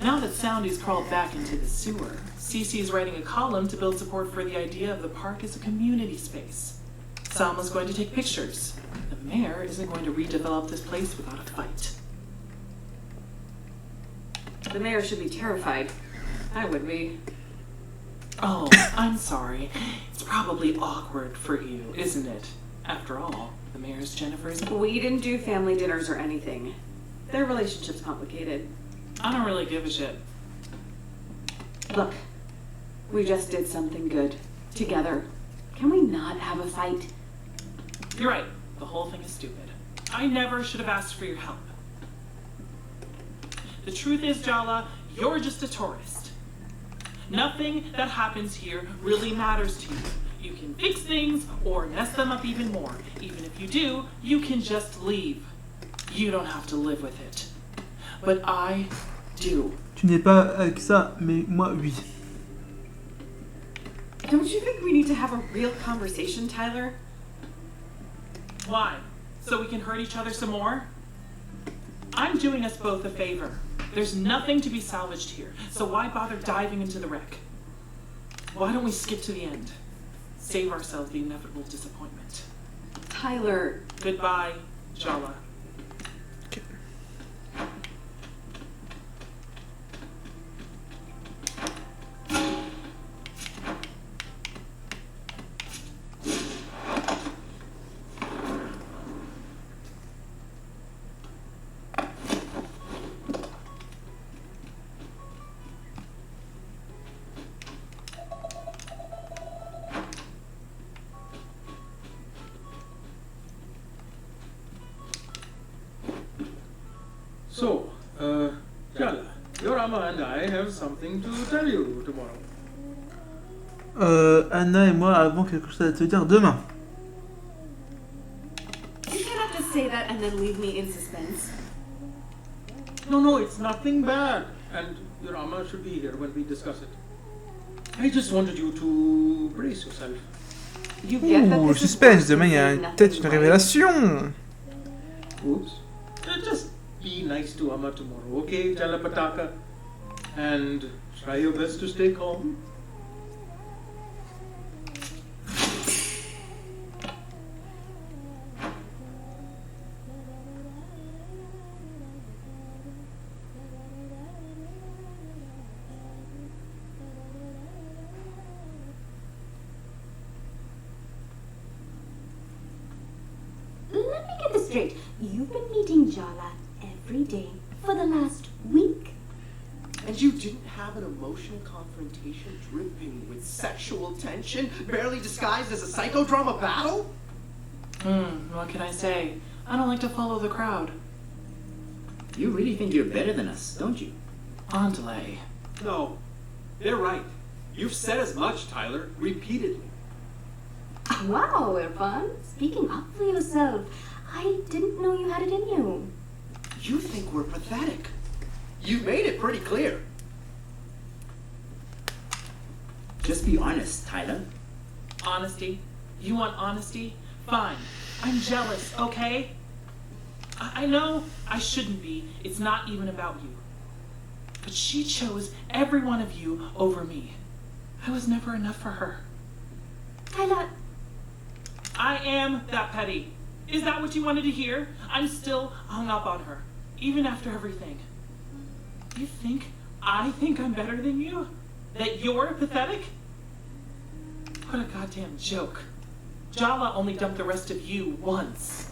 Now that Soundy's crawled back into the sewer, Cece's writing a column to build support for the idea of the park as a community space. Salma's going to take pictures. The mayor isn't going to redevelop this place without a fight. The mayor should be terrified. I would be. Oh, I'm sorry. It's probably awkward for you, isn't it? After all, the mayor's Jennifer's. We didn't do family dinners or anything. Their relationship's complicated. I don't really give a shit. Look, we just did something good. Together. Can we not have a fight? You're right. The whole thing is stupid. I never should have asked for your help. The truth is, Jala, you're just a tourist. Nothing that happens here really matters to you. You can fix things or mess them up even more. Even if you do, you can just leave. You don't have to live with it. But I do. Tu n'es pas avec ça, mais moi, oui. Don't you think we need to have a real conversation, Tyler? Why? So we can hurt each other some more? I'm doing us both a favor. There's nothing to be salvaged here, so why bother diving into the wreck? Why don't we skip to the end? Save ourselves the inevitable disappointment. Tyler. Goodbye, Jala. So, Jala, your Amma and I have something to tell you tomorrow. Anna et moi avons quelque chose à te dire demain. You cannot just say that and then leave me in suspense. No, it's nothing bad. And your Amma should be here when we discuss it. I just wanted you to brace yourself. You get that Ouh, this is suspense, worse than demain il y a saying peut-être nothing, une right? révélation. Oops. Just be nice to Amma tomorrow, okay, Jala Pataka? And try your best to stay calm. Let me get this straight. You've been meeting Jala every day for the last week. And you didn't have an emotional confrontation dripping with sexual tension, barely disguised as a psychodrama battle? What can I say? I don't like to follow the crowd. You really think you're better than us, don't you? Andale. No, they're right. You've said as much, Tyler, repeatedly. Wow, Irfan. Speaking up for yourself. I didn't know you had it in you. You think we're pathetic. You made it pretty clear. Just be honest, Tyler. Honesty? You want honesty? Fine. I'm jealous, okay? I know I shouldn't be. It's not even about you. But she chose every one of you over me. I was never enough for her. Tyler, I am that petty. Is that what you wanted to hear? I'm still hung up on her, even after everything. You think I think I'm better than you? That you're pathetic? What a goddamn joke. Jala only dumped the rest of you once.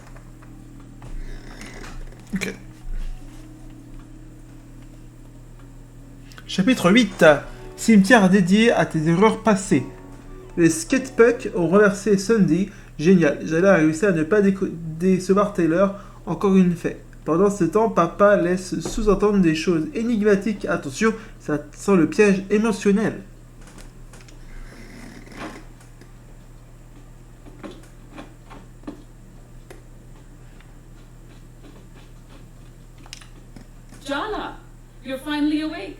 Ok. Chapitre 8. Cimetière dédié à tes erreurs passées. Les skatepucks ont renversé Sunday. Génial. Jala a réussi à ne pas décevoir Taylor encore une fois. Pendant ce temps, papa laisse sous-entendre des choses énigmatiques. Attention, ça sent le piège émotionnel. Jala, you're finally awake.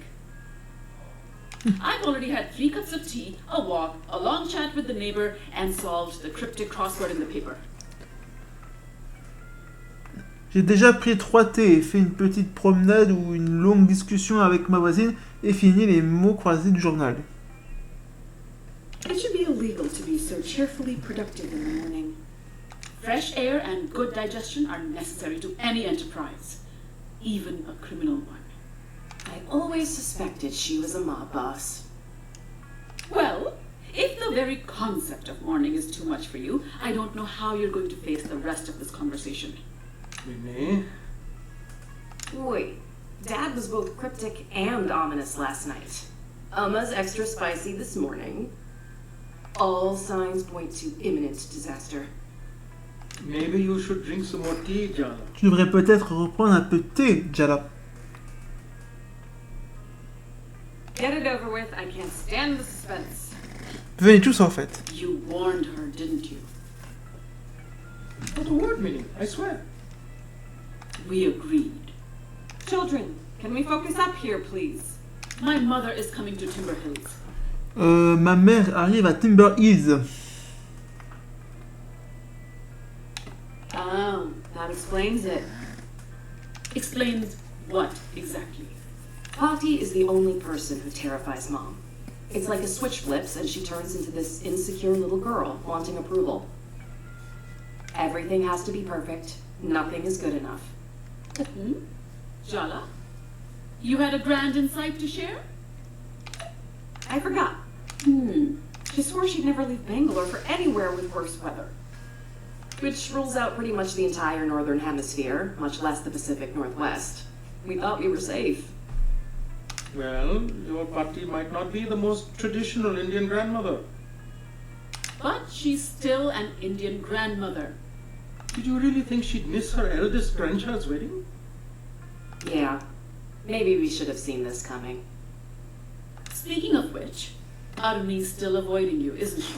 I've already had 3 cups of tea, a walk, a long chat with the neighbor, and solved the cryptic crossword in the paper. J'ai déjà pris 3 thés, fait une petite promenade ou une longue discussion avec ma voisine et fini les mots croisés du journal. It should be illegal to be so cheerfully productive in the morning. Fresh air and good digestion are necessary to any enterprise, even a criminal one. I always suspected she was a mob boss. Well, if the very concept of morning is too much for you, I don't know how you're going to face the rest of this conversation. Vinny? Wait, Dad was both cryptic and ominous last night. Umma's extra spicy this morning. All signs point to imminent disaster. Maybe you should drink some more tea, Jala. Tu devrais peut-être reprendre un peu de thé, Jala. Get it over with. I can't stand the suspense. Venez tous en fait. You warned her, didn't you? Not a word, Vinny, I swear. We agreed. Children, can we focus up here, please? My mother is coming to Timber Hills. Ma mère arrive à Timber Hills. Oh, that explains it. Explains what exactly? Pati is the only person who terrifies Mom. It's like a switch flips and she turns into this insecure little girl wanting approval. Everything has to be perfect. Nothing is good enough. Jala, you had a grand insight to share? I forgot. She swore she'd never leave Bangalore for anywhere with worse weather. Which rules out pretty much the entire northern hemisphere, much less the Pacific Northwest. We thought we were safe. Well, your Pati might not be the most traditional Indian grandmother. But she's still an Indian grandmother. Did you really think she'd miss her eldest grandchild's wedding? Yeah. Maybe we should have seen this coming. Speaking of which, Armi's still avoiding you, isn't she?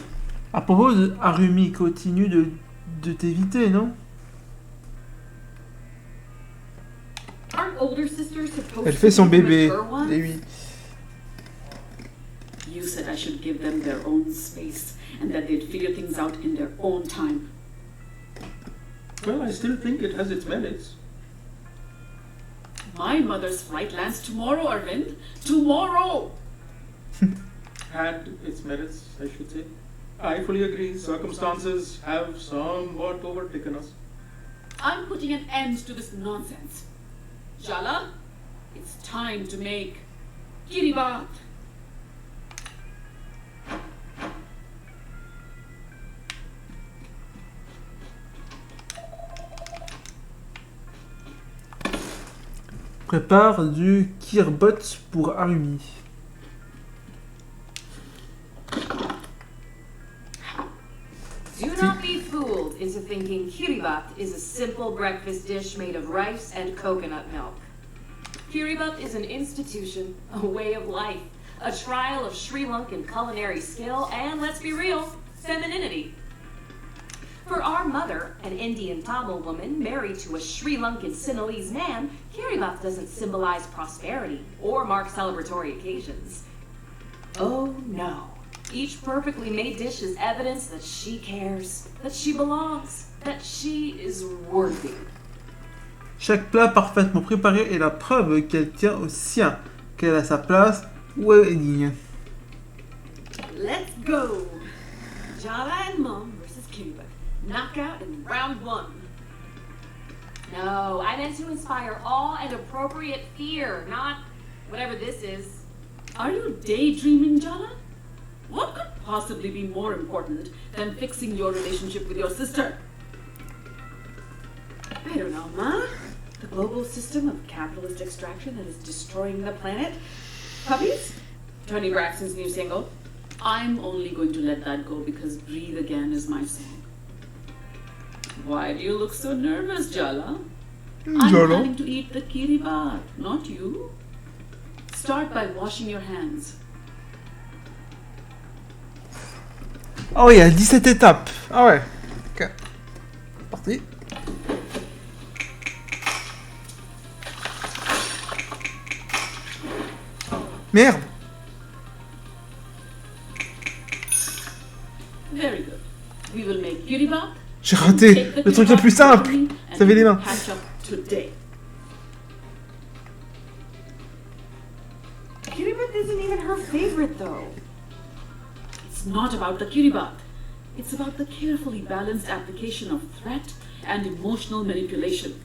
À propos de Arumi, continue de t'éviter, non? Aren't older sisters supposed Elle fait to son be the bébé. mature ones? Et oui. You said I should give them their own space and that they'd figure things out in their own time. Well, I still think it has its merits. My mother's flight lands tomorrow, Arvind. Tomorrow! Had its merits, I should say. I fully agree. Circumstances have somewhat overtaken us. I'm putting an end to this nonsense. Jala, it's time to make Kiribat. Prépare du kirbot pour Arumi. Do not be fooled into thinking kiribat is a simple breakfast dish made of rice and coconut milk. Kiribat is an institution, a way of life, a trial of Sri Lankan culinary skill, and let's be real, femininity. For our mother, an Indian Tamil woman married to a Sri Lankan Sinhalese man, kiribat doesn't symbolize prosperity or mark celebratory occasions. Oh no. Each perfectly made dish is evidence that she cares, that she belongs, that she is worthy. Chaque plat parfaitement préparé est la preuve qu'elle tient au sien, qu'elle a sa place où elle est digne. Let's go! Jala and Mom versus Cuba. Knockout in round 1. No, I meant to inspire awe and appropriate fear, not whatever this is. Are you daydreaming, Jala? What could possibly be more important than fixing your relationship with your sister? I don't know, Ma. The global system of capitalist extraction that is destroying the planet. Puppies? Tony Braxton's new single. I'm only going to let that go because Breathe Again is my song. Why do you look so nervous, Jala? I'm planning to eat the kiribat, not you. Start by washing your hands. Oh, il y a 17 étapes. Ah ouais. Ok. Parti. Merde. Very good. We will make kiribat. J'ai raté. Le truc le plus simple. Savez les mains. Catch up today. Kiribat isn't even her favorite, though. It's not about the kiribat. It's about the carefully balanced application of threat and emotional manipulation.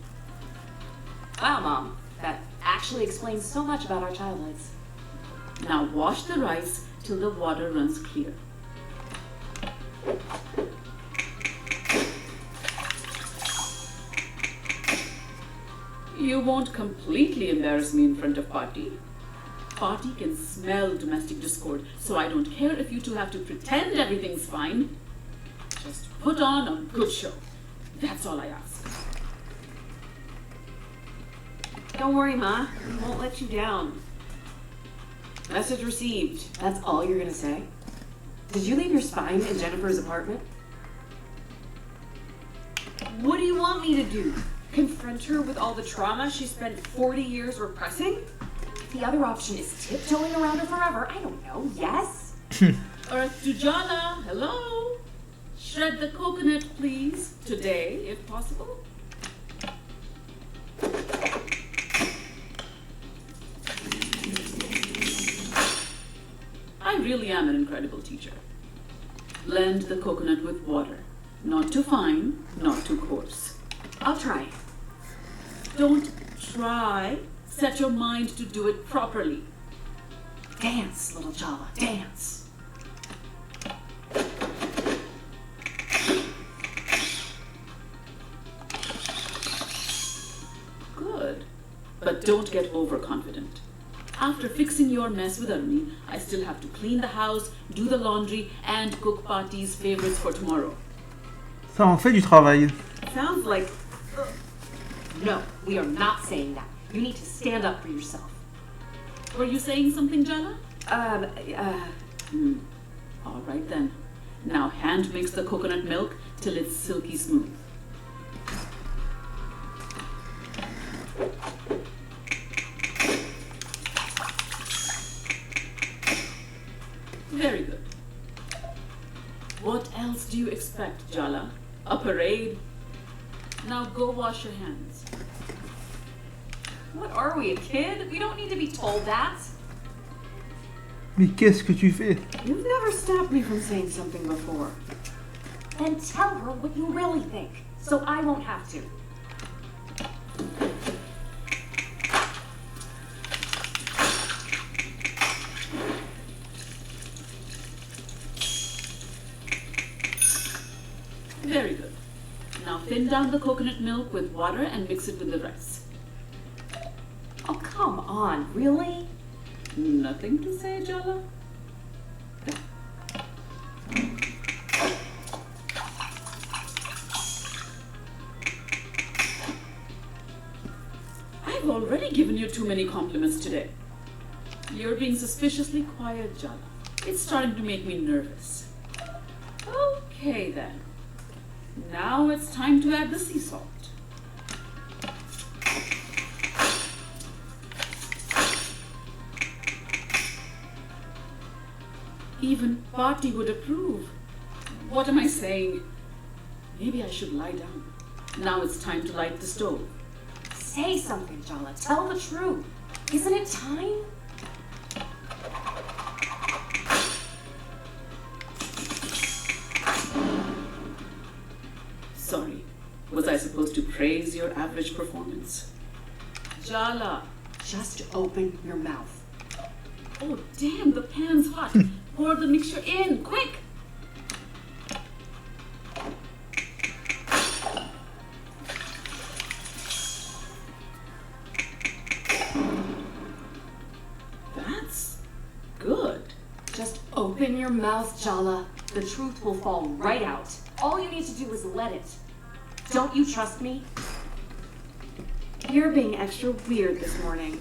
Wow, Mom. That actually explains so much about our childhoods. Now wash the rice till the water runs clear. You won't completely embarrass me in front of Party. Party can smell domestic discord, so I don't care if you two have to pretend everything's fine. Just put on a good show. That's all I ask. Don't worry, Ma. We won't let you down. Message received. That's all you're gonna say? Did you leave your spine in Jennifer's apartment? What do you want me to do? Confront her with all the trauma she spent 40 years repressing? The other option is tiptoeing around her forever. I don't know. Yes? Earth to Jala, hello? Shred the coconut, please. Today, if possible. I really am an incredible teacher. Blend the coconut with water. Not too fine, not too coarse. I'll try. Don't try. Set your mind to do it properly. Dance, little Jala, dance. Good. But don't get overconfident. After fixing your mess with Armi, I still have to clean the house, do the laundry, and cook Party's favorites for tomorrow. Ça en fait du travail. Sounds like... No, we are not saying that. You need to stand up for yourself. Were you saying something, Jala? All right then. Now hand mix the coconut milk till it's silky smooth. Very good. What else do you expect, Jala? A parade? Now go wash your hands. What are we, a kid? We don't need to be told that. Mais qu'est-ce que tu fais? You've never stopped me from saying something before. Then tell her what you really think, so I won't have to. Very good. Now thin down the coconut milk with water and mix it with the rice. Oh, come on, really? Nothing to say, Jala? I've already given you too many compliments today. You're being suspiciously quiet, Jala. It's starting to make me nervous. Okay then. Now it's time to add the sea salt. even Party would approve. What am I saying? Maybe I should lie down. Now it's time to light the stove. Say something, Jala. Tell the truth. Isn't it time? Sorry, was I supposed to praise your average performance? Jala. Just open your mouth. Oh damn, the pan's hot. Pour the mixture in, quick! That's good. Just open your mouth, Jala. The truth will fall right out. All you need to do is let it. Don't you trust me? You're being extra weird this morning.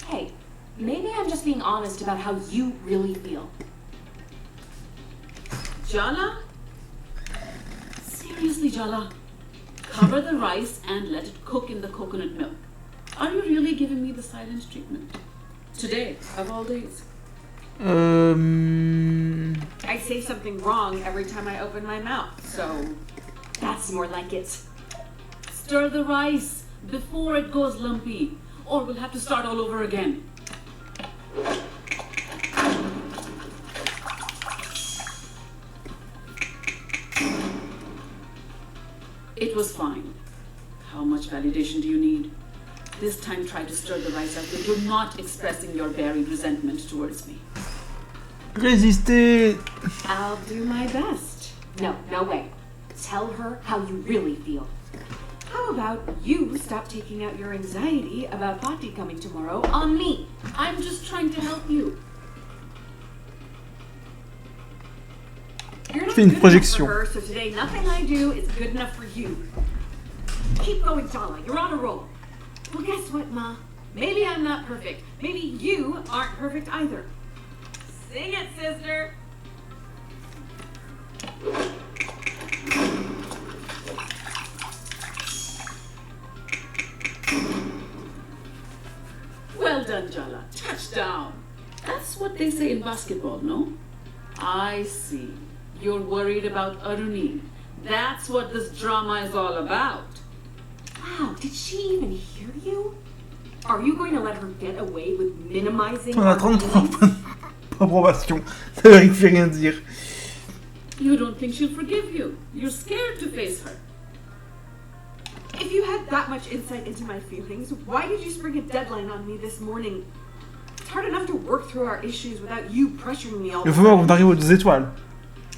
Hey, maybe I'm just being honest about how you really feel. Jala? Seriously, Jala? Cover the rice and let it cook in the coconut milk. Are you really giving me the silent treatment? Today, of all days. I say something wrong every time I open my mouth, so That's more like it. Stir the rice before it goes lumpy, or we'll have to start all over again. It was fine. How much validation do you need? This time try to stir the rice as if you're not expressing your buried resentment towards me. Résister. I'll do my best. No way. Tell her how you really feel. How about you stop taking out your anxiety about Patti coming tomorrow on me? I'm just trying to help you. You're not Fais une good projection. enough for her, so today nothing I do is good enough for you. Keep going, Jala. You're on a roll. Well, guess what, Ma? Maybe I'm not perfect. Maybe you aren't perfect either. Sing it, sister. Well done, Jala. Touchdown. That's what they say in basketball, no? I see. You're worried about Aruni. That's what this drama is all about. Wow, did she even hear you? Are you going to let her get away with minimizing On a our 33 feelings? points d'approbation. Ça ne fait rien dire. You don't think she'll forgive you. You're scared to face her. If you had that much insight into my feelings, why did you spring a deadline on me this morning? It's hard enough to work through our issues without you pressuring me all Il the faut voir time. qu'on arrive aux 2 étoiles.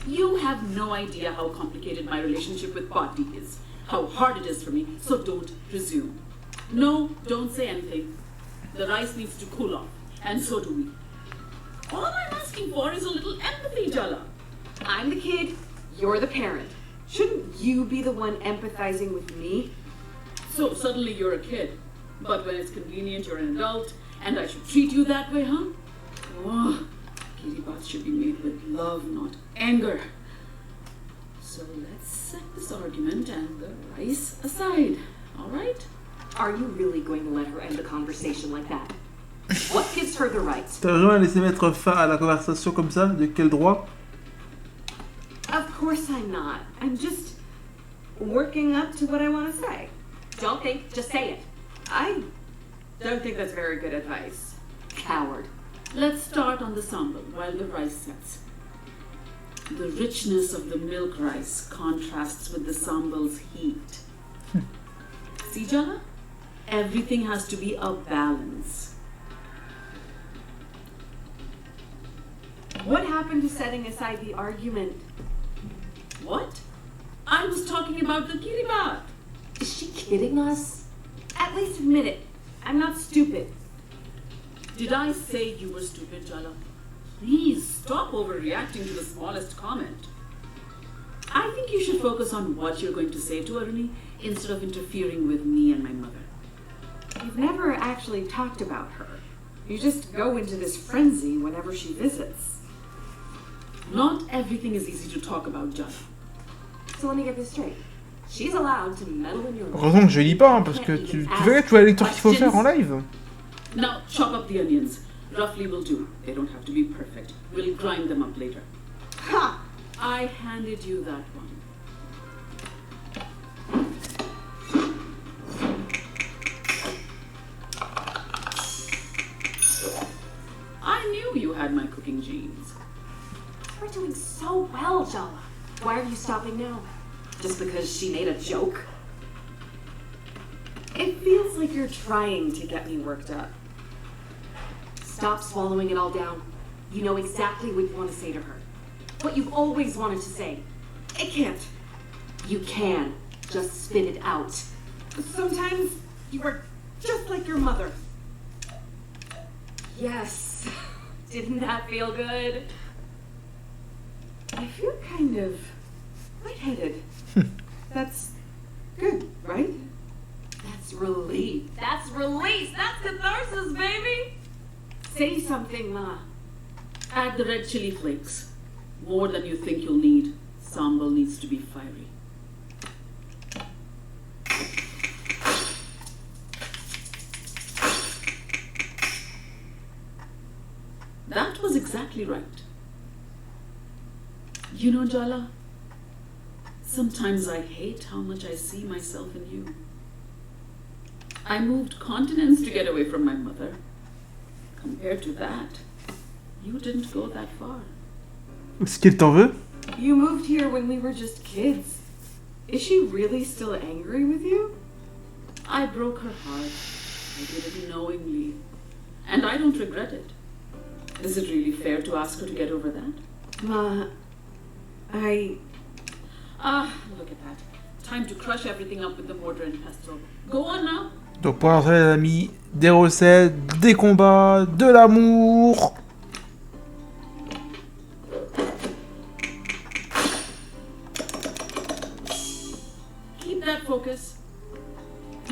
You have no idea how complicated my relationship with Patti is, how hard it is for me, so don't presume. No, don't say anything. The rice needs to cool off, and so do we. All I'm asking for is a little empathy, Jala. I'm the kid, you're the parent. Shouldn't you be the one empathizing with me? So suddenly you're a kid, but when it's convenient you're an adult, and I should treat you that way, huh? Oh, kitty baths should be made with love, not anger. So let's set this argument and the rice aside, all right? Are you really going to let her end the conversation like that? What gives her the right? T'as vraiment laissé mettre fin à la conversation comme ça? De quel droit? Of course I'm not. I'm just working up to what I want to say. Don't think, just say it. I don't think that's very good advice. Coward. Let's start on the sambal while the rice sets. The richness of the milk rice contrasts with the sambal's heat. See, Jala? Everything has to be a balance. What happened to setting aside the argument? What? I was talking about the kiribat. Is she kidding us? At least admit it. I'm not stupid. Did I say you were stupid, Jala? Please stop overreacting to the smallest comment. I think you should focus on what you're going to say to Aruni instead of interfering with me and my mother. You've never actually talked about her. You just go into this frenzy whenever she visits. Not everything is easy to talk about, Jala. So let me get this straight. She's allowed to meddle in your life. Heureusement que je lis pas, hein, parce que tu verrais, tu vois la lecture qu'il faut faire en live. Now chop up the onions. Roughly will do. They don't have to be perfect. We'll grind them up later. Ha! I handed you that one. I knew you had my cooking genes. We're doing so well, Jala. Why are you stopping now? Just because she made a joke? It feels like you're trying to get me worked up. Stop swallowing it all down. You know exactly what you want to say to her. What you've always wanted to say. I can't. You can. Just spit it out. Sometimes you are just like your mother. Yes. Didn't that feel good? I feel kind of lightheaded. That's good, right? That's relief. That's release. That's catharsis, baby. Say something, Ma. Add the red chili flakes. More than you think you'll need. Sambal needs to be fiery. That was exactly right. You know, Jala, sometimes I hate how much I see myself in you. I moved continents to get away from my mother. Compared to that, you didn't go that far. Est-ce qu'il t'en veut? You moved here when we were just kids. Is she really still angry with you? I broke her heart. I did it knowingly. And I don't regret it. Is it really fair to ask her to get over that? Ma, Look at that. Time to crush everything up with the mortar and pestle. Go on now. Donc pour l'instant les amis, des recettes, des combats, de l'amour. Keep that focus.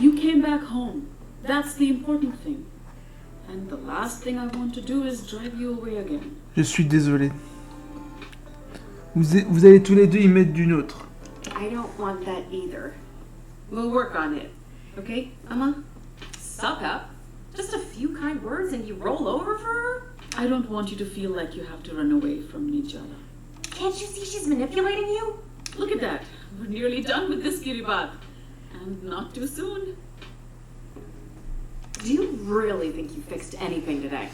You came back home. That's the important thing. And the last thing I want to do is drive you away again. Je suis désolé. Vous allez tous les deux y mettre du nôtre. I don't want that either. We'll work on it. Okay, Emma? Suck up. Just a few kind words and you roll over for her? I don't want you to feel like you have to run away from me, Jala. Can't you see she's manipulating you? Look at that. We're nearly done with this kiribat. And not too soon. Do you really think you fixed anything today?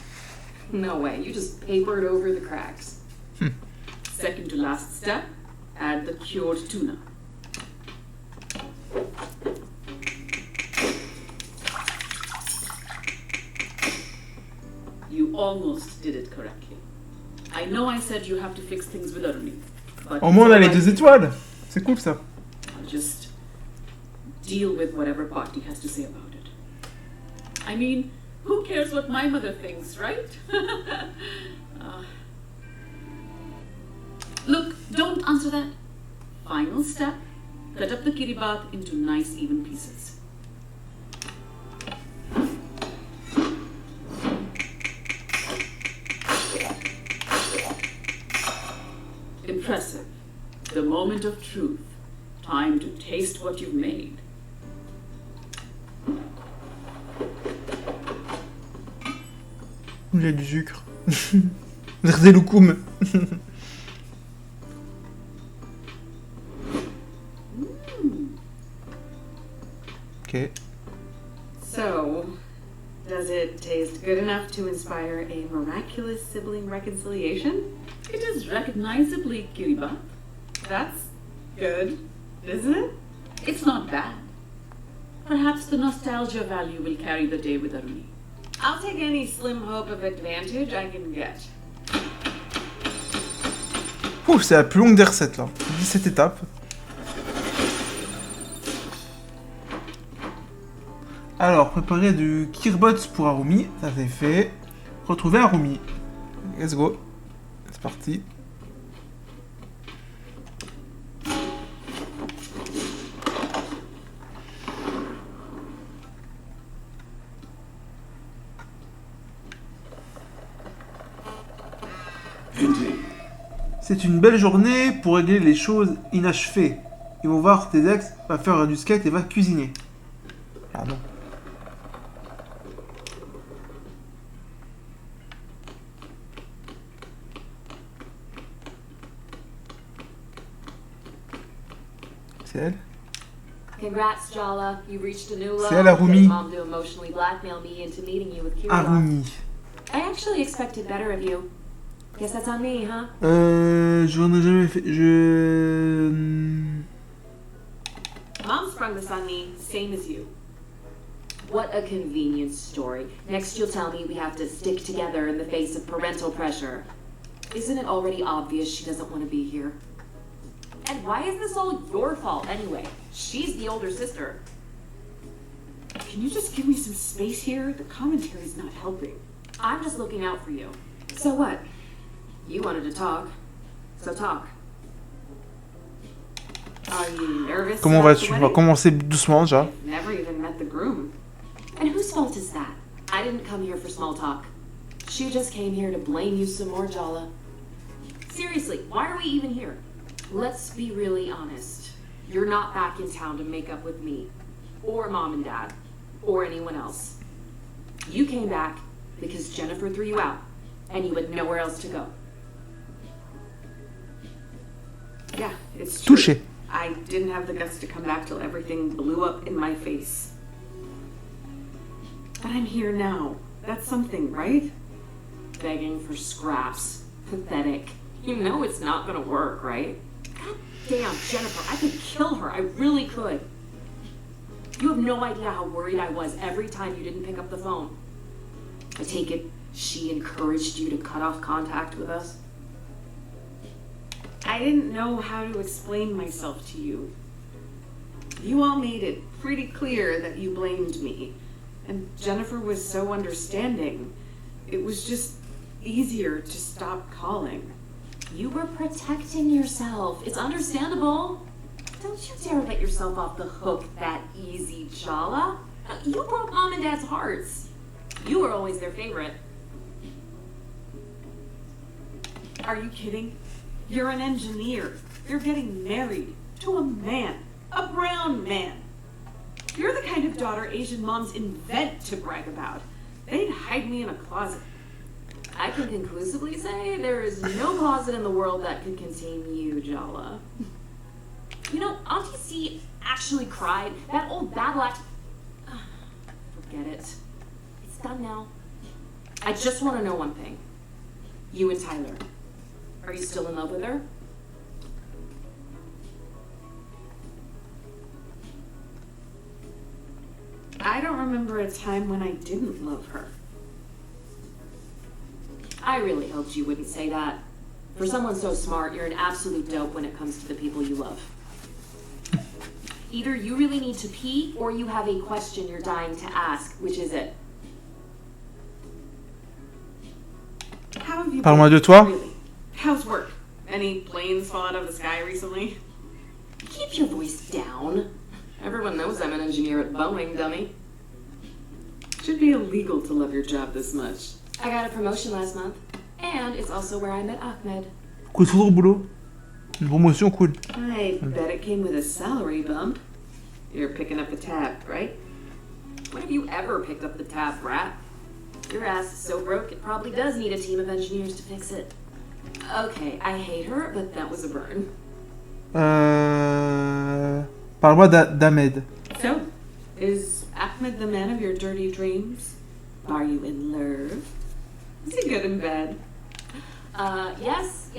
No way, you just papered over the cracks. Second to last step, add the cured tuna. You almost did it correctly. I know I said you have to fix things with Aruni, but Au moins on a les 2 étoiles. C'est cool ça. I'll just deal with whatever Party has to say about it. I mean, who cares what my mother thinks, right? Look, don't answer that. Final step, cut up the kiribat into nice even pieces. Impressive. The moment of truth. Time to taste what you've made. Il y a du sucre. Regardez le koum. Okay. So, does it taste good enough to inspire a miraculous sibling reconciliation? It is recognizably kiribat. That's good, isn't it? It's not bad. Perhaps the nostalgia value will carry the day with Aruni. I'll take any slim hope of advantage I can get. Ouf, c'est la plus longue des recettes là. 17 étapes. Alors, préparer du kirbots pour Arumi, ça c'est fait. Retrouver Arumi. Let's go. C'est parti. C'est une belle journée pour régler les choses inachevées. Ils vont voir tes ex, va faire du skate et va cuisiner. Pardon. C'est elle? Congrats, Jala. You reached a new low. C'est elle, Arumi. Getting Mom to emotionally blackmail me into meeting you with Kira. Arumi. I actually expected better of you. Guess that's on me, huh? J'en ai jamais fait. Mom sprung this on me, same as you. What a convenient story. Next you'll tell me we have to stick together in the face of parental pressure. Isn't it already obvious she doesn't want to be here? And why is this all your fault anyway? She's the older sister. Can you just give me some space here? The commentary's not helping. I'm just looking out for you. So what? You wanted to talk. So talk. Are you nervous? Comment about vas-tu? the On va wedding? commencer doucement déjà. Never even met the groom. And whose fault is that? I didn't come here for small talk. She just came here to blame you some more, Jala. Seriously, why are we even here? Let's be really honest. You're not back in town to make up with me, or Mom and Dad, or anyone else. You came back because Jennifer threw you out, and you had nowhere else to go. Yeah, it's true. Touché. I didn't have the guts to come back till everything blew up in my face. But I'm here now. That's something, right? Begging for scraps. Pathetic. You know it's not gonna work, right? God damn, Jennifer, I could kill her. I really could. You have no idea how worried I was every time you didn't pick up the phone. I take it she encouraged you to cut off contact with us? I didn't know how to explain myself to you. You all made it pretty clear that you blamed me. And Jennifer was so understanding. It was just easier to stop calling. You were protecting yourself. It's understandable. Don't you dare let yourself off the hook that easy, Jala. You broke Mom and Dad's hearts. You were always their favorite. Are you kidding? You're an engineer. You're getting married to a man. A brown man. You're the kind of daughter Asian moms invent to brag about. They'd hide me in a closet. I can conclusively say there is no closet in the world that could contain you, Jala. You know, Auntie C actually cried. That old battle act... Forget it. It's done now. I just want to know one thing. You and Tyler. Are you still in love with her? I don't remember a time when I didn't love her. I really hoped you wouldn't say that. For someone so smart, you're an absolute dope when it comes to the people you love. Either you really need to pee, or you have a question you're dying to ask. Which is it? How have you Parle-moi been? de toi. Really? How's work? Any planes falling out of the sky recently? Keep your voice down. Everyone knows I'm an engineer at Boeing, dummy. Should be illegal to love your job this much. I got a promotion last month. And it's also where I met Ahmed. Coup de foudre au boulot. Une promotion cool. I bet it came with a salary bump. You're picking up the tab, right? When have you ever picked up the tab, rat? Your ass is so broke it probably does need a team of engineers to fix it. Okay, I hate her, but that was a burn. Parle-moi d'Ahmed. So, is Ahmed the man of your dirty dreams? Are you in love? Is he good in bed? Yes,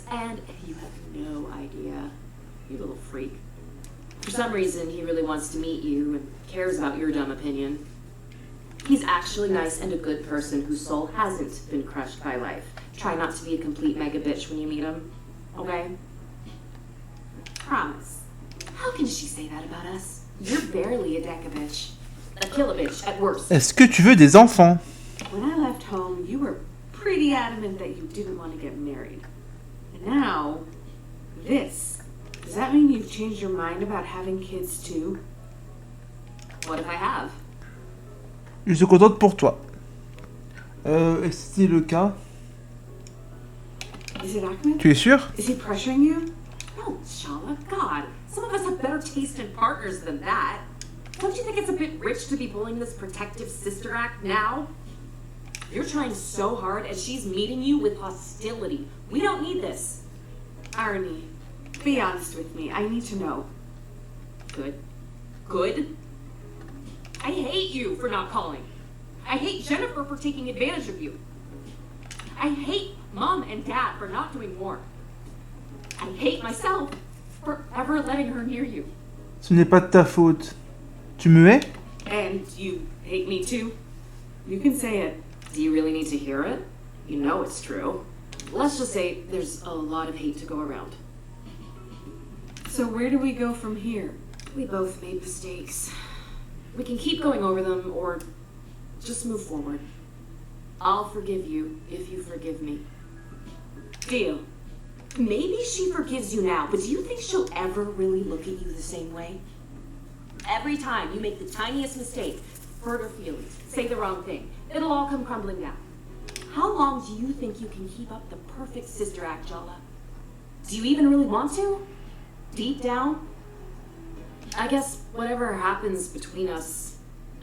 and you have no idea. You little freak. For some reason, he really wants to meet you and cares about your dumb opinion. He's actually nice and a good person whose soul hasn't been crushed by life. Try not to be a complete mega bitch when you meet him, okay? Promise. How can she say that about us? You're barely a deca bitch. A kilobitch at worst. Est-ce que tu veux des enfants? When I left home, you were pretty adamant that you didn't want to get married. And now, this. Does that mean you've changed your mind about having kids too? What if I have? Je suis contente pour toi. Est-ce que c'est le cas? Is it Ahmed? Tu es sûr? Is he pressuring you? No, Shala, God. Some of us have better taste in partners than that. Don't you think it's a bit rich to be pulling this protective sister act now? You're trying so hard and she's meeting you with hostility. We don't need this. Arnie, be honest with me. I need to know. Good. Good? I hate you for not calling. I hate Jennifer for taking advantage of you. I hate Mom and Dad for not doing more. I hate myself for ever letting her near you. Ce n'est pas de ta faute. Tu me hais? And you hate me too? You can say it. Do you really need to hear it? You know it's true. Let's just say there's a lot of hate to go around. So where do we go from here? We both made mistakes. We can keep going over them or just move forward. I'll forgive you if you forgive me. Deal. Maybe she forgives you now, but do you think she'll ever really look at you the same way? Every time you make the tiniest mistake, hurt her feelings, say the wrong thing, it'll all come crumbling down. How long do you think you can keep up the perfect sister act, Jala? Do you even really want to? Deep down? I guess whatever happens between us,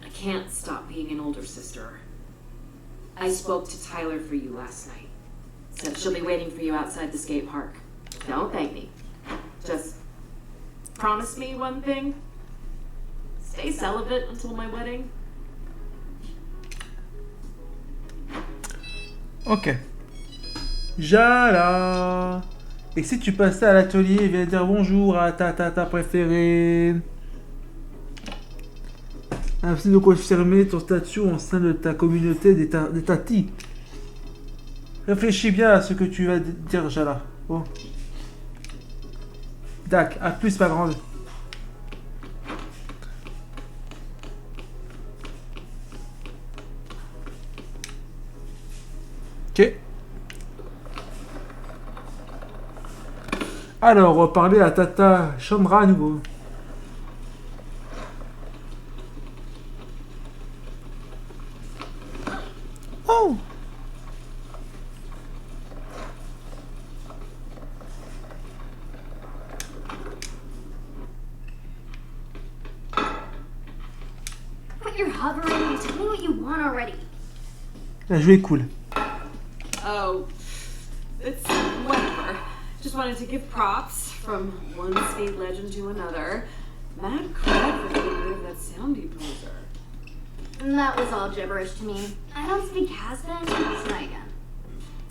I can't stop being an older sister. I spoke to Tyler for you last night. Said she'll be waiting for you outside the skate park. Don't thank me. Just promise me one thing. Stay celibate until my wedding. Ok. Jala. Et si tu passais à l'atelier et viens dire bonjour à ta préférée. Ainsi de confirmer ton statut au sein de ta communauté des tatis. Réfléchis bien à ce que tu vas dire, Jala. Oh. Dac, à plus, ma grande. Ok. Alors, on va parler à Tata Chandra à nouveau. Oh! But you're hovering. Tell me what you want already. La jouée est cool. Oh, it's whatever. Just wanted to give props from one skate legend to another. Mad cred for getting rid of that soundy poser. And that was all gibberish to me. I don't speak has-been. Try again.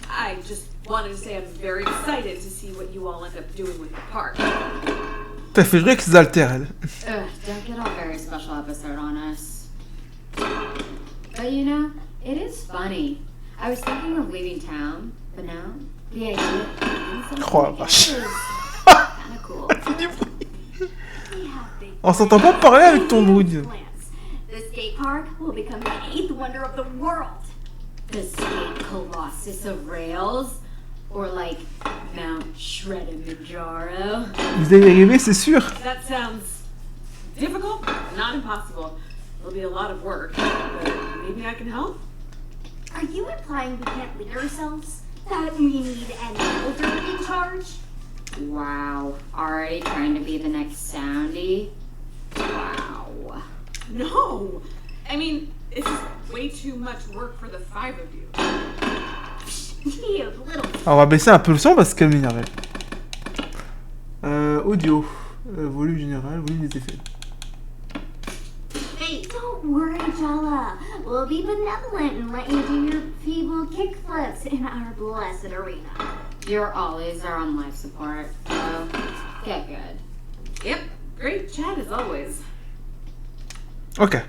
I just wanted to say I'm very excited to see what you all end up doing with the park. T'as fait jouer avec ses haltères, elle. Ugh, don't get all very special episode on us. But you know, it is funny. I was thinking of leaving town, but now the idea of doing something Oh la together vache. is kinda cool. On s'entend pas parler avec ton bruit. The skate park will become the 8th wonder of the world. The skate colossus of rails, or like Mount Shredemajaro. Vous allez y arriver, c'est sûr. That sounds difficult, not impossible. It'll be a lot of work, but maybe I can help. Are you implying we can't lead ourselves? That we need an elder in charge? Wow, already trying to be the next Soundy? Wow. No! I mean, it's just way too much work for the 5 of you. You little... Alors, on va baisser un peu le son parce qu'elle m'énerve. Audio. Volume général, volume des effets. Hey, don't worry, Jala. We'll be benevolent and let you do your feeble kickflips in our blessed arena. Your ollies are on life support, so get good. Yep, great chat as always. Ok.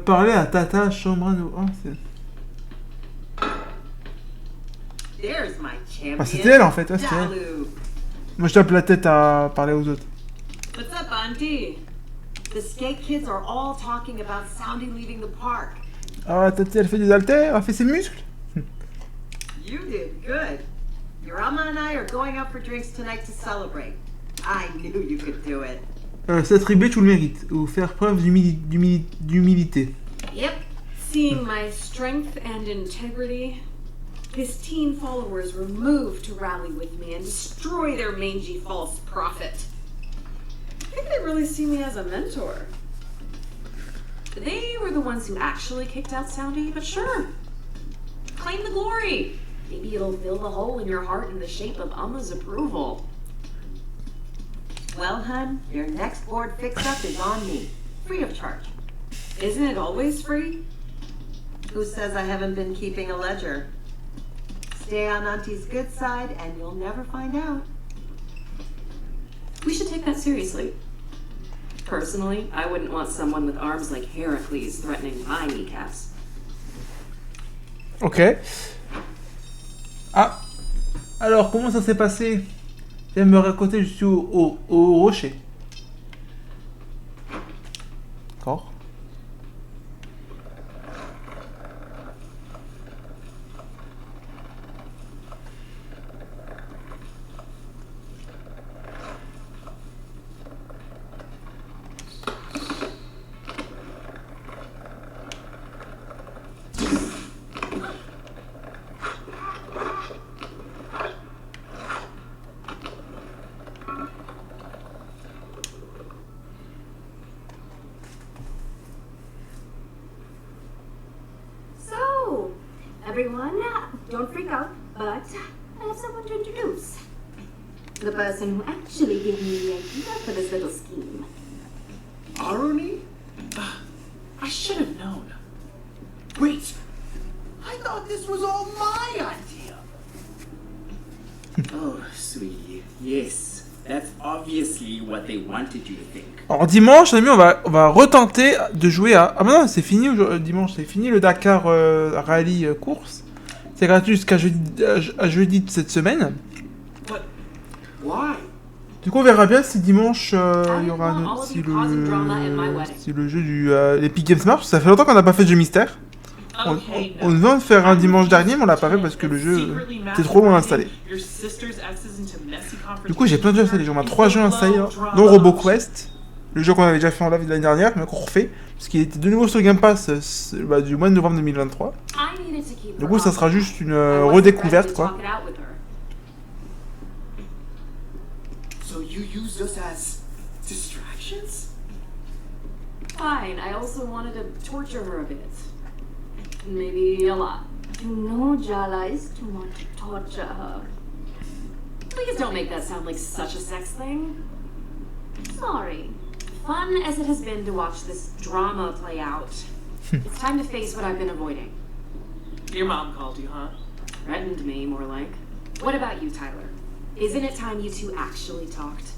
Parler à Tata Chambrano. Oh, c'est... There's my champion. Ah, c'était elle en fait. Ah, c'était elle. Dalu. Moi je tape la tête à parler aux autres. What's up, Auntie? The skate kids are all talking about Soundy leaving the park. Ah, Tati elle fait des haltères, elle fait ses muscles. You did good. Your Amma and I are going out for drinks tonight to celebrate. I knew you could do it. S'attribuer tout le mérite, ou faire preuve d'humilité. Yep, seeing my strength and integrity, his teen followers were moved to rally with me and destroy their mangy false prophet. I think they really see me as a mentor. They were the ones who actually kicked out Soundy, but sure. Claim the glory. Maybe it'll fill the hole in your heart in the shape of Amma's approval. Well, hun, your next board fix-up is on me. Free of charge. Isn't it always free? Who says I haven't been keeping a ledger? Stay on Auntie's good side and you'll never find out. We should take that seriously. Personally, I wouldn't want someone with arms like Heracles threatening my kneecaps. Ok. Ah. Alors, comment ça s'est passé? Viens me raconter, je suis au rocher. D'accord. So, everyone, don't freak out, but I have someone to introduce. The person who actually gave me the idea for this little scheme. Aruni? I should have known. Wait! I thought this was all my idea! Oh, sweetie. Yes, that's obviously what they wanted you to think. Alors dimanche, les amis, on va retenter de jouer à... Ah bah non, c'est fini dimanche, c'est fini le Dakar Rally course. C'est gratuit jusqu'à jeudi de cette semaine. But why? Du coup, on verra bien si dimanche il y aura si le jeu du l'Epic Games marche. Ça fait longtemps qu'on n'a pas fait de jeu mystère. On vient de faire un dimanche dernier, mais on l'a pas fait parce que le jeu était trop loin installé. Du coup, j'ai plein de jeux installés. J'en ai 3 jeux installés, dont RoboQuest, le jeu qu'on avait déjà fait en live l'année dernière, mais qu'on refait, parce qu'il était de nouveau sur Game Pass du mois de novembre 2023. Du coup, ça sera juste une redécouverte, quoi. So you used us as distractions? Fine, I also wanted to torture her a bit. Maybe a lot. You know Jala is to want to torture her. Please don't make that sound like such a sex thing. Sorry. Fun as it has been to watch this drama play out, it's time to face what I've been avoiding. Your mom called you, huh? Threatened me, more like. What about you, Tyler? Isn't it time you two actually talked?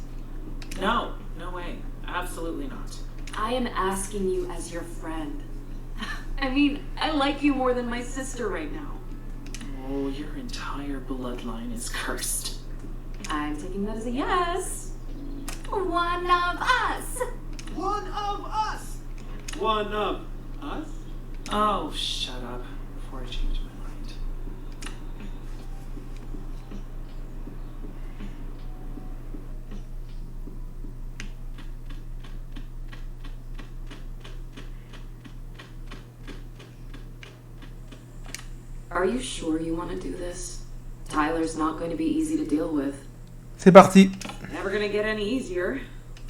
No, no way. Absolutely not. I am asking you as your friend. I mean, I like you more than my sister right now. Oh, your entire bloodline is cursed. I'm taking that as a yes. One of us. One of us! One of us? Oh, shut up before I change my mind. Are you sure you want to do this? Tyler's not going to be easy to deal with. C'est parti. Never gonna get any easier.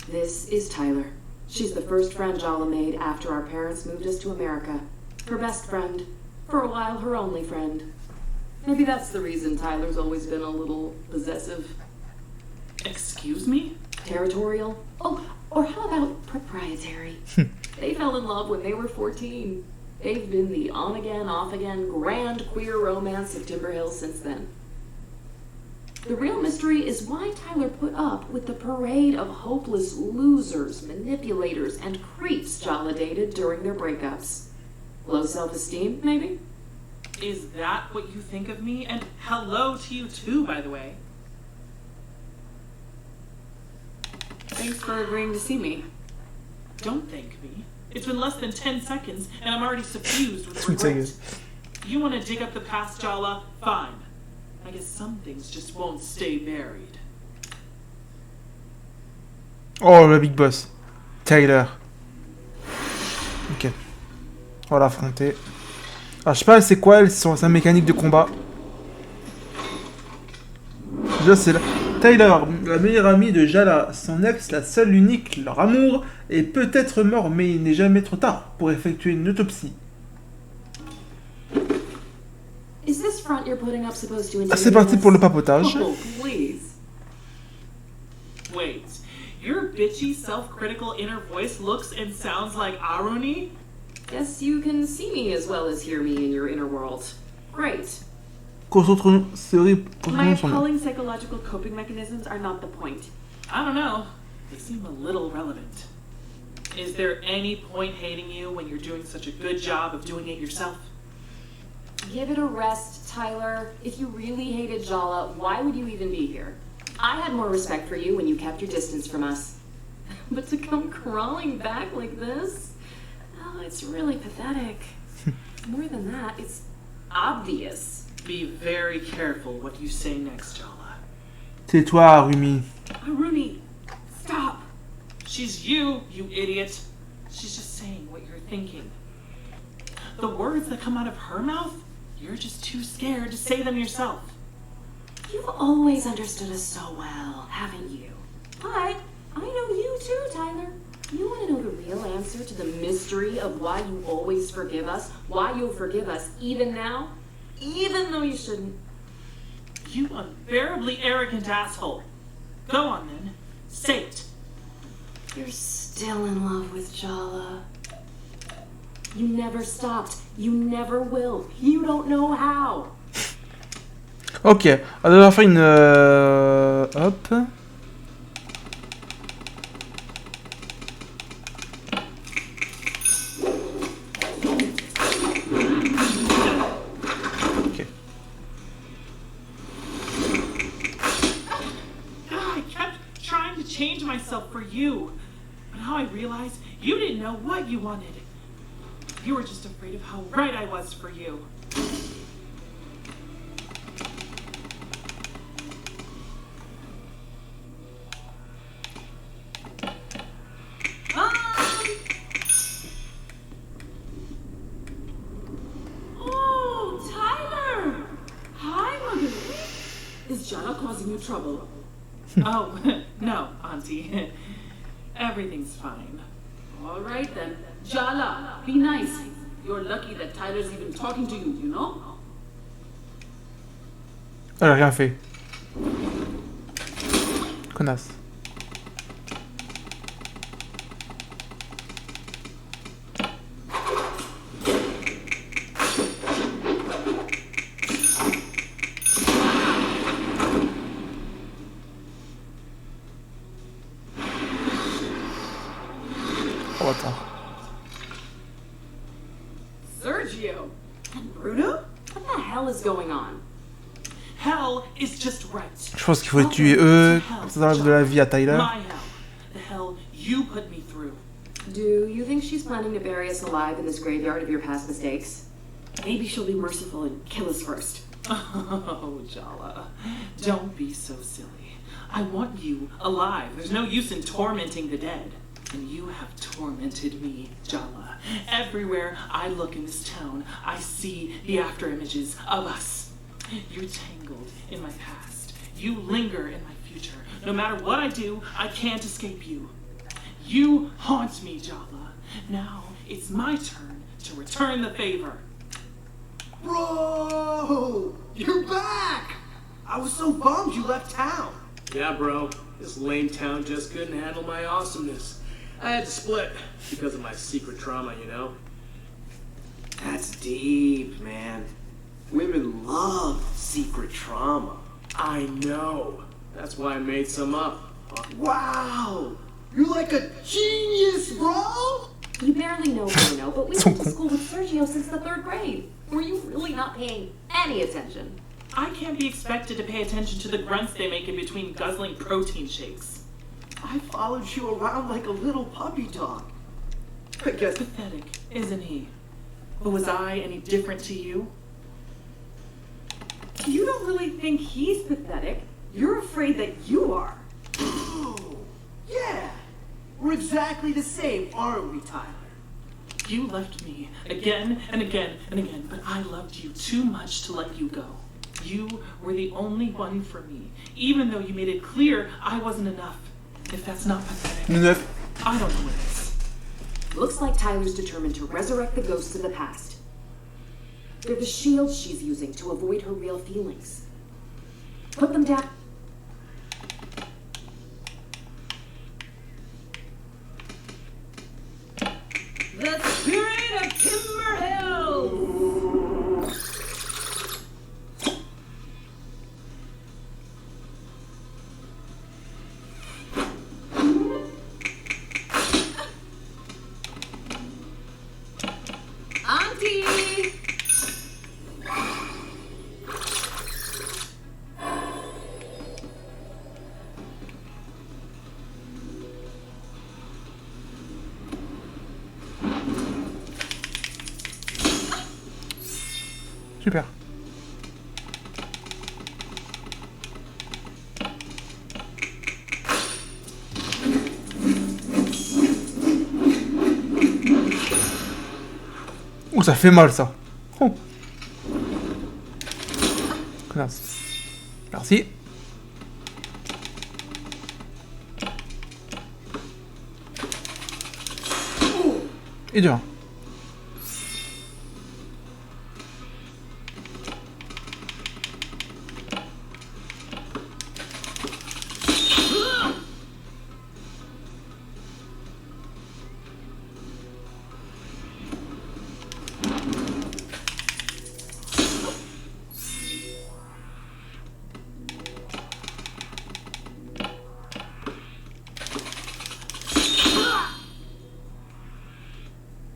This is Tyler. She's the first friend Jala made after our parents moved us to America. Her best friend. For a while, her only friend. Maybe that's the reason Tyler's always been a little possessive. Excuse me? Territorial. Oh, or how about proprietary? They fell in love when they were 14. They've been the on-again, off-again, grand queer romance of Timber Hill since then. The real mystery is why Tyler put up with the parade of hopeless losers, manipulators, and creeps Jala dated during their breakups. Low self-esteem, maybe? Is that what you think of me? And hello to you too, by the way. Thanks for agreeing to see me. Don't thank me. It's been less than 10 seconds, and I'm already suffused with Sweet regret. seconds. You want to dig up the past, Jala? Fine. I guess some things just won't stay buried. Oh, le big boss. Tyler. Ok. On va l'affronter. Alors, je sais pas c'est quoi sa mécanique de combat. Déjà, c'est Tyler, la meilleure amie de Jala. Son ex, la seule, l'unique, leur amour, est peut-être mort, mais il n'est jamais trop tard pour effectuer une autopsie. Is this front you're putting up supposed to Ah, intimidate c'est parti us? pour le papotage. Oh, please. Wait, your bitchy, self-critical inner voice looks and sounds like Aruni? Guess you can see me as well as hear me in your inner world. Great. Concentrons My sur le. appalling psychological coping mechanisms are not the point. I don't know. They seem a little relevant. Is there any point hating you when you're doing such a good job of doing it yourself? Give it a rest, Tyler. If you really hated Jala, why would you even be here? I had more respect for you when you kept your distance from us. But to come crawling back like this? Oh, it's really pathetic. More than that, it's obvious. Be very careful what you say next, Jala. Tais-toi, Arumi. Aruni, stop. She's you, you idiot. She's just saying what you're thinking. The words that come out of her mouth, you're just too scared to say them yourself. You've always understood us so well, haven't you? But I know you too, Tyler. You want to know the real answer to the mystery of why you always forgive us? Why you'll forgive us even now? Even though you shouldn't. You unbearably arrogant asshole. Go on then. Say it. You're still in love with Jala. You never stopped. You never will. You don't know how. Ok, on va devoir faire une... hop. Ok. I kept trying to change myself for you. But now I realize you didn't know what you wanted. You were just afraid of how right I was for you. Oh, Tyler! Hi, Marguerite. Is Jana causing you trouble? Oh, no, Auntie. Everything's fine. All right then. Jala, be nice. You're lucky that Tyler's even talking to you, you know? Elle a rien fait. Connasse. Oh, attends. Sergio! And Bruno? What the hell is going on? Hell is just right. Je pense qu'il faut les tuer eux, ça enlève de la vie à Tyler. My hell. The hell you put me through. Do you think she's planning to bury us alive in this graveyard of your past mistakes? Maybe she'll be merciful and kill us first. Oh, Jala. Don't be so silly. I want you alive. There's no use in tormenting the dead. And you have tormented me, Jala. Everywhere I look in this town, I see the after images of us. You're tangled in my past. You linger in my future. No matter what I do, I can't escape you. You haunt me, Jala. Now it's my turn to return the favor. Bro! You're back! I was so bummed you left town. Yeah, bro. This lame town just couldn't handle my awesomeness. I had to split because of my secret trauma, you know? That's deep, man. Women love secret trauma. I know. That's why I made some up. Wow! You're like a genius, bro! You barely know Bruno, but we went to school with Sergio since the 3rd grade. Were you really not paying any attention? I can't be expected to pay attention to the grunts they make in between guzzling protein shakes. I followed you around like a little puppy dog. I guess Pathetic, isn't he? But was I any different to you? You don't really think he's pathetic. You're afraid that you are. Oh, yeah. We're exactly the same, aren't we, Tyler? You left me again and again and again, but I loved you too much to let you go. You were the only one for me, even though you made it clear I wasn't enough. If that's not pathetic, I don't know what is. Looks like Tyler's determined to resurrect the ghosts of the past. They're the shields she's using to avoid her real feelings. Put them down. The spirit of Timber Hill! Auntie! Super. Ouh, ça fait mal ça. Oh. Merci. Merci. Et dehors.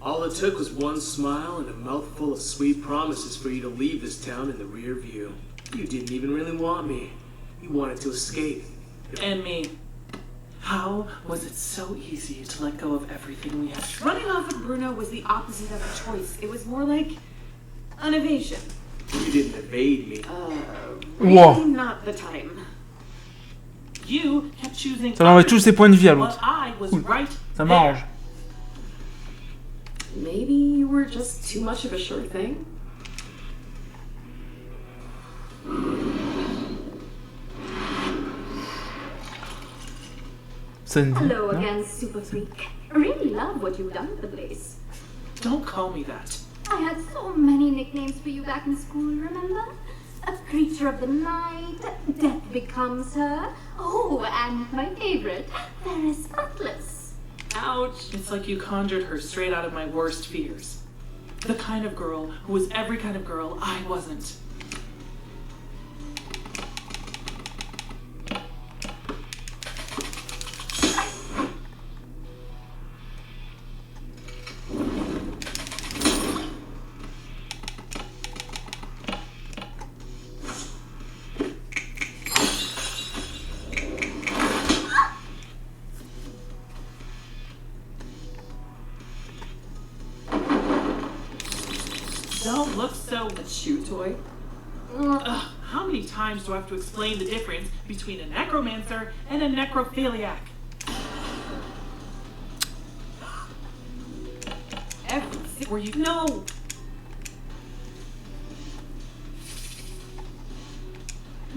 All it took was one smile and a mouthful of sweet promises for you to leave this town in the rear view. You didn't even really want me. You wanted to escape. And me. How was it so easy to let go of everything we had? Running off of Bruno was the opposite of a choice. It was more like an evasion. You didn't evade me. Really not the time. You kept choosing Ça m'enlève tous ses points de vie à but l'autre. I was Cool. right Ça m'arrange. Maybe you were just too much of a sure thing. Sandy. Hello non? again, Super Freak. I really love what you've done with the place. Don't call me that. I had so many nicknames for you back in school, remember? A creature of the night, death becomes her. Oh, and my favorite, Ferris Butless. Ouch. It's like you conjured her straight out of my worst fears. The kind of girl who was every kind of girl I wasn't. Don't look so... A chew toy? Ugh, how many times do I have to explain the difference between a necromancer and a necrophiliac? Were you... No!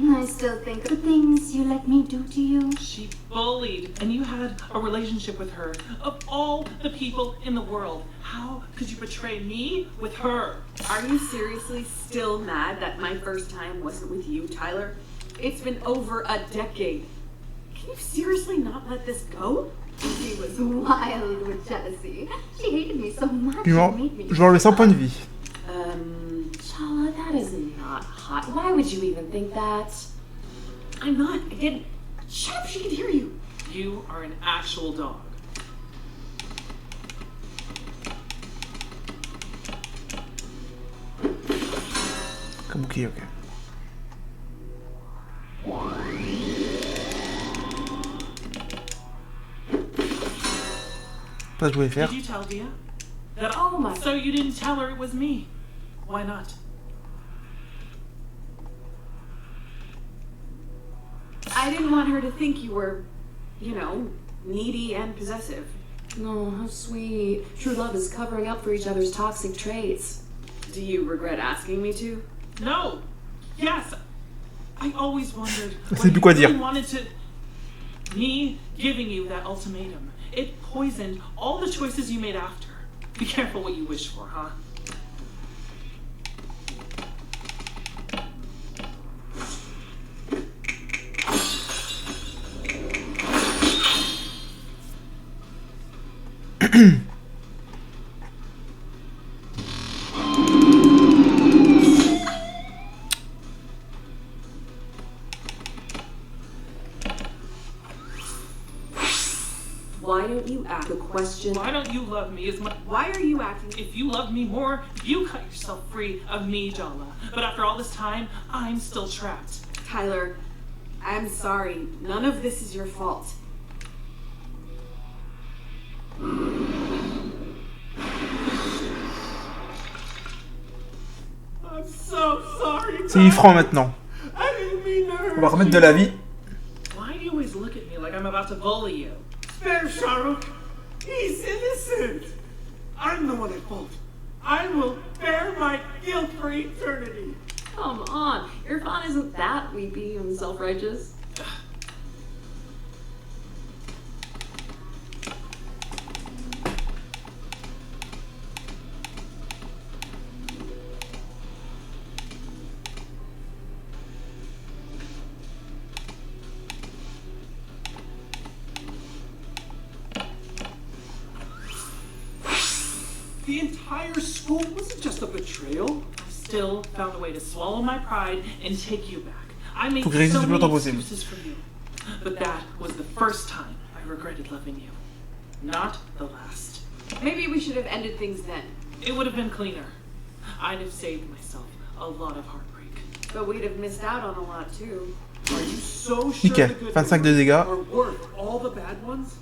I still think of the things you let me do to you. She bullied, and you had a relationship with her. Of all the people in the world, how could you betray me with her? Are you seriously still mad that my first time wasn't with you, Tyler? It's been over a decade. Can you seriously not let this go? She was wild with jealousy. She hated me so much. Puis It made me je vais enlever 100 points de vie. Chala, that is not hot. Why would you even think that? I'm not. I didn't. Shut up, she can hear you. You are an actual dog. Kabuki, ok. Ça, je voulais faire. Did you tell Dia? That Oh my... So you didn't tell her it was me. Why not? I didn't want her to think you were, you know, needy and possessive. Oh, how sweet. True love is covering up for each other's toxic traits. Do you regret asking me to? No. Yes. I always wondered C'est when plus quoi you dire. really wanted to... Me giving you that ultimatum. It poisoned all the choices you made after. Be careful what you wish for, huh? Why don't you ask the question? Why don't you love me as much? Why are you acting? If you loved me more, you cut yourself free of me, Jala. But after all this time, I'm still trapped. Tyler, I'm sorry. None of this is your fault. I'm so sorry. C'est 8 francs maintenant. I didn't mean to hurt On va remettre de la vie. Why do you always look at me like I'm about to bully you? Spare Shahrukh. He's innocent. I'm the one at fault. I will bear my guilt for eternity. Come on, Irfan isn't that weepy and self-righteous. The entire school wasn't just a betrayal. I still found a way to swallow my pride and take you back. I made Faut que je résiste so le plus many longtemps possible. excuses for you. But that was the first time I regretted loving you. Not the last. Maybe we should have ended things then. It would have been cleaner. I'd have saved myself a lot of heartbreak. But we'd have missed out on a lot too. Are you so sure Nickel, the good 25 de dégâts. are worth all the bad ones?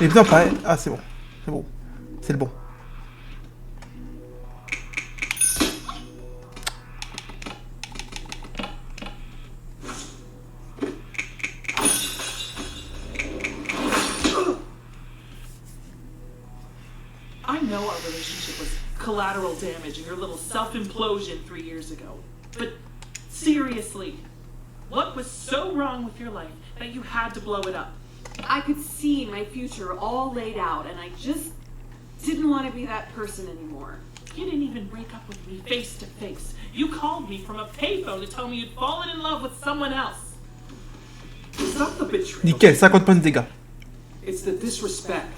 Et putain, pareil. Ah, c'est bon. C'est bon. C'est le bon. I know our relationship was collateral damage and your little self-implosion 3 years ago. But seriously, what was so wrong with your life that you had to blow it up? I could see my future all laid out, and I just didn't want to be that person anymore. You didn't even break up with me face to face. You called me from a payphone to tell me you'd fallen in love with someone else. It's not the betrayal. Nickel, 50 points de dégâts. It's the disrespect.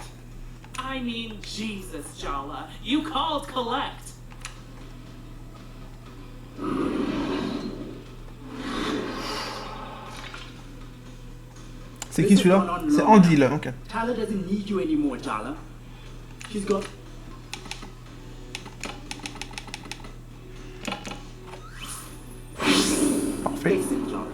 I mean, Jesus, Jala. You called collect. C'est qui celui-là? C'est Andy là, ok. Tyler doesn't need you anymore, Jala. She's got... Parfait. Face it, Jala.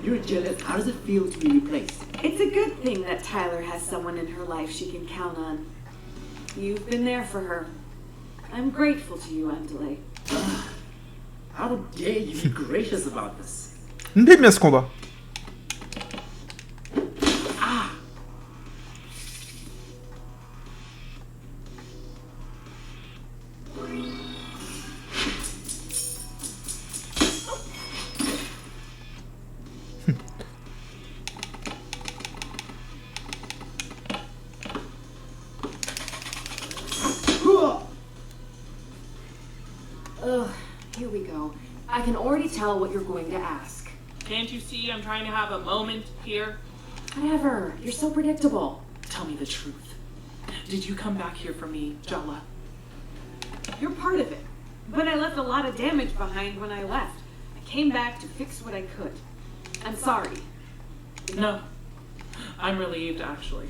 You're jealous. How does it feel to be replaced? It's a good thing that Tyler has someone in her life she can count on. You've been there for her. I'm grateful to you, Andale. How dare you be gracious about this? Il me plaît bien ce combat. Ugh, here we go. I can already tell what you're going to ask. Can't you see I'm trying to have a moment here? Whatever, you're so predictable. Tell me the truth. Did you come back here for me, Jala? You're part of it. But I left a lot of damage behind when I left. I came back to fix what I could. I'm sorry. No. I'm relieved, actually.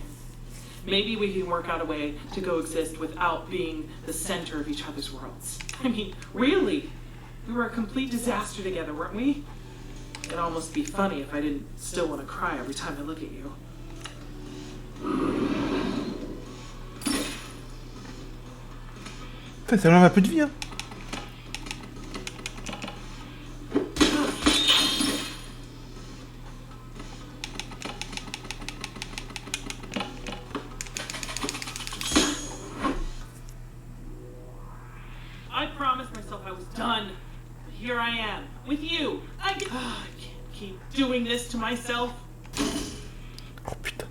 Maybe we can work out a way to coexist without being the center of each other's worlds. I mean, really? We were a complete disaster together, weren't we? It'd almost be funny if I didn't still want to cry every time I look at you. Putain, ça enlève un peu de vie, hein. I promised myself I was done. But here I am, with you. I can't keep doing this to myself. Oh putain.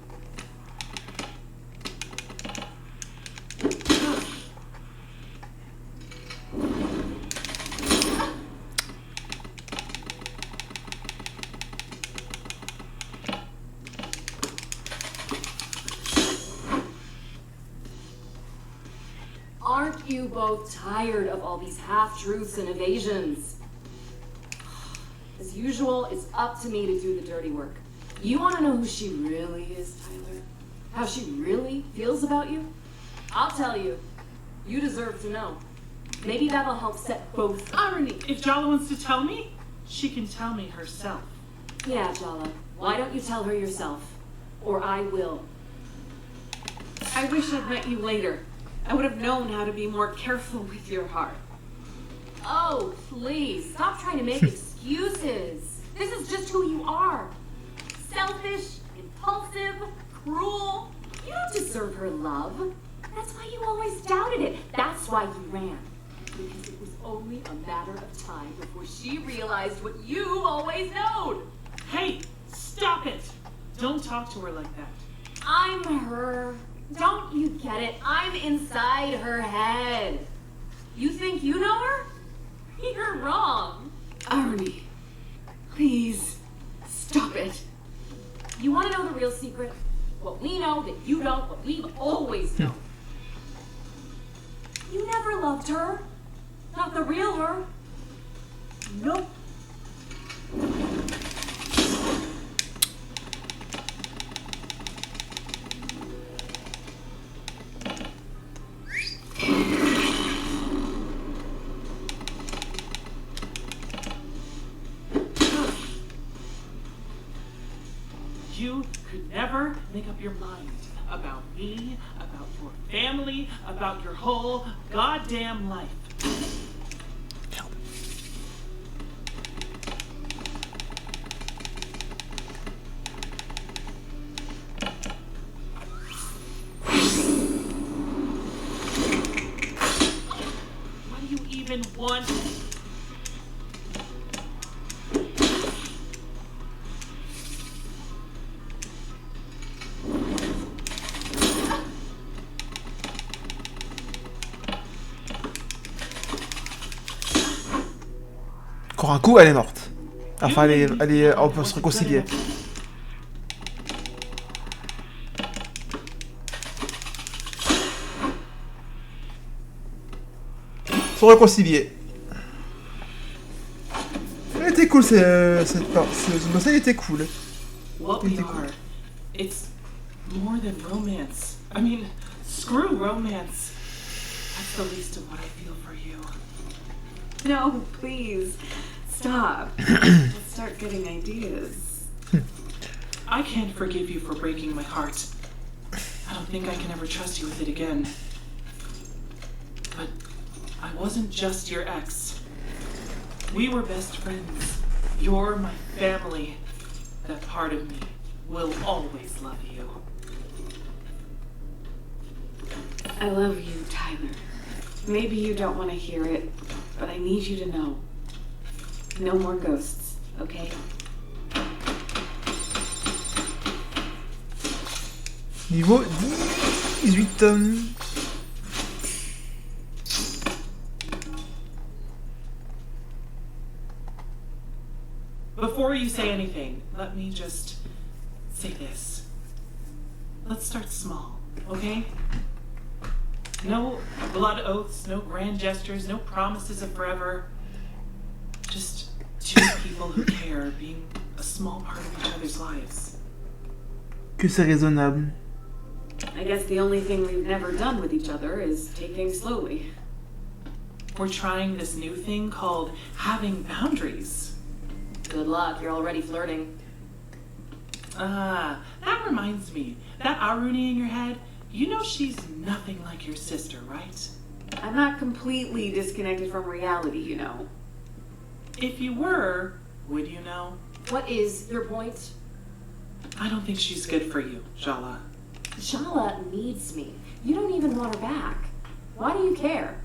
Aren't you both tired of all these half-truths and evasions? As usual, it's up to me to do the dirty work. You want to know who she really is, Tyler? How she really feels about you? I'll tell you. You deserve to know. Maybe that'll help set both. Irony, if Jala wants to tell me, she can tell me herself. Yeah, Jala. Why don't you tell her yourself? Or I will. I wish I'd met you later. I would have known how to be more careful with your heart. Oh, please, stop trying to make excuses. This is just who you are. Selfish, impulsive, cruel. You don't deserve her love. That's why you always doubted it. That's why you ran. Because it was only a matter of time before she realized what you always known. Hey, stop it! Don't talk to her like that. I'm her. Don't you get it? I'm inside her head. You think you know her? You're wrong. Irony, please, stop it. You want to know the real secret? What we know that you don't, what we've always known. You never loved her. Not the real her. Nope. You could never make up your mind about me, about your family, about your whole goddamn life. What do you even want? Encore un coup, elle est morte. Enfin, on peut se réconcilier. Se réconcilier. Elle était cool, cette part. Elle était cool. What we are, it's more than romance. I mean, screw romance. That's the least of what I feel for you. No, please, stop. Let's start getting ideas. I can't forgive you for breaking my heart. I don't think I can ever trust you with it again. But I wasn't just your ex. We were best friends. You're my family. That part of me will always love you. I love you, Tyler. Maybe you don't want to hear it, but I need you to know. No more ghosts, okay? Niveau 18. Before you say anything, let me just say this. Let's start small, okay? No blood oaths, no grand gestures, no promises of forever. Just two people who care being a small part of each other's lives. Que c'est raisonnable. I guess the only thing we've never done with each other is take things slowly. We're trying this new thing called having boundaries. Good luck, you're already flirting. That reminds me. That Aruni in your head, you know she's nothing like your sister, right? I'm not completely disconnected from reality, you know. If you were, would you know? What is your point? I don't think she's good for you, Jala. Jala needs me. You don't even want her back. Why do you care?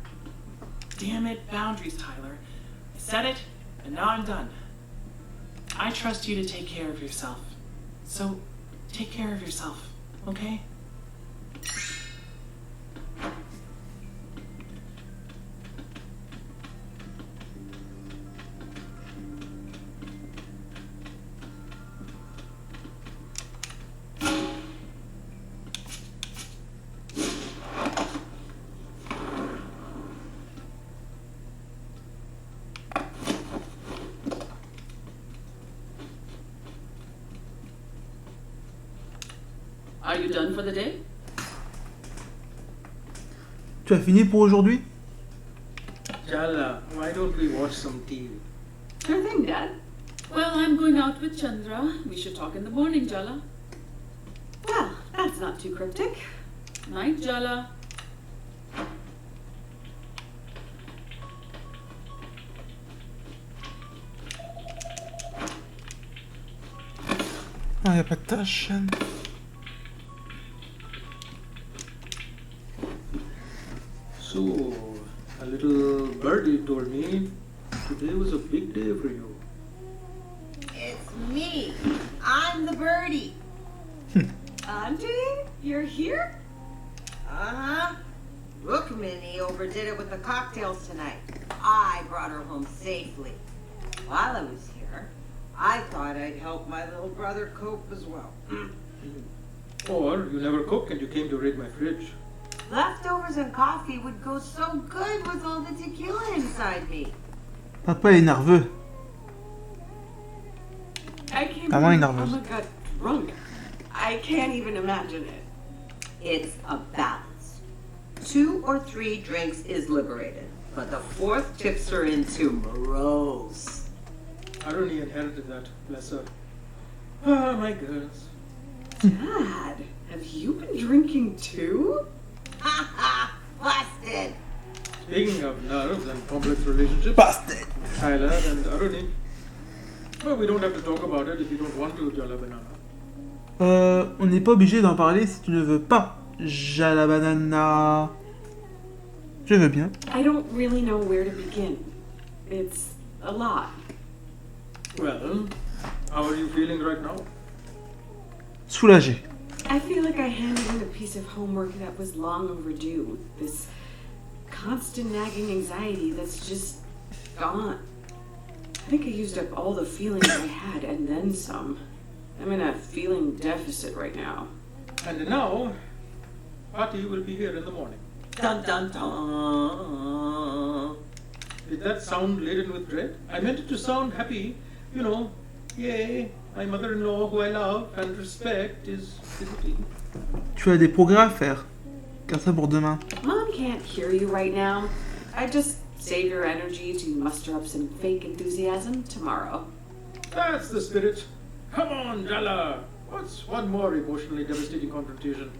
Damn it, boundaries, Tyler. I said it, and now I'm done. I trust you to take care of yourself. So, take care of yourself, okay? you done for the day? Tu as fini pour aujourd'hui? Jala, why don't we watch some TV? Sure thing, Dad. Well, I'm going out with Chandra. We should talk in the morning, Jala. Well, that's not too cryptic. Night, Jala. Ah, y a pas de tâche. So, a little birdie told me today was a big day for you. It's me. I'm the birdie. Auntie, you're here? Uh-huh. Rukmini overdid it with the cocktails tonight. I brought her home safely. While I was here, I thought I'd help my little brother cope as well. Or you never cook and you came to raid my fridge. Leftovers and coffee would go so good with all the tequila inside me. Papa est nerveux. I came Maman est home, nerveuse. oh my god, drunk. I can't even imagine it. It's a balance. 2 or 3 drinks is liberated, but the 4th tips her into morose. Aruni inherited that, bless her. Ah, my girls. Dad, have you been drinking too? Ha ha! Busted! Speaking of nerves and complex relationships, Busted. Tyler and Aruni. Well, we don't have to talk about it if you don't want to, Jala Banana. On n'est pas obligé d'en parler si tu ne veux pas. Jala banana. Je veux bien. I don't really know where to begin. It's a lot. Well, how are you feeling right now? Soulagé. I feel like I handed in a piece of homework that was long overdue. This constant nagging anxiety that's just gone. I think I used up all the feelings I had and then some. I'm in a feeling deficit right now. And now, Patty will be here in the morning. Dun dun dun! Did that sound laden with dread? I meant it to sound happy. You know, yay, my mother-in-law who I love and respect is visiting. Tu as des progrès à faire. Garde ça pour demain. Mom can't hear you right now. I just save your energy to muster up some fake enthusiasm tomorrow. That's the spirit. Come on, Jala. What's one more emotionally devastating confrontation?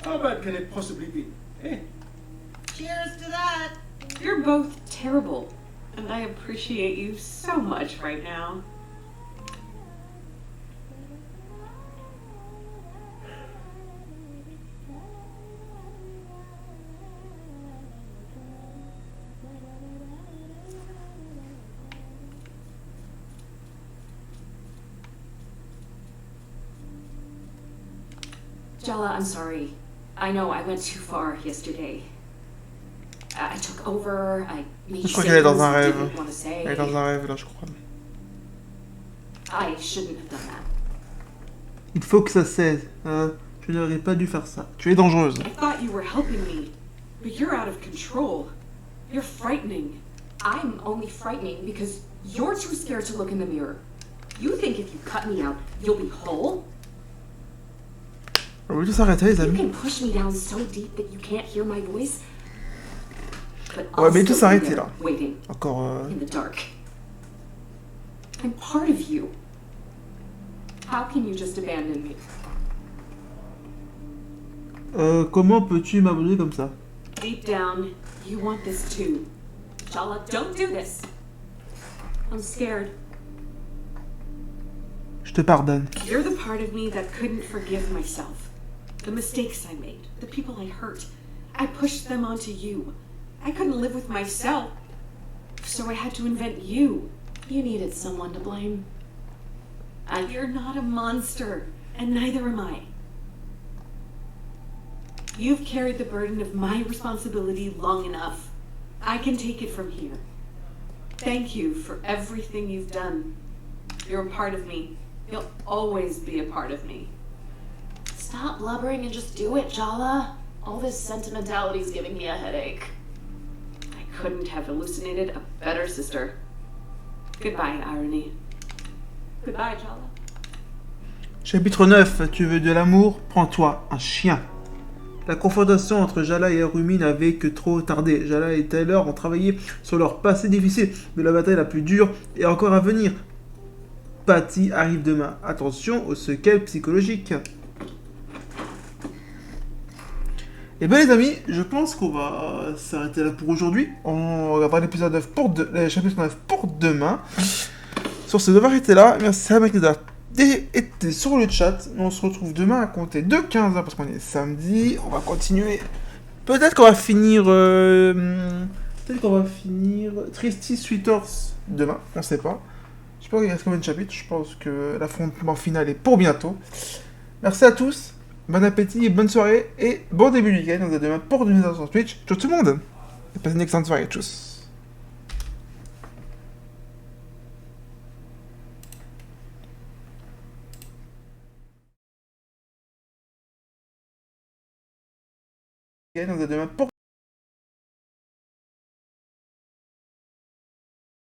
How bad can it possibly be? Eh? Cheers to that! You're both terrible, and I appreciate you so much right now. Jala, I'm sorry. I know I went too far yesterday. I took over, I made Je crois qu'elle est dans un things I rêve. didn't want to say. Elle est dans un rêve là, je crois. I shouldn't have done that. Il faut que ça cesse. Tu n'aurais pas dû faire ça. Tu es dangereuse. I thought you were helping me, but you're out of control. You're frightening. I'm only frightening because you're too scared to look in the mirror. You think if you cut me out, you'll be whole? On va juste s'arrêter les You amis. can push me down so deep that you can't hear my voice. But On va I'll bientôt still be s'arrêter there, là. waiting Encore. in the dark. I'm part of you. How can you just abandon me? Comment peux-tu m'abandonner comme ça? Deep down, you want this too. Jala, don't do this. I'm scared. Je te pardonne. You're the part of me that couldn't forgive myself. The mistakes I made, the people I hurt. I pushed them onto you. I couldn't live with myself, so I had to invent you. You needed someone to blame. You're not a monster, and neither am I. You've carried the burden of my responsibility long enough. I can take it from here. Thank you for everything you've done. You're a part of me. You'll always be a part of me. Stop blubbering and just do it, Jala. All this sentimentality's giving me a headache. I couldn't have hallucinated a better sister. Goodbye, Irony. Goodbye, Jala. Chapitre 9. Tu veux de l'amour? Prends-toi un chien. La confrontation entre Jala et Harumi n'avait que trop tardé. Jala et Tyler ont travaillé sur leur passé difficile, mais la bataille la plus dure est encore à venir. Patty arrive demain. Attention au secret psychologique. Et bien les amis, je pense qu'on va s'arrêter là pour aujourd'hui. On regardera l'épisode 9 le chapitre 9 pour demain. Sur ce, devoir arrêter là. Merci à mec d'avoir été sur le chat. On se retrouve demain à compter de 15h parce qu'on est samedi. On va continuer. Peut-être qu'on va finir... Thirsty Suitors demain. On sait pas. Je sais pas il reste combien de chapitres. Je pense que l'affrontement final est pour bientôt. Merci à tous. Bon appétit et bonne soirée. Et bon début du week-end. On se dit demain pour 2000 sur Twitch. Ciao tout le monde. Et passez une excellente soirée. Tchuss. On se dit demain pour